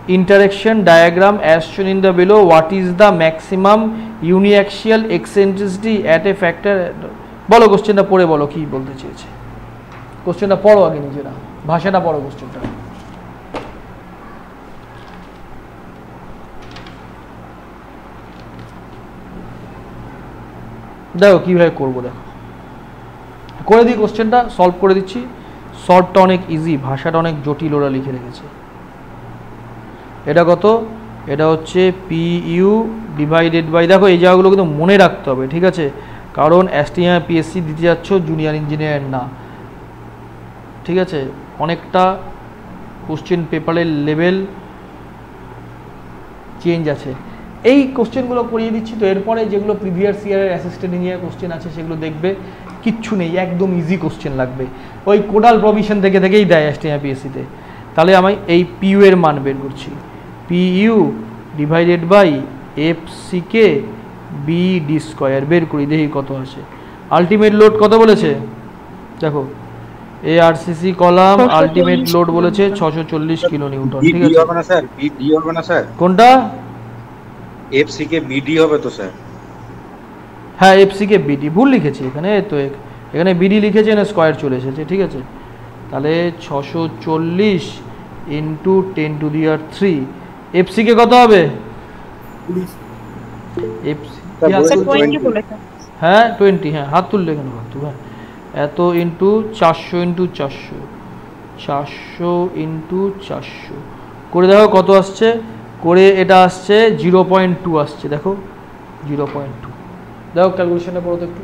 interaction diagram as shown in the below. What is the maximum uniaxial eccentricity at a factor? বলো কোশ্চেনটা পড়ে বলো কি বলতে চেয়েছে। কোশ্চেনটা পড়ো আগে নিজেরা, ভাষাটা পড়ো কোশ্চেনটা। দেখো কীভাবে করবো, দেখো করে দিই কোশ্চেনটা, সলভ করে দিচ্ছি। সলভটা অনেক ইজি, ভাষাটা অনেক জটিল ওরা লিখে রেখেছে। এটা কত? এটা হচ্ছে PU ডিভাইডেড বাই, দেখো এই জায়গাগুলো কিন্তু মনে রাখতে হবে, ঠিক আছে, কারণ STM PSC দিতে যাচ্ছ জুনিয়র ইঞ্জিনিয়ার না, ঠিক আছে। অনেকটা কোশ্চেন পেপারের লেভেল চেঞ্জ আছে। এই কোশ্চেনগুলো করিয়ে দিচ্ছি তো, এরপরে যেগুলো প্রিভিয়াস ইয়ারের অ্যাসিস্ট্যান্ট ইঞ্জিনিয়ার কোশ্চেন আছে সেগুলো দেখবে, কিচ্ছু নেই, একদম ইজি কোশ্চেন লাগবে। ওই কোডাল প্রভিশন থেকেই দেয় STM PSCতে। তাহলে আমি এই PU এর মান বের করছি, PU divided by FCK BD square বের করি, দেখি কত আসে। আলটিমেট লোড কত বলেছে দেখো, ARCC কলাম আলটিমেট লোড বলেছে 640 কিলো নিউটন, ঠিক আছে। হবে না স্যার, BD হবে না স্যার? কোনটা? FCK BD হবে তো স্যার? হ্যাঁ FCK BD ভুল লিখেছি এখানে, তো এখানে BD লিখেছে না স্কয়ার চলে এসেছে, ঠিক আছে। তাহলে 640 into 10 to the power 3, FCK কত হবে? হ্যাঁ 20, হ্যাঁ হাত তুললে কেন হাত তুল, হ্যাঁ এত ইন্টু 400 ইন্টু 400, 400 ইন্টু 400 করে দেখো কত আসছে, করে এটা আসছে 0.2 আসছে, দেখো 0.2। দেখো ক্যালকুলেশনটা করো তো একটু,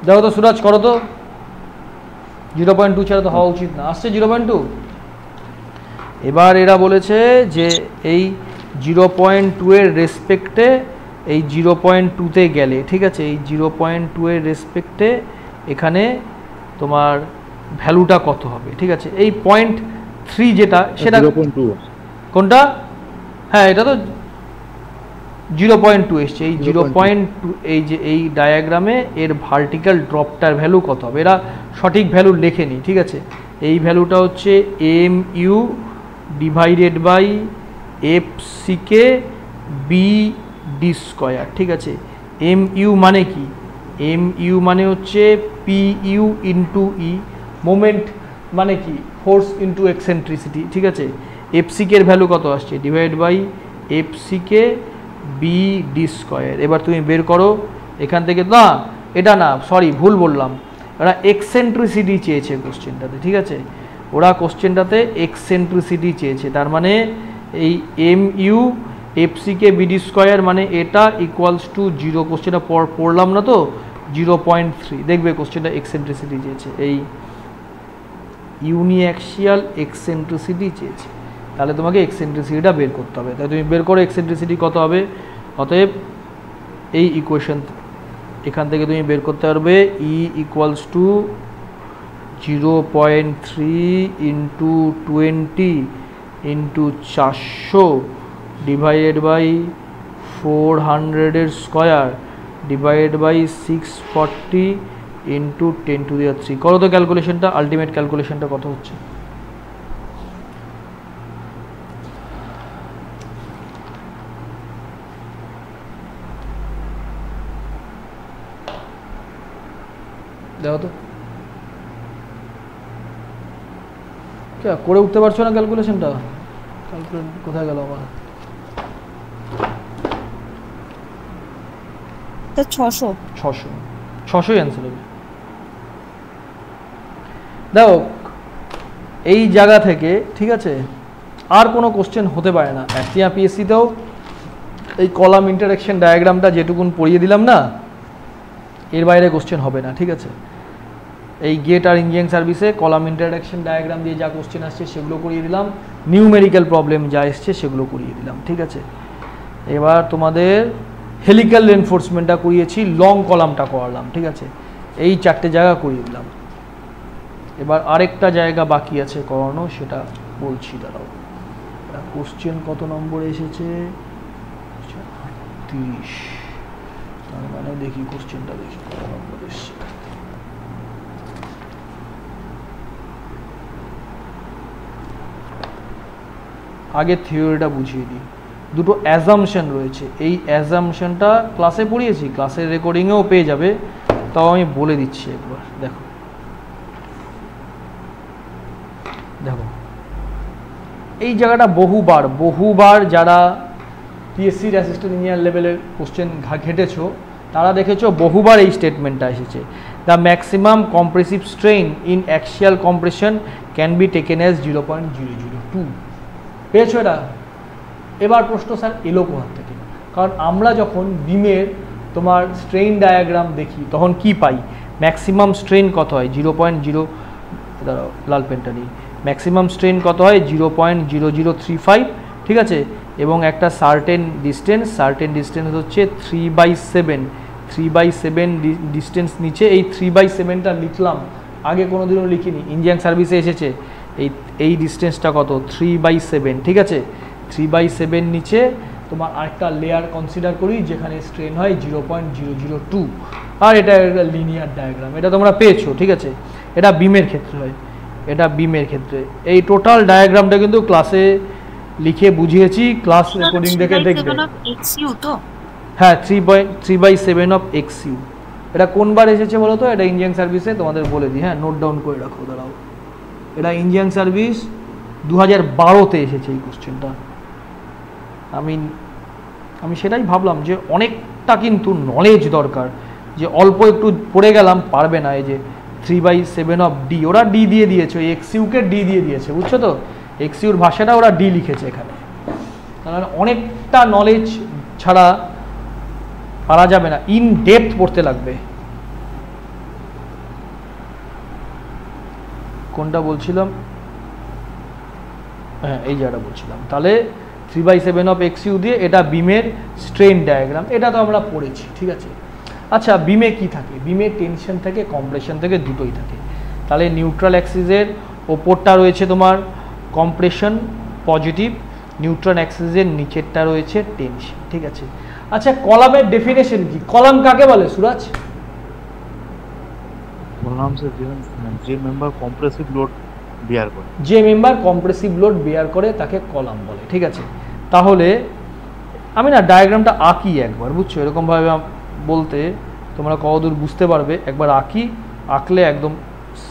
দেখো তো সুরাজ করো তো, 0.2 ছাড়া তো হওয়া উচিত না, আসছে 0.2। এবার এরা বলেছে যে এই 0.2 এর রেসপেক্টে এই 0.2তে গেলে, ঠিক আছে, এই 0.2 এর রেসপেক্টে এখানে তোমার ভ্যালুটা কত হবে, ঠিক আছে। এই 0.3 যেটা সেটা কোনটা, হ্যাঁ এটা তো 0.2 এসছে, এই 0.2 এই যে এই ডায়াগ্রামে এর ভার্টিক্যাল ড্রপটার ভ্যালু কত হবে, এরা সঠিক ভ্যালু লেখেনি, ঠিক আছে। এই ভ্যালুটা হচ্ছে MU divided by FCK BD square, ঠিক আছে। MU মানে কি? MU মানে হচ্ছে PU ইন্টু E, মোমেন্ট মানে কি? ফোর্স ইন্টু এক্সেন্ট্রিসিটি, ঠিক আছে। FCK এর ভ্যালু কত আসছে, divide by FCK BD square. এবার তুমি বের করো এখান থেকে, না এটা না, সরি ভুল বললাম, ওরা এক্সেন্ট্রিসিটি চেয়েছে কোশ্চেনটাতে, ঠিক আছে, ওরা কোশ্চেনটাতে এক্সেন্ট্রিসিটি চেয়েছে। তার মানে এই MU FCK BD স্কয়ার মানে এটা ইকুয়ালস টু 0, কোশ্চেনটা পড়লাম না তো, 0.3। দেখবে কোশ্চেনটা এক্সেন্ট্রিসিটি চেয়েছে, এই ইউনিঅ্যাক্সিয়াল এক্সেন্ট্রিসিটি চেয়েছে, তাহলে তোমাকে এক্সেন্ট্রিসিটিটা বের করতে হবে। তাই তুমি বের করো এক্সেন্ট্রিসিটি কত হবে। অতএব এই ইকুয়েশন এখান থেকে তুমি বের করতে পারবে E equals to 0.3 into 20 into 400 divided by 400 এর square divided by 640 into 10 to the power 3। করো তো ক্যালকুলেশনটা, আলটিমেট ক্যালকুলেশনটা কত হচ্ছে। দেখো তো করে উঠতে পারছো না ক্যালকুলেশনটা, ক্যালকুলেট কোথায় গেল আমার, 600 অ্যান্সার হবে। দেখো এই জায়গা থেকে, ঠিক আছে, আর কোনো কোশ্চেন হতে পারে না। STM PSCতেও এই কলাম ইন্টারাকশন ডায়াগ্রামটা যেটুকুন পড়িয়ে দিলাম না, এর বাইরে কোশ্চেন হবে না, ঠিক আছে। এই গেট আর ইঞ্জিনিয়ারিং সার্ভিসে কলাম ইন্টারাকশন ডায়াগ্রাম দিয়ে যা কোশ্চেন আসছে সেগুলো করিয়ে দিলাম, নিউমেরিক্যাল প্রবলেম যা এসছে সেগুলো করিয়ে দিলাম, ঠিক আছে। এবার তোমাদের হেলিক্যাল রেনফোর্সমেন্টটা করিয়েছি, লং কলামটা করালাম, ঠিক আছে, এই 4টে জায়গা করিয়ে দিলাম। এবার আরেকটা জায়গা বাকি আছে করানো, সেটা বলছি, দাঁড়াও। কোশ্চেন কত নম্বর এসেছে, 30, তার মানে দেখি কোশ্চেনটা দেখি কত নম্বর এসছে। আগে থিওরিটা বুঝিয়ে দিই। দুটো অ্যাজাম্পশন রয়েছে, এই অ্যাজাম্পশনটা ক্লাসে পড়িয়েছি, ক্লাসের রেকর্ডিংয়েও পেয়ে যাবে, তাও আমি বলে দিচ্ছি একবার। দেখো দেখো এই জায়গাটা বহুবার যারা পিএসসির অ্যাসিস্ট্যান্ট ইঞ্জিনিয়ার লেভেলের কোশ্চেন ঘেটেছো তারা দেখেছো বহুবার এই স্টেটমেন্টটা এসেছে, the maximum compressive strain in axial compression can be taken as 0.002। পেয়েছো এটা? এবার প্রশ্ন স্যার এলো কোথা থেকে? কারণ আমরা যখন বিমের তোমার স্ট্রেইন ডায়াগ্রাম দেখি তখন কি পাই? ম্যাক্সিমাম স্ট্রেইন কত হয়? 0.0, দাঁড়াও লাল পেনটা নিই, ম্যাক্সিমাম স্ট্রেইন কত হয়? 0.0035, ঠিক আছে, এবং একটা সার্টেন ডিস্টেন্স হচ্ছে 3/7 ডিস্টেন্স নিচে। এই 3/7টা লিখলাম, আগে কোনো দিনও লিখিনি, ইঞ্জিনিয়ারিং সার্ভিসে এসেছে। এই ডিস্টেন্সটা কত? 3/7, ঠিক আছে। 3/7 নিচে তোমার আরেকটা লেয়ার কনসিডার করি যেখানে স্ট্রেন হয় 0.002, আর এটা একটা লিনিয়ার ডায়াগ্রাম, এটা তোমরা পেয়েছো, ঠিক আছে। এটা বিমের ক্ষেত্রে হয়, এটা বিমের ক্ষেত্রে। এই টোটাল ডায়াগ্রামটা কিন্তু ক্লাসে লিখে বুঝিয়েছি, ক্লাস রেকর্ডিং দেখে দেখবে। হ্যাঁ, 3/7 অফ XU। এটা কোনবার এসেছে বলো তো? এটা ইঞ্জিনিয়ারিং সার্ভিসে, তোমাদের বলে দিই, হ্যাঁ নোট ডাউন করে রাখো, দাঁড়াও। এটা ইঞ্জিনিয়ারিং সার্ভিস 2012-তে এসেছে এই কোশ্চেনটা। আমি সেটাই ভাবলাম যে অনেকটা কিন্তু নলেজ দরকার, যে অল্প একটু পড়ে গেলাম পারবে না। এই যে 3/7 অফ D, ওরা D দিয়ে দিয়েছে, ওই XU-কে D দিয়ে দিয়েছে, বুঝছো তো? XU-র ভাষাটা ওরা D লিখেছে এখানে। তাহলে অনেকটা নলেজ ছাড়া পারা যাবে না, ইন ডেপথ পড়তে লাগবে। কোনটা বলছিলাম? হ্যাঁ, এই জায়গাটা বলছিলাম। তাহলে 3/7 অফ XU দিয়ে এটা বিমের স্ট্রেন ডায়াগ্রাম, এটা তো আমরা পড়েছি, ঠিক আছে। আচ্ছা, বিমে কি থাকে? বিমে টেনশন থেকে, কম্প্রেশন থেকে, দুটোই থাকে। তাহলে নিউট্রাল অ্যাক্সিসের ওপরটা রয়েছে তোমার কম্প্রেশন পজিটিভ, নিউট্রাল অ্যাক্সিসের নিচেরটা রয়েছে টেনশন, ঠিক আছে। আচ্ছা, কলামের ডেফিনেশন কি? কলাম কাকে বলে সুরাজ? কলাম সে যে মেম্বার কম্প্রেসিভ লোড বেয়ার করে, যে মেম্বার কম্প্রেসিভ লোড বেয়ার করে তাকে কলাম বলে, ঠিক আছে। তাহলে আমি না ডায়াগ্রামটা আঁকি একবার, বুঝছো? এরকমভাবে বলতে তোমরা কতদূর বুঝতে পারবে একবার আঁকলে একদম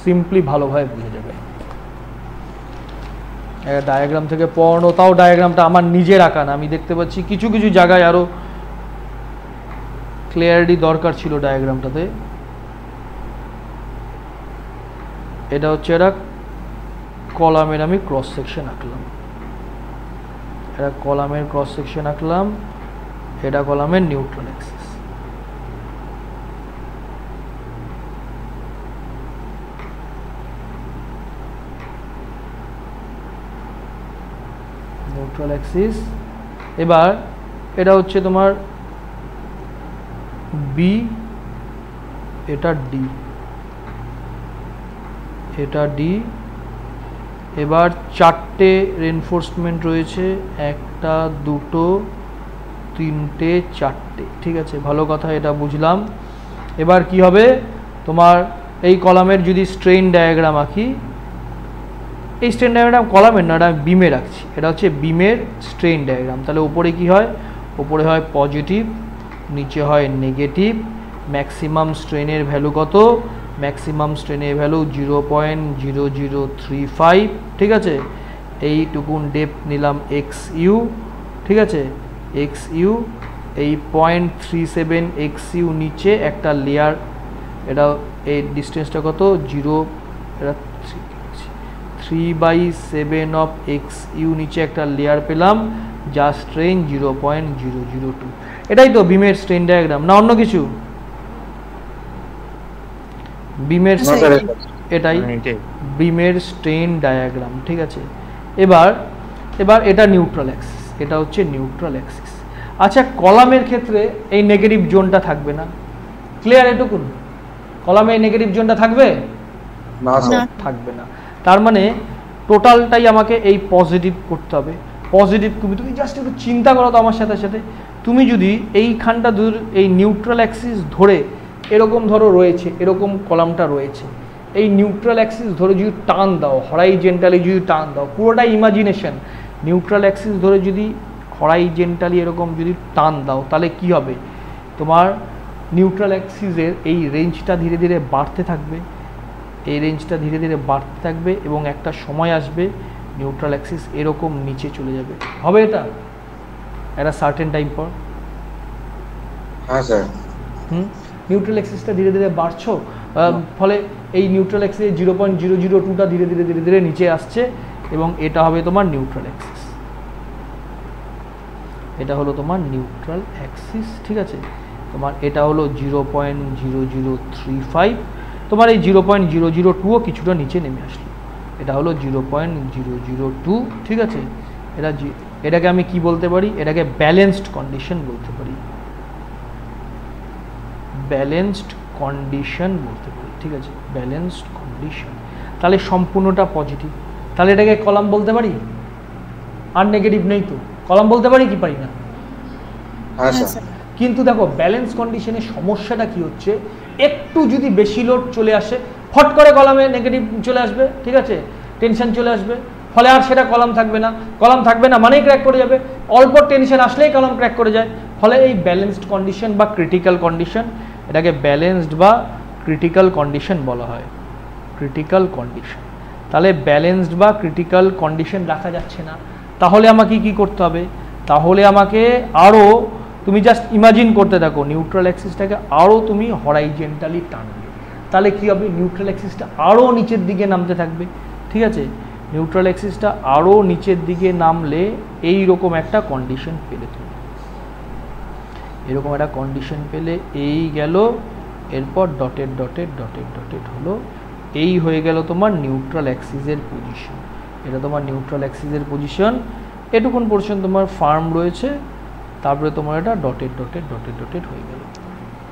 সিম্পলি ভালোভাবে বুঝে যাবে। ডায়াগ্রাম থেকে পড়ানো, তাও ডায়াগ্রামটা আমার নিজের আঁকা না, আমি দেখতে পাচ্ছি কিছু কিছু জায়গায় আরও ক্লিয়ারিটি দরকার ছিল ডায়াগ্রামটাতে। এটা হচ্ছে একটা কলামের আমি ক্রস সেকশন আঁকলাম, এটা কলামের ক্রস সেকশন আঁকলাম, এটা কলামের নিউট্রাল অ্যাক্সিস। Neutral Axis. এবার এটা হচ্ছে তোমার বি, এটা ডি, এটা ডি। এবার চারটে রেনফোর্সমেন্ট রয়েছে, একটা, দুটো, তিনটে, চারটে, ঠিক আছে, ভালো কথা, এটা বুঝলাম। এবার কি হবে তোমার এই কলামের যদি স্ট্রেন ডায়াগ্রাম আঁকি, এই স্ট্রেন ডায়াগ্রাম কলামের না, এটা আমি বিমে রাখছি, এটা হচ্ছে বিমের স্ট্রেন ডায়াগ্রাম। তাহলে উপরে কি হয়? উপরে হয় পজিটিভ, নিচে হয় নেগেটিভ। ম্যাক্সিমাম স্ট্রেনের ভ্যালু কত? ম্যাক্সিমাম স্ট্রেনের ভ্যালু 0.0035, ঠিক আছে। এইটুকুন ডেপথ নিলাম XU, ঠিক আছে, XU। এই 0.37 XU নিচে একটা লেয়ার, এটা এই ডিস্টেন্সটা কত? 3/7 অফ XU নিচে একটা লেয়ার পেলাম, যা স্ট্রেন 0.002। এটাই তো বিমের স্ট্রেন ডায়াগ্রাম, না অন্য কিছু? বিমের এটাই বিমের স্ট্রেন ডায়াগ্রাম, ঠিক আছে। এবার এটা নিউট্রাল অ্যাক্সিস, এটা হচ্ছে নিউট্রাল অ্যাক্সিস। আচ্ছা, কলামের ক্ষেত্রে এই নেগেটিভ জোনটা থাকবে না, ক্লিয়ার এটুকুন? কলামে এই নেগেটিভ জোনটা থাকবে না, থাকবে না। তার মানে টোটালটাই আমাকে এই পজিটিভ করতে হবে। পজিটিভ তুমি জাস্ট একটু চিন্তা করো তো আমার সাথে সাথে, তুমি যদি এইখানটা দূর এই নিউট্রাল অ্যাক্সিস ধরে এরকম ধরো রয়েছে, এরকম কলামটা রয়েছে, এই নিউট্রাল অ্যাক্সিস ধরে যদি টান দাও, হরাইজেন্টালি যদি টান দাও, পুরোটা ইমাজিনেশন, নিউট্রাল অ্যাক্সিস ধরে যদি হরাইজেন্টালি এরকম যদি টান দাও তাহলে কি হবে, তোমার নিউট্রাল অ্যাক্সিসের এই রেঞ্জটা ধীরে ধীরে বাড়তে থাকবে, এই রেঞ্জটা ধীরে ধীরে বাড়তে থাকবে এবং একটা সময় আসবে নিউট্রাল অ্যাক্সিস এরকম নিচে চলে যাবে। হবে এটা একটা সার্টেন টাইম পর? হ্যাঁ স্যার। নিউট্রাল অ্যাক্সিসটা ধীরে ধীরে বাড়ছো, ফলে এই নিউট্রাল অ্যাক্সিস 0.002টা ধীরে ধীরে ধীরে ধীরে নিচে আসছে এবং এটা হবে তোমার নিউট্রাল অ্যাক্সিস। এটা হলো তোমার নিউট্রাল অ্যাক্সিস, ঠিক আছে। তোমার এটা হলো 0.0035, তোমার এই 0.002ও কিছুটা নিচে নেমে আসলো, এটা হলো 0.002, ঠিক আছে। এটাকে আমি কি বলতে পারি, এটাকে ব্যালেন্সড কন্ডিশন বলতে পারি, ব্যালেন্সড কন্ডিশন বলতে পারি, ঠিক আছে, ব্যালেন্সড কন্ডিশন। তাহলে সম্পূর্ণটা পজিটিভ, তাহলে এটাকে কলাম বলতে পারি, আর নেগেটিভ নেই তো, কলাম বলতে পারি কি পারি না? হ্যাঁ স্যার। কিন্তু দেখো ব্যালেন্স কন্ডিশনের সমস্যাটা কি হচ্ছে, একটু যদি বেশি লোড চলে আসে ফট করে কলামে নেগেটিভ চলে আসবে, ঠিক আছে, টেনশন চলে আসবে, ফলে আর সেটা কলাম থাকবে না, কলাম থাকবে না মানেই ক্র্যাক করে যাবে, অল্প টেনশন আসলেই কলাম ক্র্যাক করে যায়, ফলে এই ব্যালেন্সড কন্ডিশন বা ক্রিটিক্যাল কন্ডিশন, এটাকে ব্যালেন্সড বা ক্রিটিক্যাল কন্ডিশন বলা হয়, ক্রিটিক্যাল কন্ডিশন। তাহলে ব্যালেন্সড বা ক্রিটিক্যাল কন্ডিশন রাখা যাচ্ছে না, তাহলে আমাকে কি করতে হবে, তাহলে আমাকে আরও, তুমি জাস্ট ইমাজিন করতে থাকো নিউট্রাল অ্যাক্সিসটাকে আরও তুমি হরাইজেন্টালি টানবে, তাহলে কি হবে, নিউট্রাল অ্যাক্সিসটা আরও নিচের দিকে নামতে থাকবে, ঠিক আছে। নিউট্রাল অ্যাক্সিসটা আরও নিচের দিকে নামলে এই রকম একটা কন্ডিশন পেলে তুমি, এরকম একটা কন্ডিশন পেলে, এই গেল, এরপর ডটেড ডটেড ডটেড ডটেড হলো, এই হয়ে গেল তোমার নিউট্রাল অ্যাক্সিসের পজিশন, এটা তোমার নিউট্রাল অ্যাক্সিসের পজিশন, এটুকুন পোর্শন তোমার ফার্ম রয়েছে, তারপরে তোমার এটা ডটেড ডটেড ডটেড ডটেড হয়ে গেল,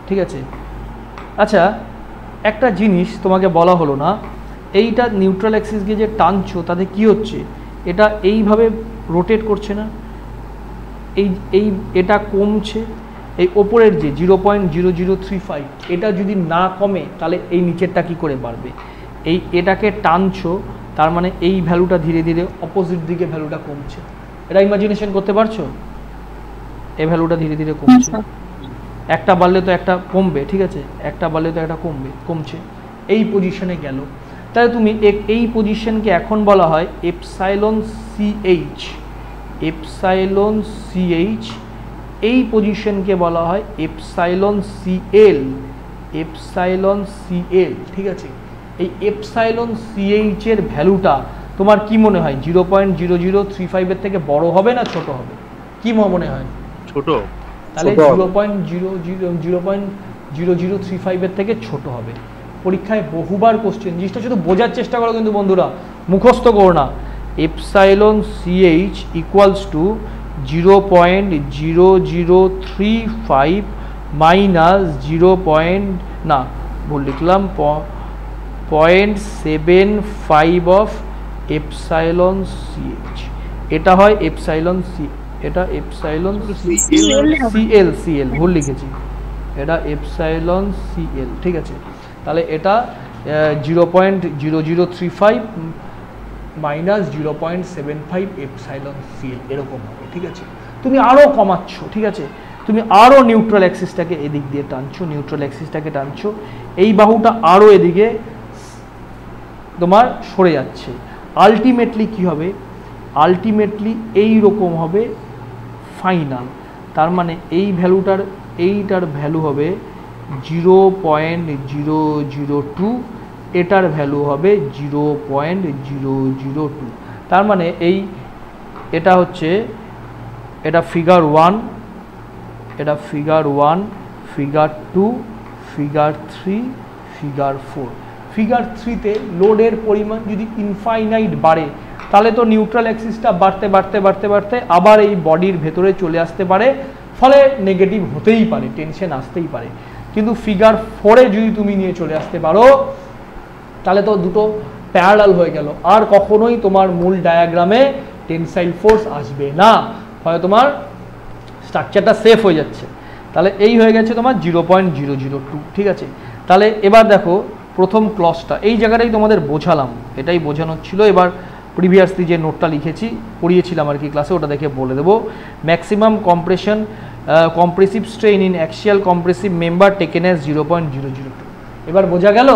ঠিক আছে। আচ্ছা, একটা জিনিস তোমাকে বলা হলো না, এইটা নিউট্রাল অ্যাক্সিসকে যে টানছো তাতে কি হচ্ছে, এটা এইভাবে রোটেট করছে না, এটা কমছে, এই ওপরের যে 0.0035 এটা যদি না কমে তাহলে এই নিচেরটা কি করে বাড়বে, এটাকে টানছো, তার মানে এই ভ্যালুটা ধীরে ধীরে অপোজিট দিকে ভ্যালুটা কমছে, এটা ইমাজিনেশন করতে পারছো, এই ভ্যালুটা ধীরে ধীরে কমছে, একটা বাড়লে তো একটা কমবে, ঠিক আছে, একটা বাড়লে তো একটা কমছে, এই পজিশনে গেল, তাহলে তুমি এই পজিশনকে এখন বলা হয় এপসাইলন সিএইচ, এপসাইলন সিএইচ, এই পজিশনকে বলা হয় এপসাইলন সিএল, এপসাইলন সিএল, ঠিক আছে। এই এপসাইলন সিএইচ এর ভ্যালুটা তোমার কি মনে হয় 0.0035 এর থেকে বড় হবে না ছোট হবে, কি মনে হয়? ছোট। তাহলে 0.0035 এর থেকে ছোট হবে। পরীক্ষায় বহুবার কোশ্চেন, জিনিসটা শুধু বোঝার চেষ্টা করো কিন্তু বন্ধুরা, মুখস্থ করো না। Epsilon CH equals to 0.0035 minus 0.75 of epsilon CH, এটা হয় এপসাইলন সি, এটা এপসাইলন সিএল, ভুল লিখেছি, এটা এপসাইলন সিএল, ঠিক আছে। তাহলে এটা 0.0035 মাইনাস 0.75 এপসাইলন সিএল এরকম হবে, ঠিক আছে। তুমি আরও কমাচ্ছ, ঠিক আছে, তুমি আরও নিউট্রাল অ্যাক্সিসটাকে এদিক দিয়ে টানছো, নিউট্রাল অ্যাক্সিসটাকে টানছো, এই বাহুটা আরও এদিকে তোমার সরে যাচ্ছে, আলটিমেটলি কি হবে, আলটিমেটলি এই রকম হবে ফাইনাল, তার মানে এই ভ্যালুটার, এইটার ভ্যালু হবে 0.002, এটার ভ্যালু হবে 0.002, তার মানে এটা হচ্ছে, এটা ফিগার 1, এটা figure 1, figure 2, figure 3, figure 4। Figure 3তে লোডের পরিমাণ যদি ইনফাইনাইট বাড়ে তাহলে তো নিউট্রাল অ্যাক্সিসটা বাড়তে বাড়তে বাড়তে বাড়তে আবার এই বডির ভেতরে চলে আসতে পারে, ফলে নেগেটিভ হতেই পারে, টেনশন আসতেই পারে। কিন্তু ফিগার 4-এ যদি তুমি নিয়ে চলে আসতে পারো তাহলে তো দুটো প্যারালাল হয়ে গেল, আর কখনোই তোমার মূল ডায়াগ্রামে টেনসাইল ফোর্স আসবে না, ফলে তোমার স্ট্রাকচারটা সেফ হয়ে যাচ্ছে। তাহলে এই হয়ে গেছে তোমার 0.002, ঠিক আছে। তাহলে এবার দেখো প্রথম ক্লজটা, এই জায়গাটাই তোমাদের বোঝালাম, এটাই বোঝানো ছিল। এবার প্রিভিয়াসলি যে নোটটা লিখেছি পড়িয়েছিলাম আর কি ক্লাসে, ওটা দেখে বলে দেবো। Maximum compression compressive strain in axial compressive member taken as 0.002। এবার বোঝা গেল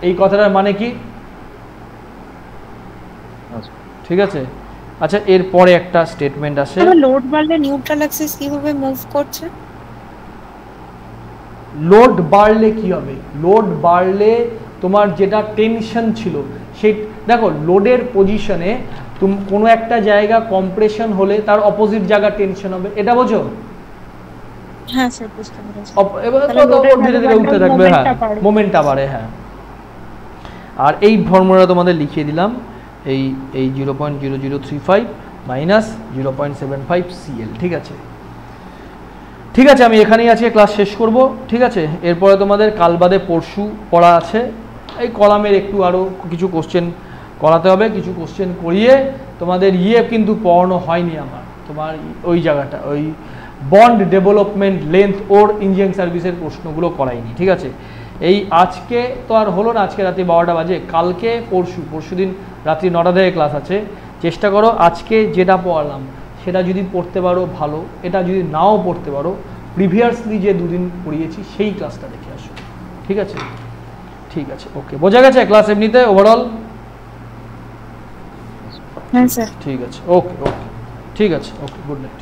এই কথাটার মানে কি? ঠিক আছে। আচ্ছা, এরপরে একটা স্টেটমেন্ট আসে, লোড বাড়লে নিউট্রাল অ্যাক্সিস কিভাবে মুভ করছে? লোড বাড়লে কি হবে? লোড বাড়লে তোমার যেটা টেনশন ছিল সেই, দেখো লোডের পজিশনে তুমি কোনো একটা জায়গা কম্প্রেশন হলে তার অপোজিট জায়গা টেনশন হবে, এটা বোঝো? হ্যাঁ স্যার, বুঝতে পেরেছি। এবার তো ধীরে ধীরে উঠতে থাকবে, হ্যাঁ মোমেন্টটা বাড়ে, হ্যাঁ। আর এই ফর্মুলা তোমাদের লিখিয়ে দিলাম, এই 0.0035 মাইনাস 0.75 CL। ঠিক আছে, ঠিক আছে, আমি এখানেই আজকে ক্লাস শেষ করব। ঠিক আছে, এরপরে তোমাদের কাল বাদে পরশু পড়া আছে। এই কলামের একটু আরও কিছু কোশ্চেন করাতে হবে, কিছু কোশ্চেন করিয়ে তোমাদের কিন্তু পড়ানো হয়নি আমার, তোমার ওই জায়গাটা, ওই বন্ড ডেভেলপমেন্ট লেন্থ ওর ইঞ্জিনিয়ারিং সার্ভিসের প্রশ্নগুলো করাইনি। ঠিক আছে, এই আজকে তো আর হলো না, আজকে রাত্রি 12টা বাজে, কালকে পরশু দিন রাত্রি 9টা থেকে ক্লাস আছে। চেষ্টা করো আজকে যেটা পড়ালাম সেটা যদি পড়তে পারো ভালো, এটা যদি নাও পড়তে পারো প্রিভিয়াসলি যে দুদিন পড়িয়েছি সেই ক্লাসটা দেখে আসো। ঠিক আছে, ঠিক আছে, ওকে, বোঝা গেছে ক্লাস এমনিতে ওভারঅল? হ্যাঁ স্যার। ঠিক আছে, ওকে ওকে, ঠিক আছে, ওকে, গুড নাইট।